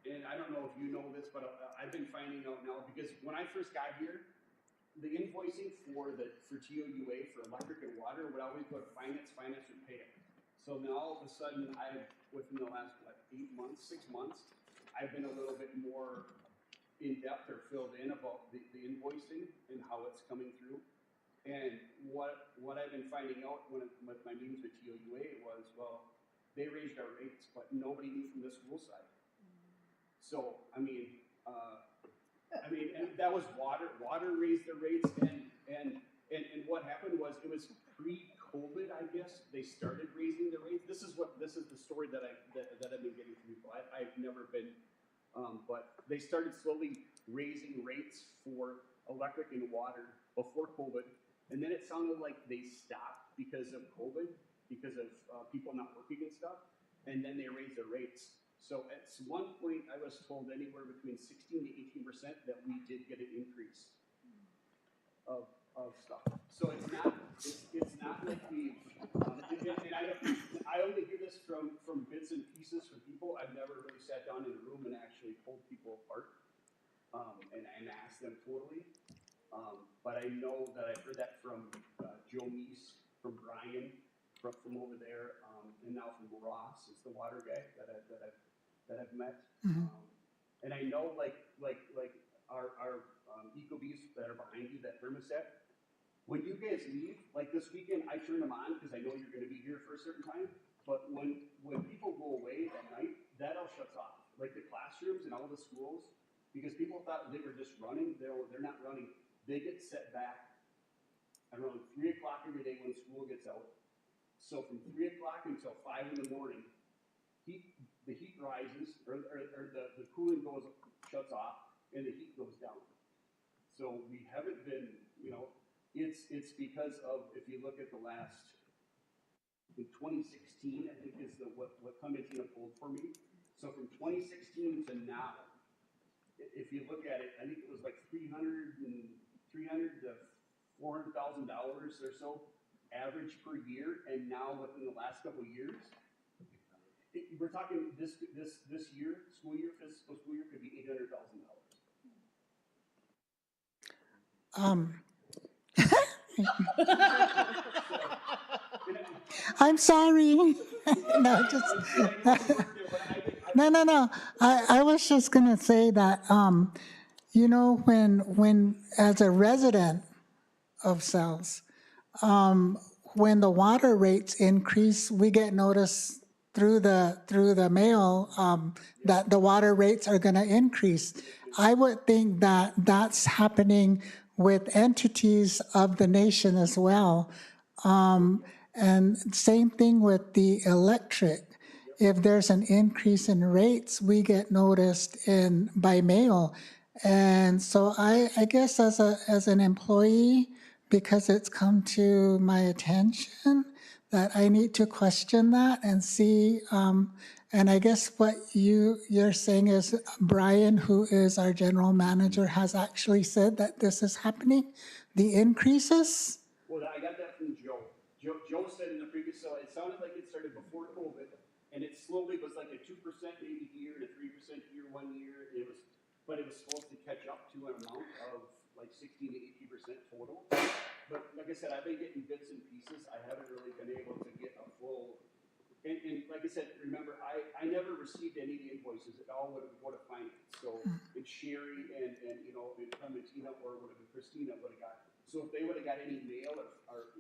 Speaker 10: and I don't know if you know this, but I've been finding out now, because when I first got here, the invoicing for TOUA for electric and water would always go to finance would pay it. So now all of a sudden, within the last 6 months, I've been a little bit more in depth or filled in about the invoicing and how it's coming through. And what I've been finding out with my meetings with TOUA was, well, they raised our rates, but nobody knew from the school side. So and that was water. Water raised their rates, and what happened was, it was pre-COVID, I guess. They started raising the rates. This is the story that I've been getting from people. I've never been, but they started slowly raising rates for electric and water before COVID, and then it sounded like they stopped because of COVID, because of people not working and stuff, and then they raised their rates. So at one point, I was told anywhere between 16 to 18% that we did get an increase of stuff. So it's not like we. I only hear this from bits and pieces from people. I've never really sat down in a room and actually pulled people apart and asked them totally. But I know that I've heard that from Joe Meese, from Brian, from over there, and now from Ross, is the water guy that I've met. And I know like our EcoBees that are behind you, that thermostat, when you guys leave, like this weekend, I turn them on because I know you're gonna be here for a certain time. But when people go away at night, that all shuts off. Like the classrooms and all the schools, because people thought they were just running, they're not running. They get set back around 3 o'clock every day when school gets out. So from 3 o'clock until 5 in the morning, the heat rises, or the cooling shuts off, and the heat goes down. So we haven't been, it's because of, if you look at the last, in 2016, I think is what Clementina pulled for me. So from 2016 to now, if you look at it, I think it was like 300 to $400,000 or so average per year, and now within the last couple of years, we're talking this year, fiscal school year could be $800,000.
Speaker 9: Um, I'm sorry. No, just, no. I was just gonna say that, when as a resident of cells, when the water rates increase, we get notice through the mail, that the water rates are going to increase. I would think that that's happening with entities of the nation as well. And same thing with the electric. If there's an increase in rates, we get noticed by mail. And so I guess as an employee, because it's come to my attention that I need to question that and see. And I guess what you're saying is Brian, who is our general manager, has actually said that this is happening, the increases.
Speaker 10: Well, I got that from Joe. Joe said in the previous, so it sounded like it started before COVID, and it slowly was like a 2% maybe here, and a 3% here 1 year. But it was supposed to catch up to an amount of like 16 to 18% total. But like I said, I've been getting bits and pieces. I haven't really been able to get a full. And like I said, remember, I never received any of the invoices. It all would go to finance. So it's Sherry and Clementina, or would have been Christina would have got. So if they would have got any mail or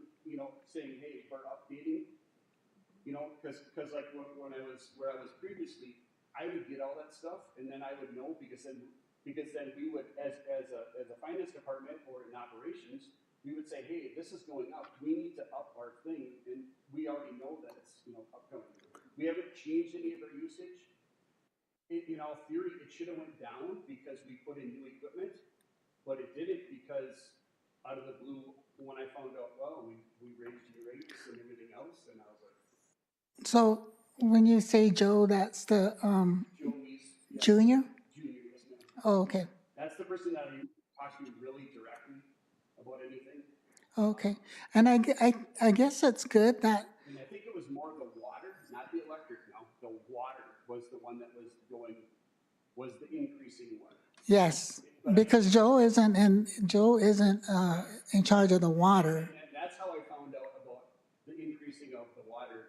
Speaker 10: saying, hey, we're updating, because like when I was where I was previously, I would get all that stuff and then I would know because then we would as a finance department or in operations, we would say, hey, this is going up. We need to up our thing, and we already know that it's upcoming. We haven't changed any of our usage. In all theory, it should have went down because we put in new equipment, but it didn't because out of the blue, when I found out, well, we raised your rates and everything else, and I was like,
Speaker 9: So when you say Joe, that's the
Speaker 10: Joe Meese, yeah,
Speaker 9: junior?
Speaker 10: Junior, yes, ma'am.
Speaker 9: Oh, okay.
Speaker 10: That's the person that talks to me really directly about anything.
Speaker 9: Okay. And I guess it's good that,
Speaker 10: And I think it was more the water, not the electric now. The water was the one that was the increasing one.
Speaker 9: yes, because Joe isn't in charge of the water.
Speaker 10: And that's how I found out about the increasing of the water,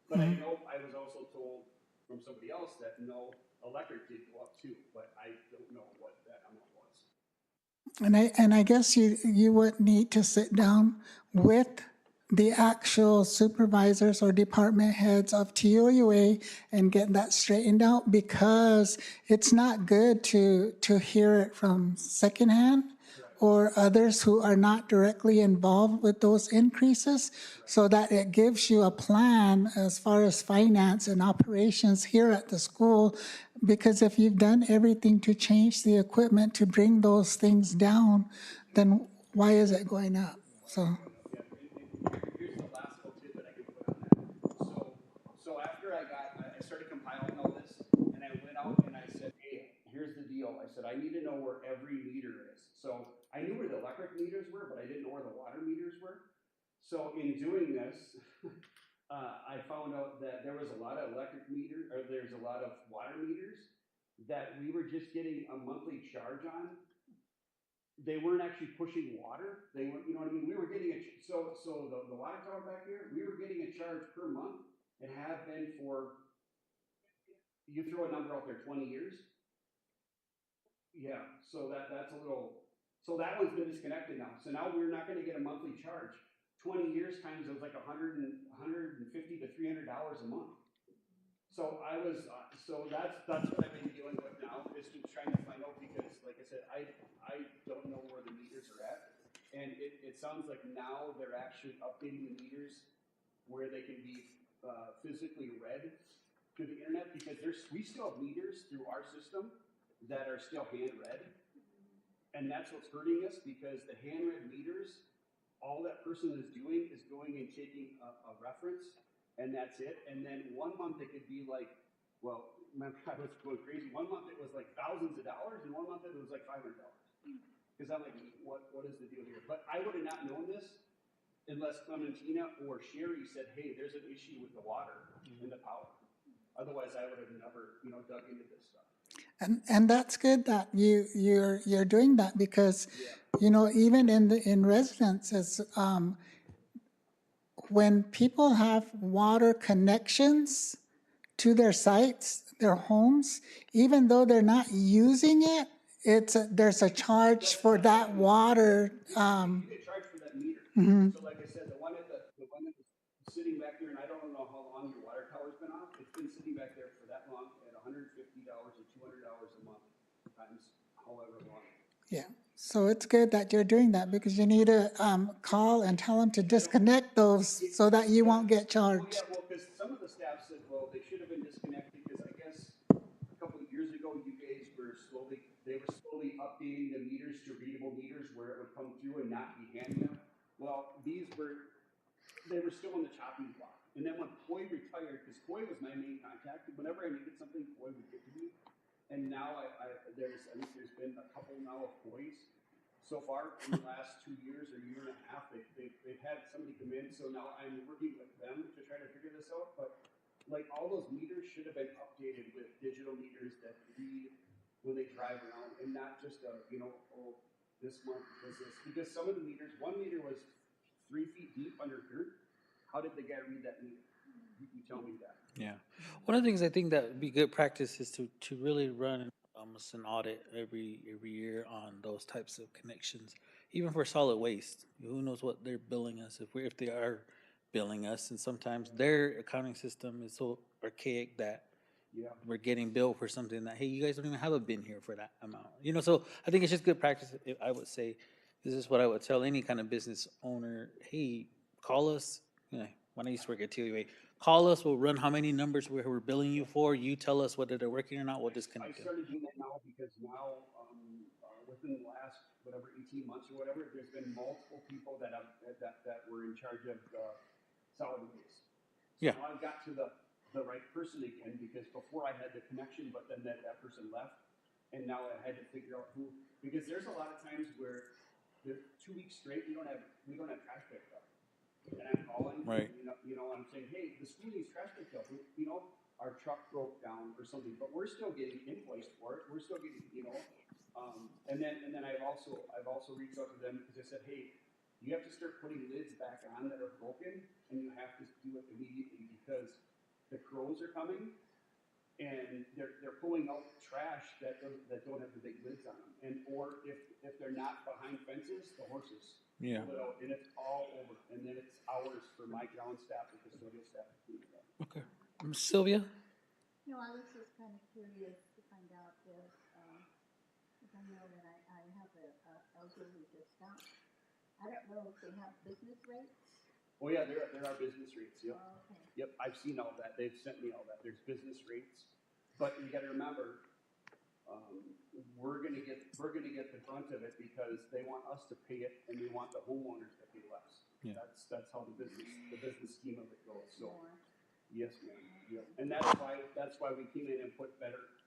Speaker 10: But I know I was also told from somebody else that no, electric did go up too, but I don't know what that amount was.
Speaker 9: And I guess you would need to sit down with the actual supervisors or department heads of TOUA and get that straightened out, because it's not good to hear it from secondhand or others who are not directly involved with those increases, so that it gives you a plan as far as finance and operations here at the school. Because if you've done everything to change the equipment to bring those things down, then why is it going up? So.
Speaker 10: Here's the last little tidbit I can put on that. So after I started compiling all this, and I went out and I said, hey, here's the deal. I said, I need to know where every meter is. So I knew where the electric meters were, but I didn't know where the water meters were. So in doing this, I found out that there was a lot of there's a lot of water meters that we were just getting a monthly charge on. They weren't actually pushing water. They weren't, you know what I mean? We were getting so the water tower back here, we were getting a charge per month and have been for, you throw a number out there, 20 years. Yeah, so that's a little, So that one's been disconnected now. So now we're not gonna get a monthly charge. 20 years times it was like $150 to $300 a month. So I was, so that's what I've been dealing with now, is to trying to find out, because like I said, I don't know where the meters are at. And it sounds like now they're actually updating the meters where they can be physically read through the internet, because we still have meters through our system that are still hand read. And that's what's hurting us, because the hand read meters, all that person is doing is going and taking a reference, and that's it. And then 1 month it could be like, well, remember, I was going crazy. 1 month it was like thousands of dollars, and 1 month it was like $500. Because I'm like, what is the deal here? But I would have not known this unless Clementina or Sherry said, hey, there's an issue with the water and the power. Otherwise, I would have never, dug into this stuff.
Speaker 9: And that's good that you're doing that, because even in residences, when people have water connections to their sites, their homes, even though they're not using it, there's a charge for that water.
Speaker 10: You get charged for that meter.
Speaker 9: Mhm.
Speaker 10: So like I said, the one that was sitting back there, and I don't know how long your water tower's been off. It's been sitting back there for that long at $150 or $200 a month times however long.
Speaker 9: Yeah, so it's good that you're doing that, because you need to call and tell them to disconnect those so that you won't get charged.
Speaker 10: Yeah, well, because some of the staff said, well, they should have been disconnected, because I guess a couple of years ago, you guys they were slowly updating the meters to readable meters where it would come through and not be handing them. Well, they were still on the chopping block. And then when Coy retired, because Coy was my main contact, whenever I needed something, Coy would get to me. And now I think there's been a couple now of Coys so far in the last 2 years or year and a half. They've had somebody come in, so now I'm working with them to try to figure this out. But like, all those meters should have been updated with digital meters that read when they drive around, and not just this month was this, because some of the meters, one meter was 3 feet deep under dirt. How did the guy read that meter? You tell me that.
Speaker 1: Yeah. One of the things I think that would be good practice is to really run almost an audit every year on those types of connections, even for solid waste. Who knows what they're billing us, if they are billing us, and sometimes their accounting system is so archaic that
Speaker 10: Yeah.
Speaker 1: we're getting billed for something that, hey, you guys don't even have a bin here for that amount. So I think it's just good practice. I would say, this is what I would tell any kind of business owner: hey, call us. When I used to work at TUA, call us. We'll run how many numbers we're billing you for. You tell us whether they're working or not. We'll disconnect
Speaker 10: I
Speaker 1: them.
Speaker 10: started doing that now, because now, within the last, whatever, 18 months or whatever, there's been multiple people that were in charge of solid waste. So
Speaker 1: Yeah.
Speaker 10: now I've got to the right person again, because before I had the connection, but then that person left, and now I had to figure out who, because there's a lot of times where 2 weeks straight we don't have trash picked up, and I'm calling,
Speaker 1: Right.
Speaker 10: I'm saying, hey, the school needs trash picked up. Our truck broke down or something, but we're still getting invoiced for it. We're still getting, and then I've also reached out to them, because I said, hey, you have to start putting lids back on that are broken, and you have to do it immediately, because the crows are coming, and they're pulling out trash that don't have the big lids on them, or if they're not behind fences, the horses
Speaker 1: Yeah.
Speaker 10: pull it out, and it's all over, and then it's hours for my ground staff and custodial staff to clean it up.
Speaker 1: Okay. Sylvia?
Speaker 4: No, I was just kind of curious to find out if I know that I have a elderly discount. I don't know if they have business rates.
Speaker 10: Oh yeah, there are business rates. Yep.
Speaker 4: Oh, okay.
Speaker 10: Yep, I've seen all that. They've sent me all that. There's business rates, but you got to remember, we're gonna get the brunt of it, because they want us to pay it, and they want the homeowners to pay less.
Speaker 1: Yeah.
Speaker 10: That's how the business scheme of it goes. So
Speaker 4: More.
Speaker 10: yes, ma'am. Yep. And that's why we came in and put better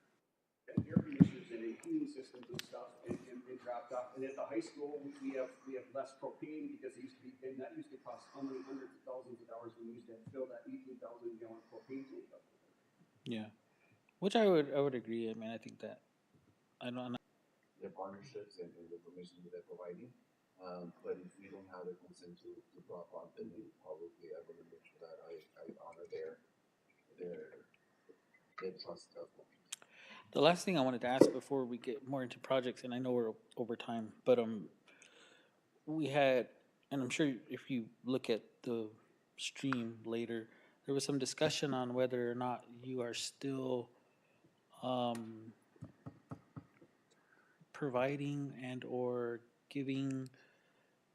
Speaker 10: air conditioners in, and heating systems and stuff, and dropped off. And at the high school, we have less propane, because that used to cost how many hundreds of thousands of dollars when we used to fill that 18,000 gallon propane tank up.
Speaker 1: Yeah. Which I would agree. I mean, I think that I don't.
Speaker 11: Their partnerships and the information that they're providing. But if we don't have the consent to drop off, then probably I want to make sure that I honor their trust as well.
Speaker 1: The last thing I wanted to ask before we get more into projects, and I know we're over time, but we had, and I'm sure if you look at the stream later, there was some discussion on whether or not you are still um, providing and or giving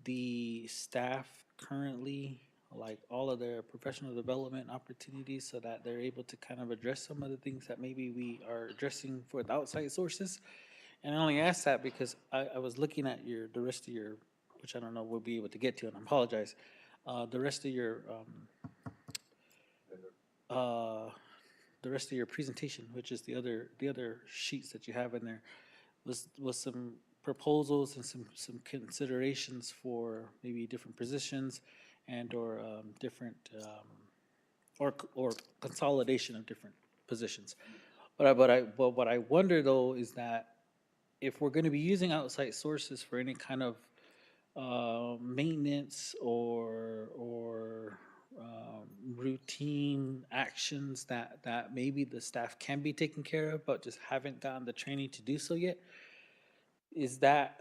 Speaker 1: the staff currently like all of their professional development opportunities so that they're able to kind of address some of the things that maybe we are addressing for the outside sources. And I only asked that because I was looking at the rest of your, which I don't know we'll be able to get to, and I apologize. The rest of your uh, the rest of your presentation, which is the other sheets that you have in there, was some proposals and some considerations for maybe different positions and or different or consolidation of different positions. But what I wonder though is that if we're going to be using outside sources for any kind of maintenance or routine actions that maybe the staff can be taken care of, but just haven't gotten the training to do so yet. Is that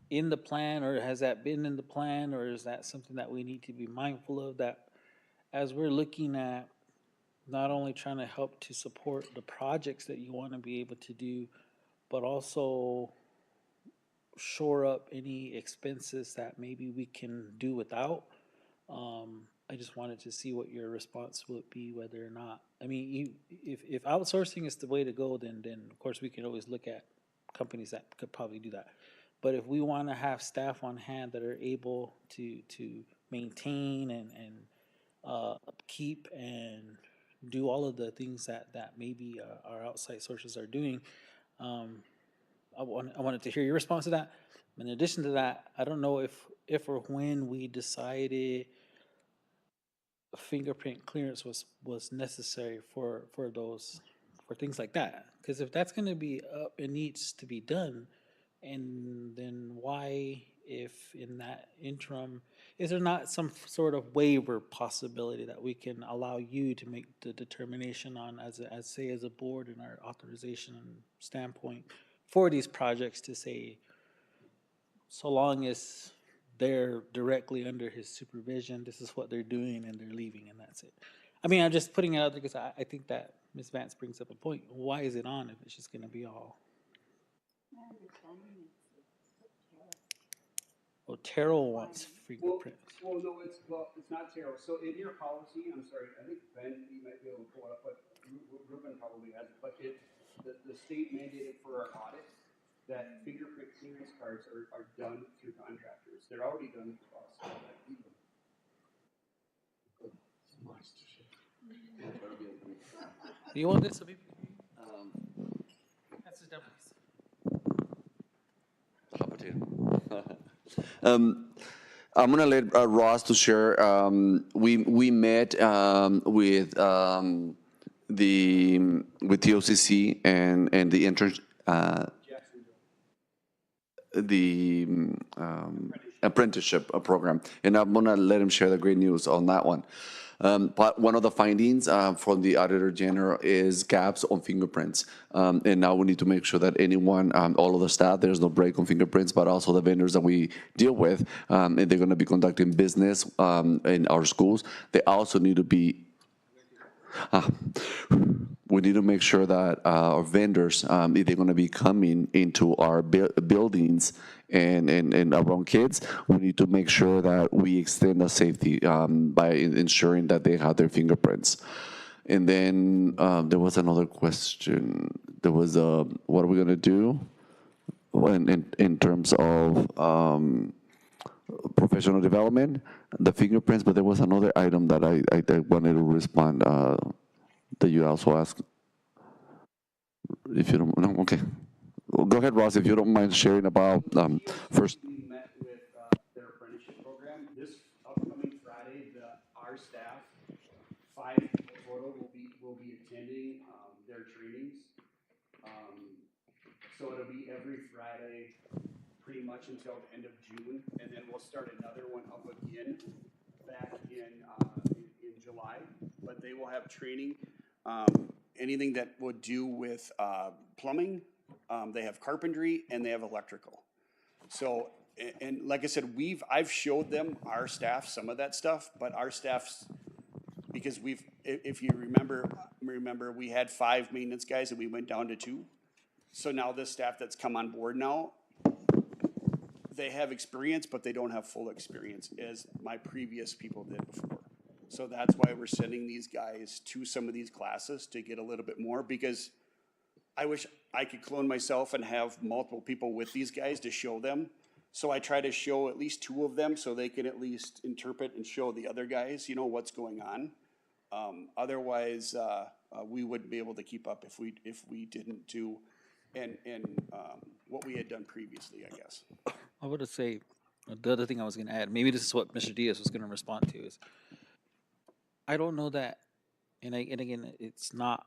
Speaker 1: in the plan, or has that been in the plan, or is that something that we need to be mindful of? That as we're looking at not only trying to help to support the projects that you want to be able to do, but also shore up any expenses that maybe we can do without. I just wanted to see what your response would be, whether or not. I mean, if outsourcing is the way to go, then of course we can always look at companies that could probably do that. But if we want to have staff on hand that are able to maintain and keep and do all of the things that maybe our outside sources are doing, um, I wanted to hear your response to that. In addition to that, I don't know if or when we decided fingerprint clearance was necessary for those for things like that. Because if that's going to be up, it needs to be done. And then why, if in that interim, is there not some sort of waiver possibility that we can allow you to make the determination on as say as a board in our authorization standpoint for these projects to say, so long as they're directly under his supervision, this is what they're doing and they're leaving and that's it. I mean, I'm just putting it out there because I think that Ms. Vance brings up a point. Why is it on if it's just going to be all?
Speaker 4: My understanding is
Speaker 1: Oh, Terrell wants
Speaker 10: Well,
Speaker 1: fingerprints.
Speaker 10: it's not terrible. So in your policy, I'm sorry, I think Ben, you might be able to pull it up, but Ruben probably has it. But the state mandated for our audit that fingerprint clearance cards are done through contractors. They're already done through us.
Speaker 1: Do you want this? So people can That's his
Speaker 2: I'm gonna let Ross to share. We met with the OCC and the intern the apprenticeship program, and I'm gonna let him share the great news on that one. But one of the findings from the Auditor General is gaps on fingerprints, and now we need to make sure that anyone, all of the staff, there's no break on fingerprints, but also the vendors that we deal with, and they're going to be conducting business in our schools. They also need to be we need to make sure that our vendors, if they're going to be coming into our buildings and around kids, we need to make sure that we extend the safety by ensuring that they have their fingerprints. And then there was another question. There was what are we going to do in terms of professional development, the fingerprints, but there was another item that I wanted to respond that you also asked. If you don't, no, okay. Well, go ahead, Ross, if you don't mind sharing about first.
Speaker 10: We met with their apprenticeship program. This upcoming Friday, our staff, 5 people total, will be attending their trainings. So it'll be every Friday, pretty much until the end of June, and then we'll start another one up again back in July. But they will have training anything that would do with plumbing, they have carpentry, and they have electrical. So, and like I said, I've showed them, our staff, some of that stuff, but our staff's, because if you remember, we had 5 maintenance guys and we went down to 2. So now this staff that's come on board now, they have experience, but they don't have full experience as my previous people did before. So that's why we're sending these guys to some of these classes to get a little bit more, because I wish I could clone myself and have multiple people with these guys to show them. So I try to show at least 2 of them so they can at least interpret and show the other guys, what's going on. Otherwise, we wouldn't be able to keep up if we didn't do and what we had done previously, I guess.
Speaker 1: I would say the other thing I was going to add, maybe this is what Mr. Diaz was going to respond to, is I don't know that, and again, it's not.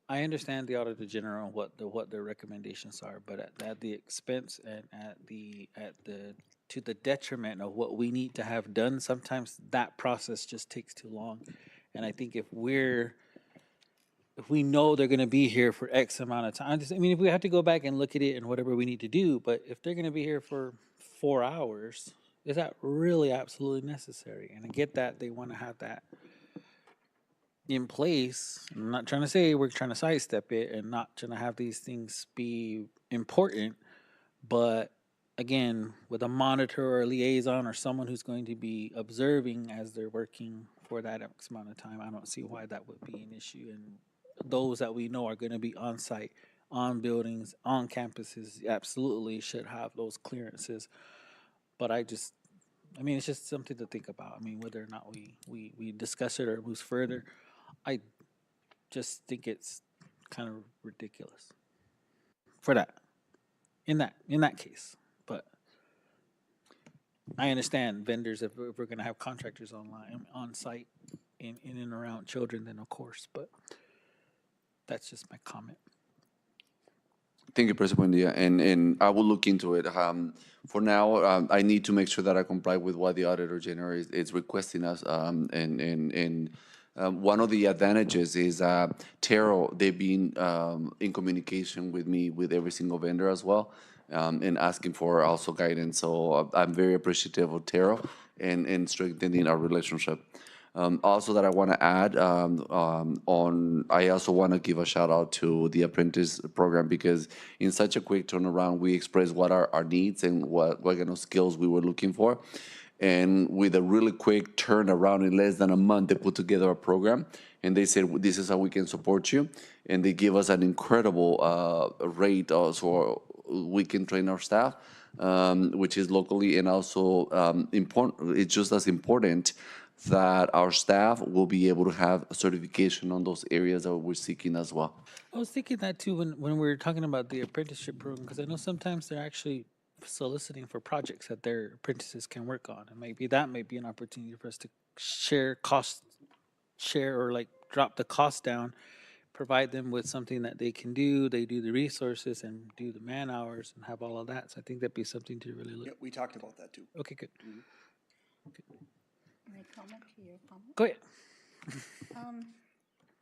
Speaker 1: I understand the Auditor General and what their recommendations are, but at the expense and at the to the detriment of what we need to have done, sometimes that process just takes too long. And I think if we know they're going to be here for X amount of time, I mean, if we have to go back and look at it and whatever we need to do, but if they're going to be here for 4 hours, is that really absolutely necessary? And I get that they want to have that in place. I'm not trying to say we're trying to sidestep it and not trying to have these things be important, but again, with a monitor or a liaison or someone who's going to be observing as they're working for that X amount of time, I don't see why that would be an issue. And those that we know are going to be on site, on buildings, on campuses, absolutely should have those clearances. But I mean, it's just something to think about. I mean, whether or not we discuss it or moves further, I just think it's kind of ridiculous for that in that case. But I understand vendors if we're going to have contractors on site in and around children, then of course. But that's just my comment.
Speaker 2: Thank you, President Buendia, and I will look into it. For now, I need to make sure that I comply with what the Auditor General is requesting us. One of the advantages is Taro, they've been in communication with me with every single vendor as well, and asking for also guidance. So I'm very appreciative of Taro and strengthening our relationship. Also, that I want to add I also want to give a shout out to the apprentice program, because in such a quick turnaround, we expressed what are our needs and what kind of skills we were looking for. And with a really quick turnaround, in less than a month, they put together a program and they said, this is how we can support you. And they give us an incredible rate so we can train our staff, which is locally, and also important. It's just as important that our staff will be able to have a certification on those areas that we're seeking as well.
Speaker 1: I was thinking that too when we were talking about the apprenticeship program, because I know sometimes they're actually soliciting for projects that their apprentices can work on, and maybe that may be an opportunity for us to share or like drop the cost down, provide them with something that they can do. They do the resources and do the man hours and have all of that. So I think that'd be something to really look.
Speaker 10: Yeah, we talked about that too.
Speaker 1: Okay, good.
Speaker 4: Can I comment to your comment?
Speaker 1: Go ahead.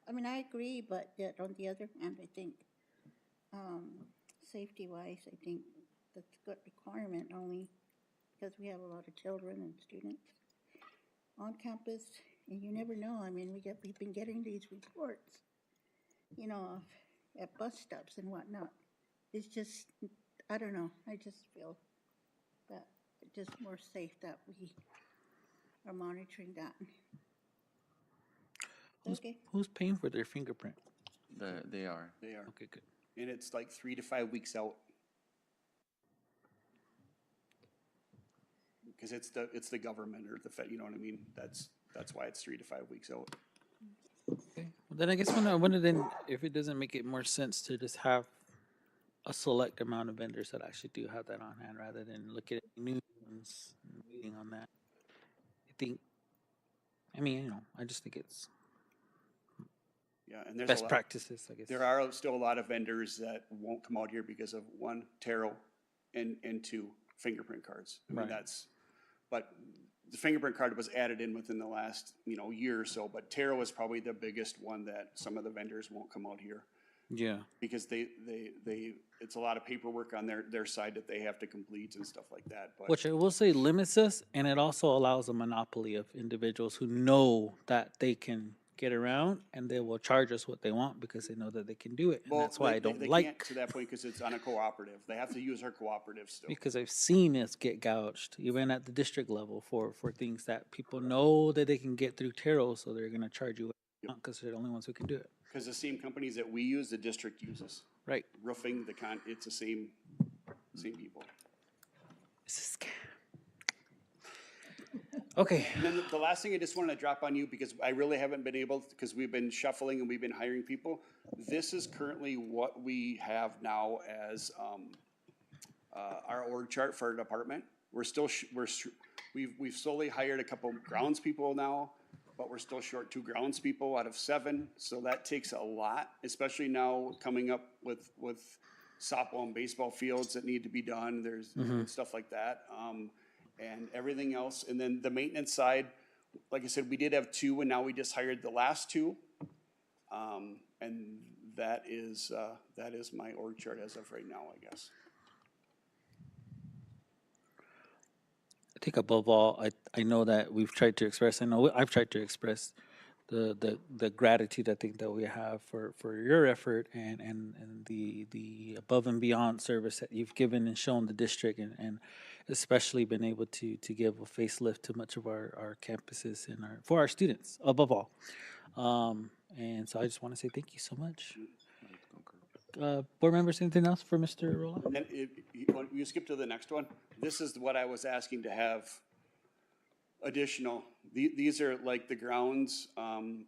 Speaker 4: I mean, I agree, but yet on the other hand, I think, safety-wise, I think that's a good requirement, only because we have a lot of children and students on campus, and you never know. I mean, we've been getting these reports, at bus stops and whatnot. It's just, I don't know. I just feel that it's just more safe that we are monitoring that. Okay.
Speaker 1: Who's paying for their fingerprint?
Speaker 2: They are.
Speaker 10: They are.
Speaker 1: Okay, good.
Speaker 10: And it's like 3 to 5 weeks out. Because it's the government or the Fed, you know what I mean? That's why it's 3 to 5 weeks out.
Speaker 1: Okay. Well, then I guess I wonder then if it doesn't make it more sense to just have a select amount of vendors that actually do have that on hand rather than look at new ones and waiting on that. I just think it's
Speaker 10: Yeah, and there's
Speaker 1: best practices, I guess.
Speaker 10: There are still a lot of vendors that won't come out here because of 1, Taro, and 2, fingerprint cards. I mean,
Speaker 1: Right.
Speaker 10: but the fingerprint card was added in within the last, year or so, but Taro is probably the biggest one that some of the vendors won't come out here.
Speaker 1: Yeah.
Speaker 10: Because it's a lot of paperwork on their side that they have to complete and stuff like that, but.
Speaker 1: Which I will say limits us, and it also allows a monopoly of individuals who know that they can get around, and they will charge us what they want because they know that they can do it. And
Speaker 10: Well,
Speaker 1: that's why I don't
Speaker 10: they
Speaker 1: like.
Speaker 10: can't to that point because it's on a cooperative. They have to use our cooperative still.
Speaker 1: Because I've seen us get gouged, even at the district level, for things that people know that they can get through Taro, so they're going to charge you because they're the only ones who can do it.
Speaker 10: Because the same companies that we use, the district uses.
Speaker 1: Right.
Speaker 10: Roofing, it's the same people.
Speaker 1: It's a scam. Okay.
Speaker 10: And then the last thing I just wanted to drop on you, because I really haven't been able, because we've been shuffling and we've been hiring people. This is currently what we have now as our org chart for our department. We're still, we've slowly hired a couple grounds people now, but we're still short 2 grounds people out of 7. So that takes a lot, especially now coming up with softball and baseball fields that need to be done. There's stuff like that. And everything else. And then the maintenance side, like I said, we did have 2 and now we just hired the last 2. And that is my org chart as of right now, I guess.
Speaker 1: I think above all, I know that we've tried to express, I know I've tried to express the gratitude I think that we have for your effort and the above and beyond service that you've given and shown the district and especially been able to give a facelift to much of our campuses and for our students above all. And so I just want to say thank you so much. Board members, anything else for Mr. Rolla?
Speaker 10: And then you skip to the next one. This is what I was asking to have additional. These are like the grounds.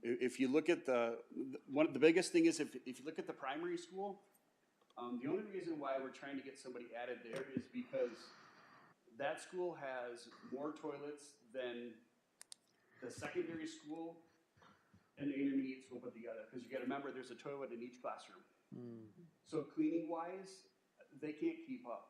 Speaker 10: If you look at the biggest thing is if you look at the primary school, the only reason why we're trying to get somebody added there is because that school has more toilets than the secondary school and the intermediate school put together. Because you got to remember, there's a toilet in each classroom. So cleaning wise, they can't keep up.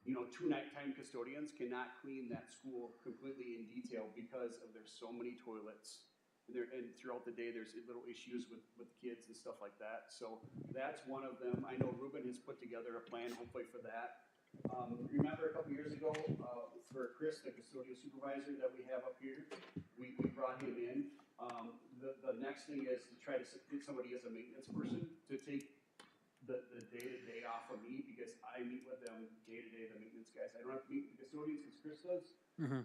Speaker 10: 2 nighttime custodians cannot clean that school completely in detail because there's so many toilets. And throughout the day, there's little issues with kids and stuff like that. So that's one of them. I know Ruben has put together a plan, hopefully for that. Remember a couple years ago, for Chris, the custodial supervisor that we have up here, we brought him in. The next thing is to try to get somebody as a maintenance person to take the day-to-day off of me because I meet with them day-to-day, the maintenance guys. I don't have to meet with the custodians because Chris does,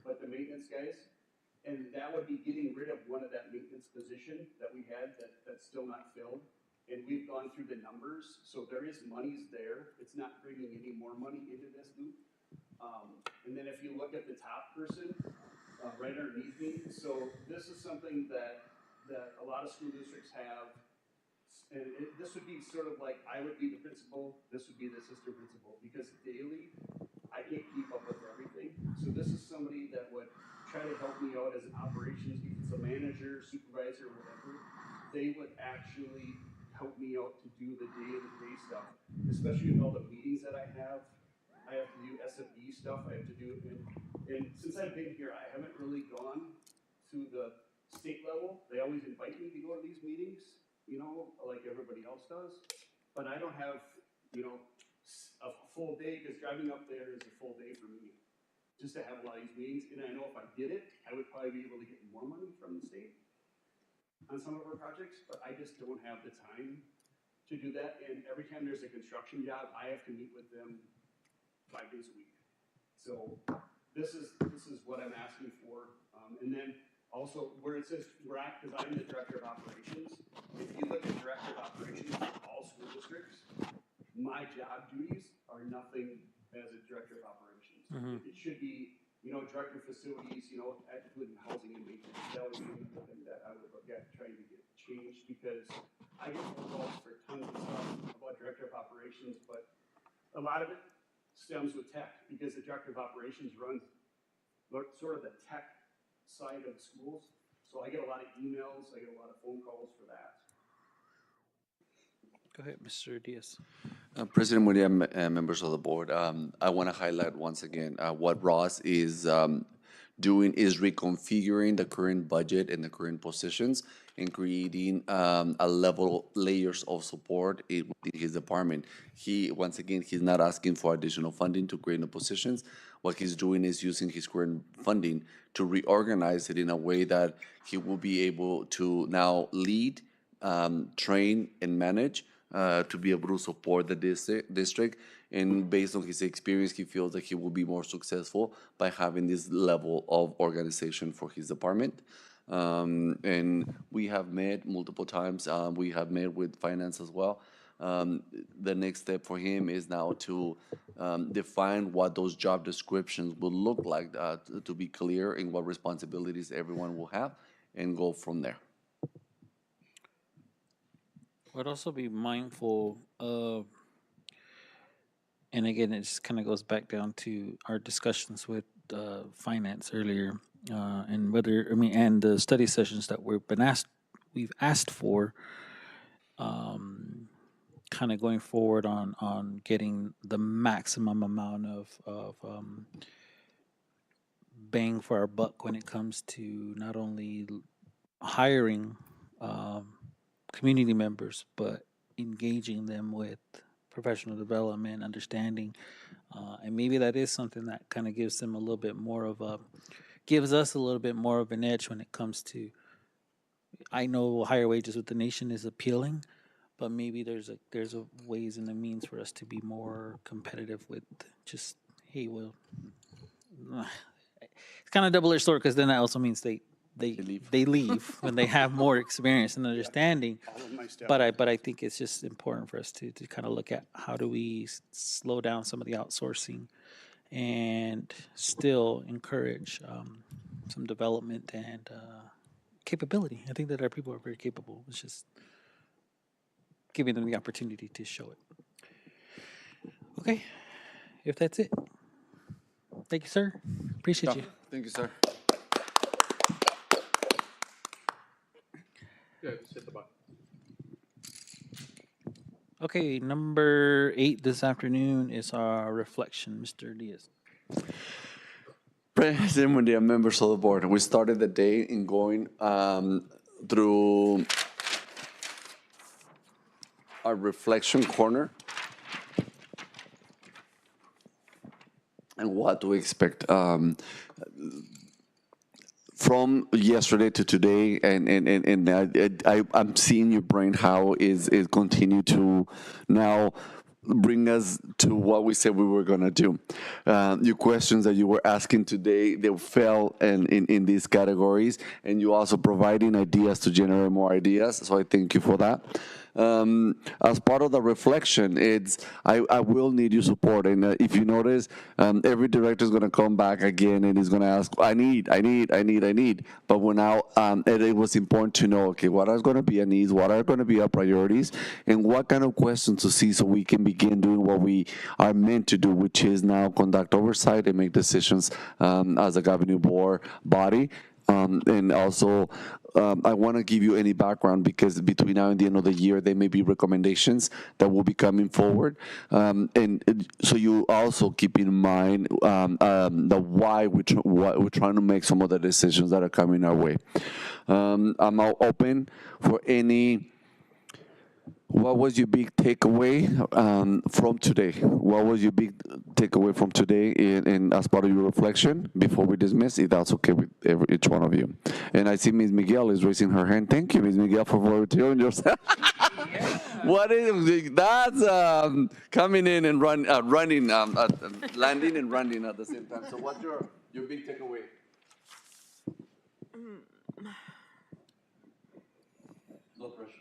Speaker 10: but the maintenance guys. And that would be getting rid of one of that maintenance position that we had that's still not filled. And we've gone through the numbers, so there is monies there. It's not bringing any more money into this loop. And then if you look at the top person, right underneath me, so this is something that a lot of school districts have. And this would be sort of like, I would be the principal, this would be the assistant principal, because daily, I can't keep up with everything. So this is somebody that would try to help me out as an operations, if it's a manager, supervisor, whatever. They would actually help me out to do the day-to-day stuff, especially with all the meetings that I have. I have to do SFD stuff, I have to do, and since I've been here, I haven't really gone to the state level. They always invite me to go to these meetings, like everybody else does. But I don't have, a full day, because driving up there is a full day for me, just to have a lot of these meetings. And I know if I did it, I would probably be able to get more money from the state on some of our projects, but I just don't have the time to do that. And every time there's a construction job, I have to meet with them 5 days a week. So this is what I'm asking for. And then also where it says, because I'm the director of operations, if you look at director of operations for all school districts, my job duties are nothing as a director of operations. It should be, director of facilities, including housing and maintenance. That would be another thing that I would look at trying to get changed, because I get phone calls for tons of stuff about director of operations, but a lot of it stems with tech, because the director of operations runs sort of the tech side of schools. So I get a lot of emails, I get a lot of phone calls for that.
Speaker 1: Go ahead, Mr. Diaz.
Speaker 2: President Muria, members of the board, I want to highlight once again what Ross is doing is reconfiguring the current budget and the current positions and creating a level layers of support within his department. He once again he's not asking for additional funding to create new positions. What he's doing is using his current funding to reorganize it in a way that he will be able to now lead, train, and manage to be able to support the district. And based on his experience, he feels that he will be more successful by having this level of organization for his department. And we have met multiple times. We have met with finance as well. The next step for him is now to define what those job descriptions will look like, to be clear in what responsibilities everyone will have, and go from there.
Speaker 1: I'd also be mindful of, and again, it just kind of goes back down to our discussions with finance earlier, and whether I mean, and the study sessions that we've asked for, kind of going forward on getting the maximum amount of bang for our buck when it comes to not only hiring community members, but engaging them with professional development, understanding, and maybe that is something that kind of gives them a little bit more of a, gives us a little bit more of an edge when it comes to. I know higher wages with the nation is appealing, but maybe there's a ways and a means for us to be more competitive with just, hey, well, it's kind of double-edged sword because then that also means they
Speaker 2: leave.
Speaker 1: they leave when they have more experience and understanding.
Speaker 10: All of my stuff.
Speaker 1: But I think it's just important for us to kind of look at how do we slow down some of the outsourcing and still encourage some development and capability. I think that our people are very capable. It's just giving them the opportunity to show it. Okay, if that's it. Thank you, sir. Appreciate you.
Speaker 2: Thank you, sir.
Speaker 7: Yeah, just hit the button.
Speaker 1: Okay, number 8 this afternoon is our reflection, Mr. Diaz.
Speaker 2: President Mundia, members of the board, we started the day in going through our reflection corner and what to expect from yesterday to today, and I'm seeing your brain how is it continue to now bring us to what we said we were gonna do. Your questions that you were asking today, they fell in these categories, and you also providing ideas to generate more ideas. So I thank you for that. As part of the reflection, I will need your support. And if you notice, every director is going to come back again and is going to ask, I need. But we're now, it was important to know, okay, what are going to be our needs, what are going to be our priorities, and what kind of questions to see so we can begin doing what we are meant to do, which is now conduct oversight and make decisions as a governing board body. And also, I want to give you any background because between now and the end of the year, there may be recommendations that will be coming forward. So you also keep in mind the why we're trying to make some of the decisions that are coming our way. I'm all open for any. What was your big takeaway from today? What was your big takeaway from today in as part of your reflection before we dismiss? If that's okay with each one of you. And I see Ms. Miguel is raising her hand. Thank you, Ms. Miguel, for volunteering yourself. What is that's coming in and running, landing and running at the same time. So what's your big takeaway? No pressure.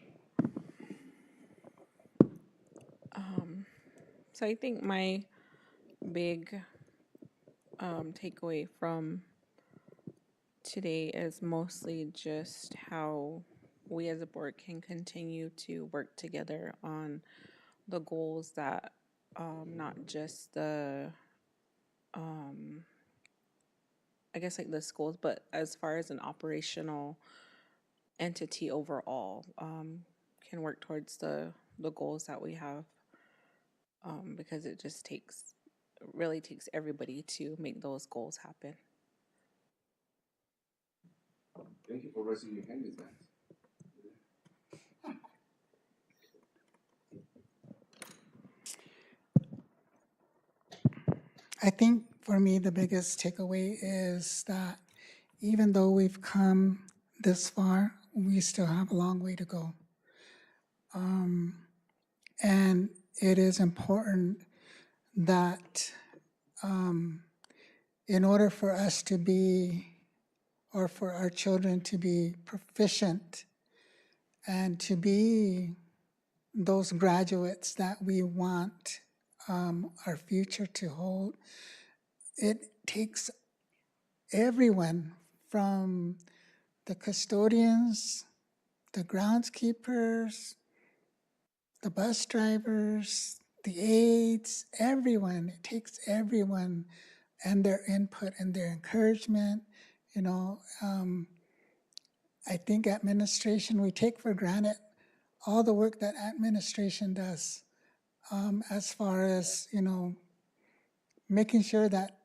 Speaker 8: So I think my big takeaway from today is mostly just how we as a board can continue to work together on the goals that not just the I guess like the schools, but as far as an operational entity overall, can work towards the goals that we have, because it just really takes everybody to make those goals happen.
Speaker 11: Thank you for raising your hand, Ms. Vance.
Speaker 9: I think for me, the biggest takeaway is that even though we've come this far, we still have a long way to go. And it is important that in order for us to be, or for our children to be proficient and to be those graduates that we want our future to hold, it takes everyone from the custodians, the groundskeepers, the bus drivers, the aides, everyone. It takes everyone and their input and their encouragement. You know, I think administration, we take for granted all the work that administration does as far as, you know, making sure that,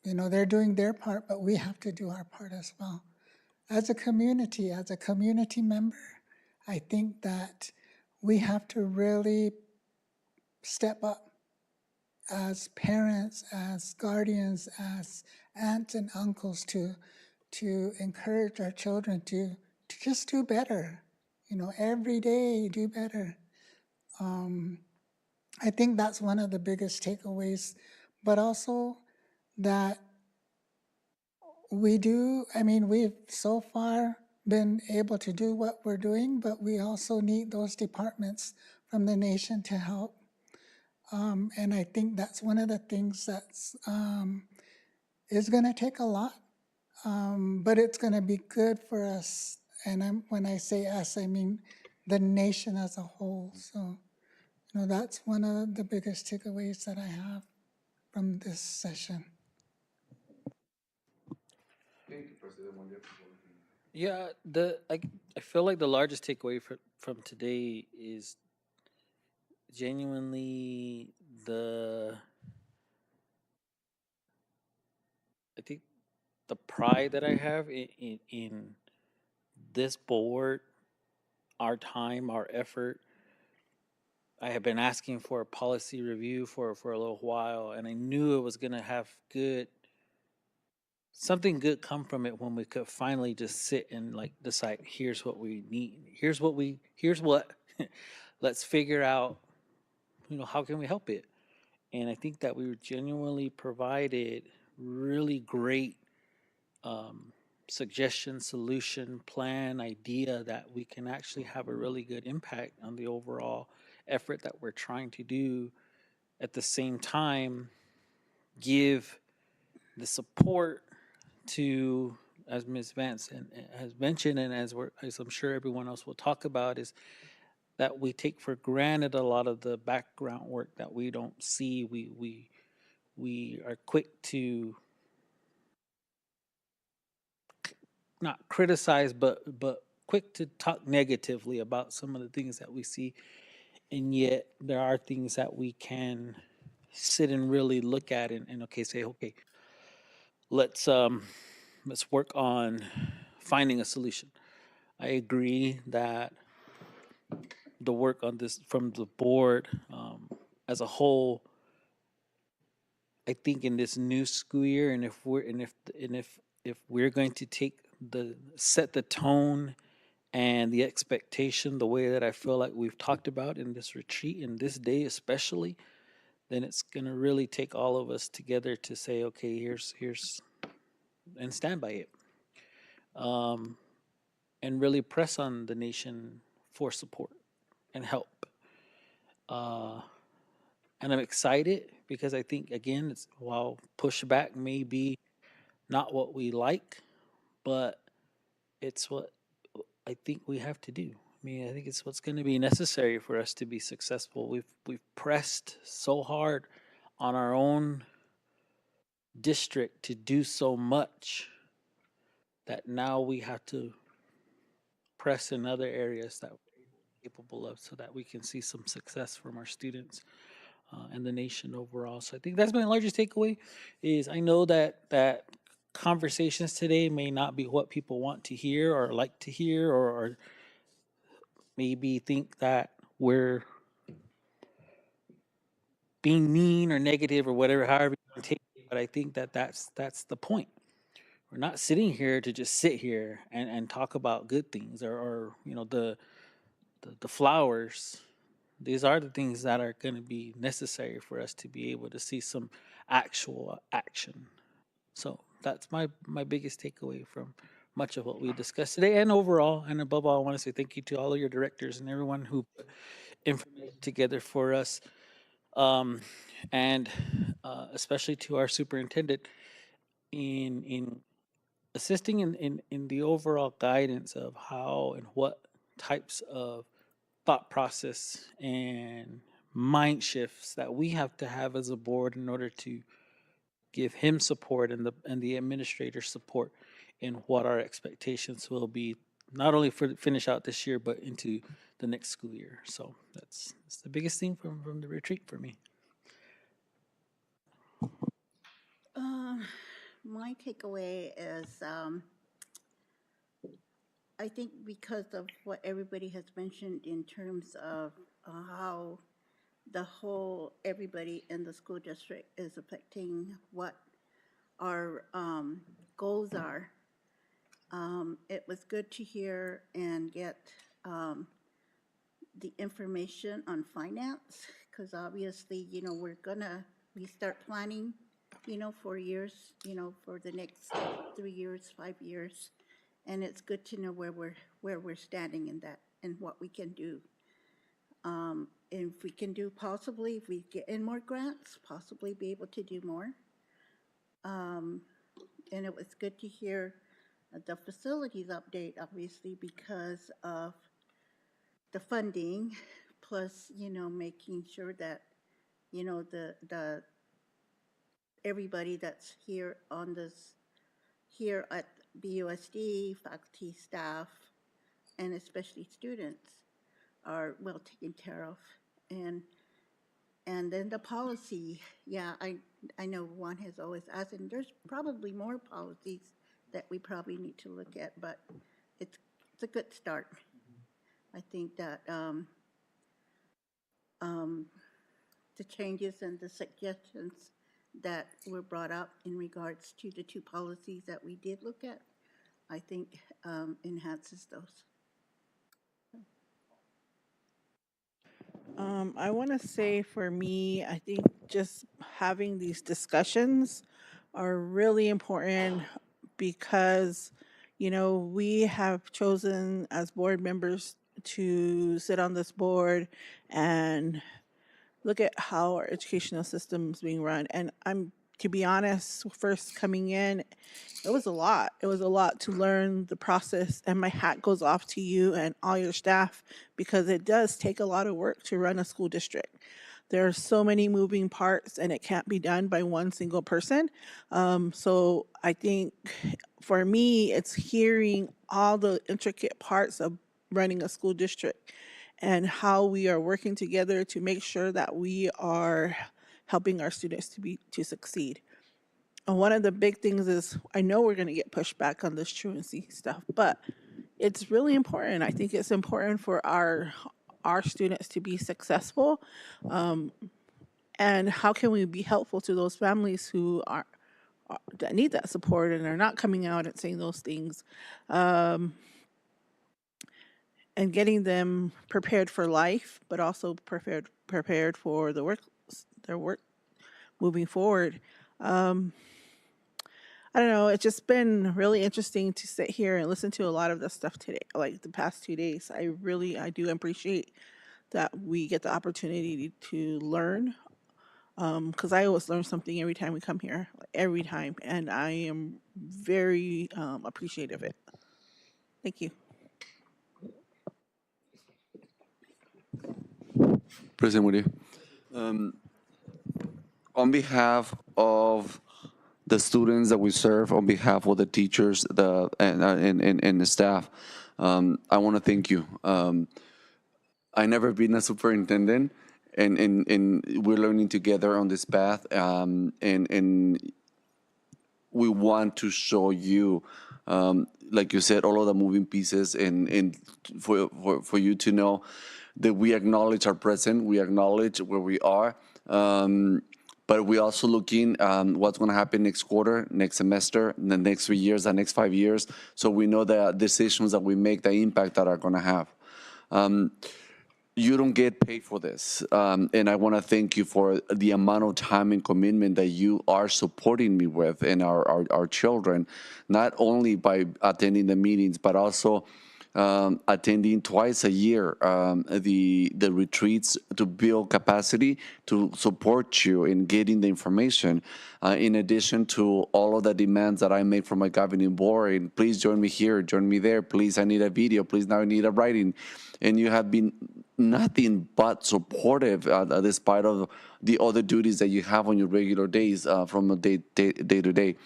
Speaker 9: you know, they're doing their part, but we have to do our part as well. As a community member, I think that we have to really step up as parents, as guardians, as aunts and uncles to encourage our children to just do better. You know, every day do better. I think that's one of the biggest takeaways, but also that we've so far been able to do what we're doing, but we also need those departments from the nation to help. And I think that's one of the things that's is going to take a lot, but it's going to be good for us. And when I say us, I mean the nation as a whole. So, you know, that's one of the biggest takeaways that I have from this session.
Speaker 11: Thank you, President Wonder.
Speaker 1: Yeah, I feel like the largest takeaway from today is genuinely the I think the pride that I have in this board, our time, our effort. I have been asking for a policy review for a little while, and I knew it was gonna have something good come from it when we could finally just sit and like decide here's what we need, here's what let's figure out, how can we help it. And I think that we were genuinely provided really great um, suggestion, solution, plan, idea that we can actually have a really good impact on the overall effort that we're trying to do. At the same time, give the support to, as Ms. Vance has mentioned, and as I'm sure everyone else will talk about, is that we take for granted a lot of the background work that we don't see. We are quick to not criticize, but quick to talk negatively about some of the things that we see, and yet there are things that we can sit and really look at and okay, say, okay, let's um let's work on finding a solution. I agree that the work on this from the board as a whole, I think in this new school year, and if we're going to take the set the tone and the expectation the way that I feel like we've talked about in this retreat, in this day especially, then it's going to really take all of us together to say, okay, here's and stand by it, um, and really press on the nation for support and help. Uh, and I'm excited because I think again, it's while pushback may be not what we like, but it's what I think we have to do. I mean, I think it's what's going to be necessary for us to be successful. We've pressed so hard on our own district to do so much that now we have to press in other areas that we're capable of so that we can see some success from our students and the nation overall. So I think that's my largest takeaway is I know that conversations today may not be what people want to hear or like to hear, or maybe think that we're being mean or negative or whatever, however you take it. But I think that that's the point. We're not sitting here to just sit here and talk about good things, or the flowers. These are the things that are going to be necessary for us to be able to see some actual action. So that's my biggest takeaway from much of what we discussed today and overall. And above all, I want to say thank you to all of your directors and everyone who put information together for us, um, and especially to our superintendent in assisting in the overall guidance of how and what types of thought process and mind shifts that we have to have as a board in order to give him support and the administrator support in what our expectations will be, not only for the finish out this year but into the next school year. So that's the biggest thing from the retreat for me.
Speaker 4: My takeaway is I think because of what everybody has mentioned in terms of how the whole everybody in the school district is affecting what our goals are. It was good to hear and get the information on finance, because obviously, we start planning, for years, for the next 3 years, 5 years, and it's good to know where we're standing in that and what we can do. If we can do possibly, if we get in more grants, possibly be able to do more. And it was good to hear the facilities update, obviously, because of the funding, plus, making sure that, the everybody that's here on this, here at BUSD, faculty, staff, and especially students are well taken care of. And then the policy, yeah, I know Juan has always asked, and there's probably more policies that we probably need to look at, but it's a good start. I think that the changes and the suggestions that were brought up in regards to the two policies that we did look at, I think enhances those.
Speaker 3: I want to say for me, I think just having these discussions are really important because, we have chosen as board members to sit on this board and look at how our educational system is being run. And to be honest, first coming in, it was a lot. It was a lot to learn the process. And my hat goes off to you and all your staff because it does take a lot of work to run a school district. There are so many moving parts and it can't be done by one single person. So I think for me, it's hearing all the intricate parts of running a school district and how we are working together to make sure that we are helping our students to succeed. And one of the big things is I know we're going to get pushback on this truancy stuff, but it's really important. I think it's important for our students to be successful. And how can we be helpful to those families who are that need that support and are not coming out and saying those things, and getting them prepared for life, but also prepared for their work moving forward. I don't know. It's just been really interesting to sit here and listen to a lot of the stuff today, like the past 2 days. I do appreciate that we get the opportunity to learn, because I always learn something every time we come here, like every time, and I am very appreciative of it. Thank you.
Speaker 2: President Woody, on behalf of the students that we serve, on behalf of the teachers, and the staff, I want to thank you. I never been a superintendent, and we're learning together on this path. And we want to show you, like you said, all of the moving pieces, and for you to know that we acknowledge our present, we acknowledge where we are, but we also looking what's going to happen next quarter, next semester, the next 3 years, the next 5 years, so we know the decisions that we make, the impact that are going to have. You don't get paid for this. And I want to thank you for the amount of time and commitment that you are supporting me with and our children, not only by attending the meetings, but also attending twice a year the retreats to build capacity to support you in getting the information. In addition to all of the demands that I make from my governing board, and please join me here, join me there, please, I need a video, please, now I need a writing. And you have been nothing but supportive despite of the other duties that you have on your regular days from a day to day.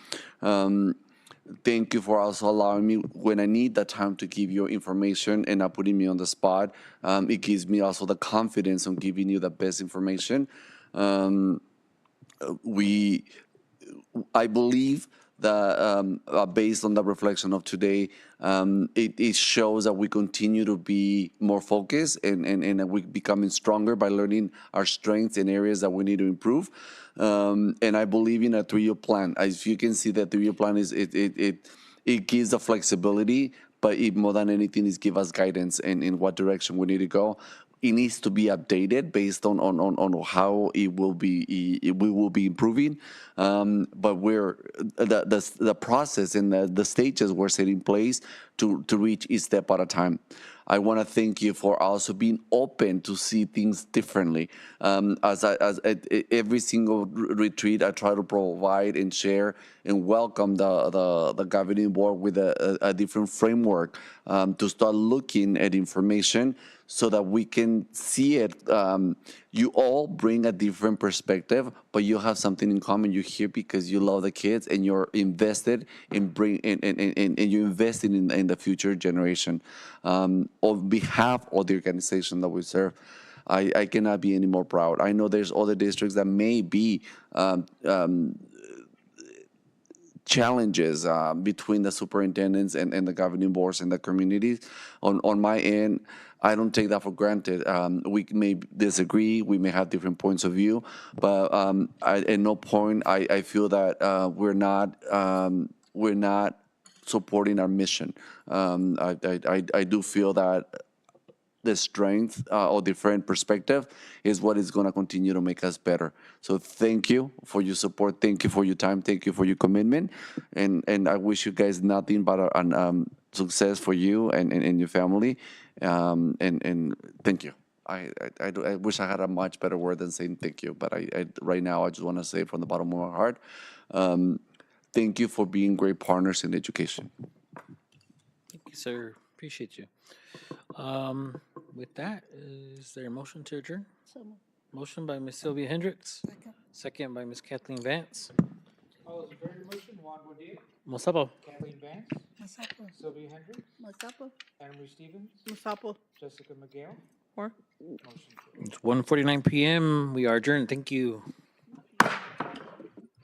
Speaker 2: Thank you for also allowing me when I need that time to give you information and not putting me on the spot. It gives me also the confidence on giving you the best information. We I believe that based on the reflection of today, it shows that we continue to be more focused, and that we're becoming stronger by learning our strengths and areas that we need to improve. And I believe in a 3-year plan. As you can see, that 3-year plan it gives the flexibility, but it more than anything is give us guidance in what direction we need to go. It needs to be updated based on how it will be we will be improving, but we're the process and the stages we're setting in place to reach each step at a time. I want to thank you for also being open to see things differently. As at every single retreat, I try to provide and share and welcome the governing board with a different framework to start looking at information so that we can see it. You all bring a different perspective, but you have something in common. You're here because you love the kids and you're invested in and you're invested in the future generation. On behalf of the organization that we serve, I cannot be any more proud. I know there's other districts that may be challenges between the superintendents and the governing boards and the communities. On my end, I don't take that for granted. We may disagree, we may have different points of view, but at no point I feel that we're not supporting our mission. I do feel that the strength or different perspective is what is going to continue to make us better. So thank you for your support. Thank you for your time. Thank you for your commitment. And I wish you guys nothing but success for you and your family. And thank you. I wish I had a much better word than saying thank you, but I right now I just want to say from the bottom of my heart, thank you for being great partners in education.
Speaker 1: Thank you, sir. Appreciate you. With that, is there a motion to adjourn?
Speaker 4: So moved.
Speaker 1: Motion by Ms. Sylvia Hendricks. Second by Ms. Kathleen Vance.
Speaker 6: All those in favor of the motion, Juan Bonilla,
Speaker 1: Mosapo.
Speaker 6: Kathleen Vance, Sylvia Hendricks,
Speaker 4: Masapo?
Speaker 6: Anna Marie Stevens,
Speaker 3: Masapo.
Speaker 6: Jessica McGill.
Speaker 8: Or
Speaker 6: Motion carries.
Speaker 1: It's 1:49 p.m. We are adjourned. Thank you.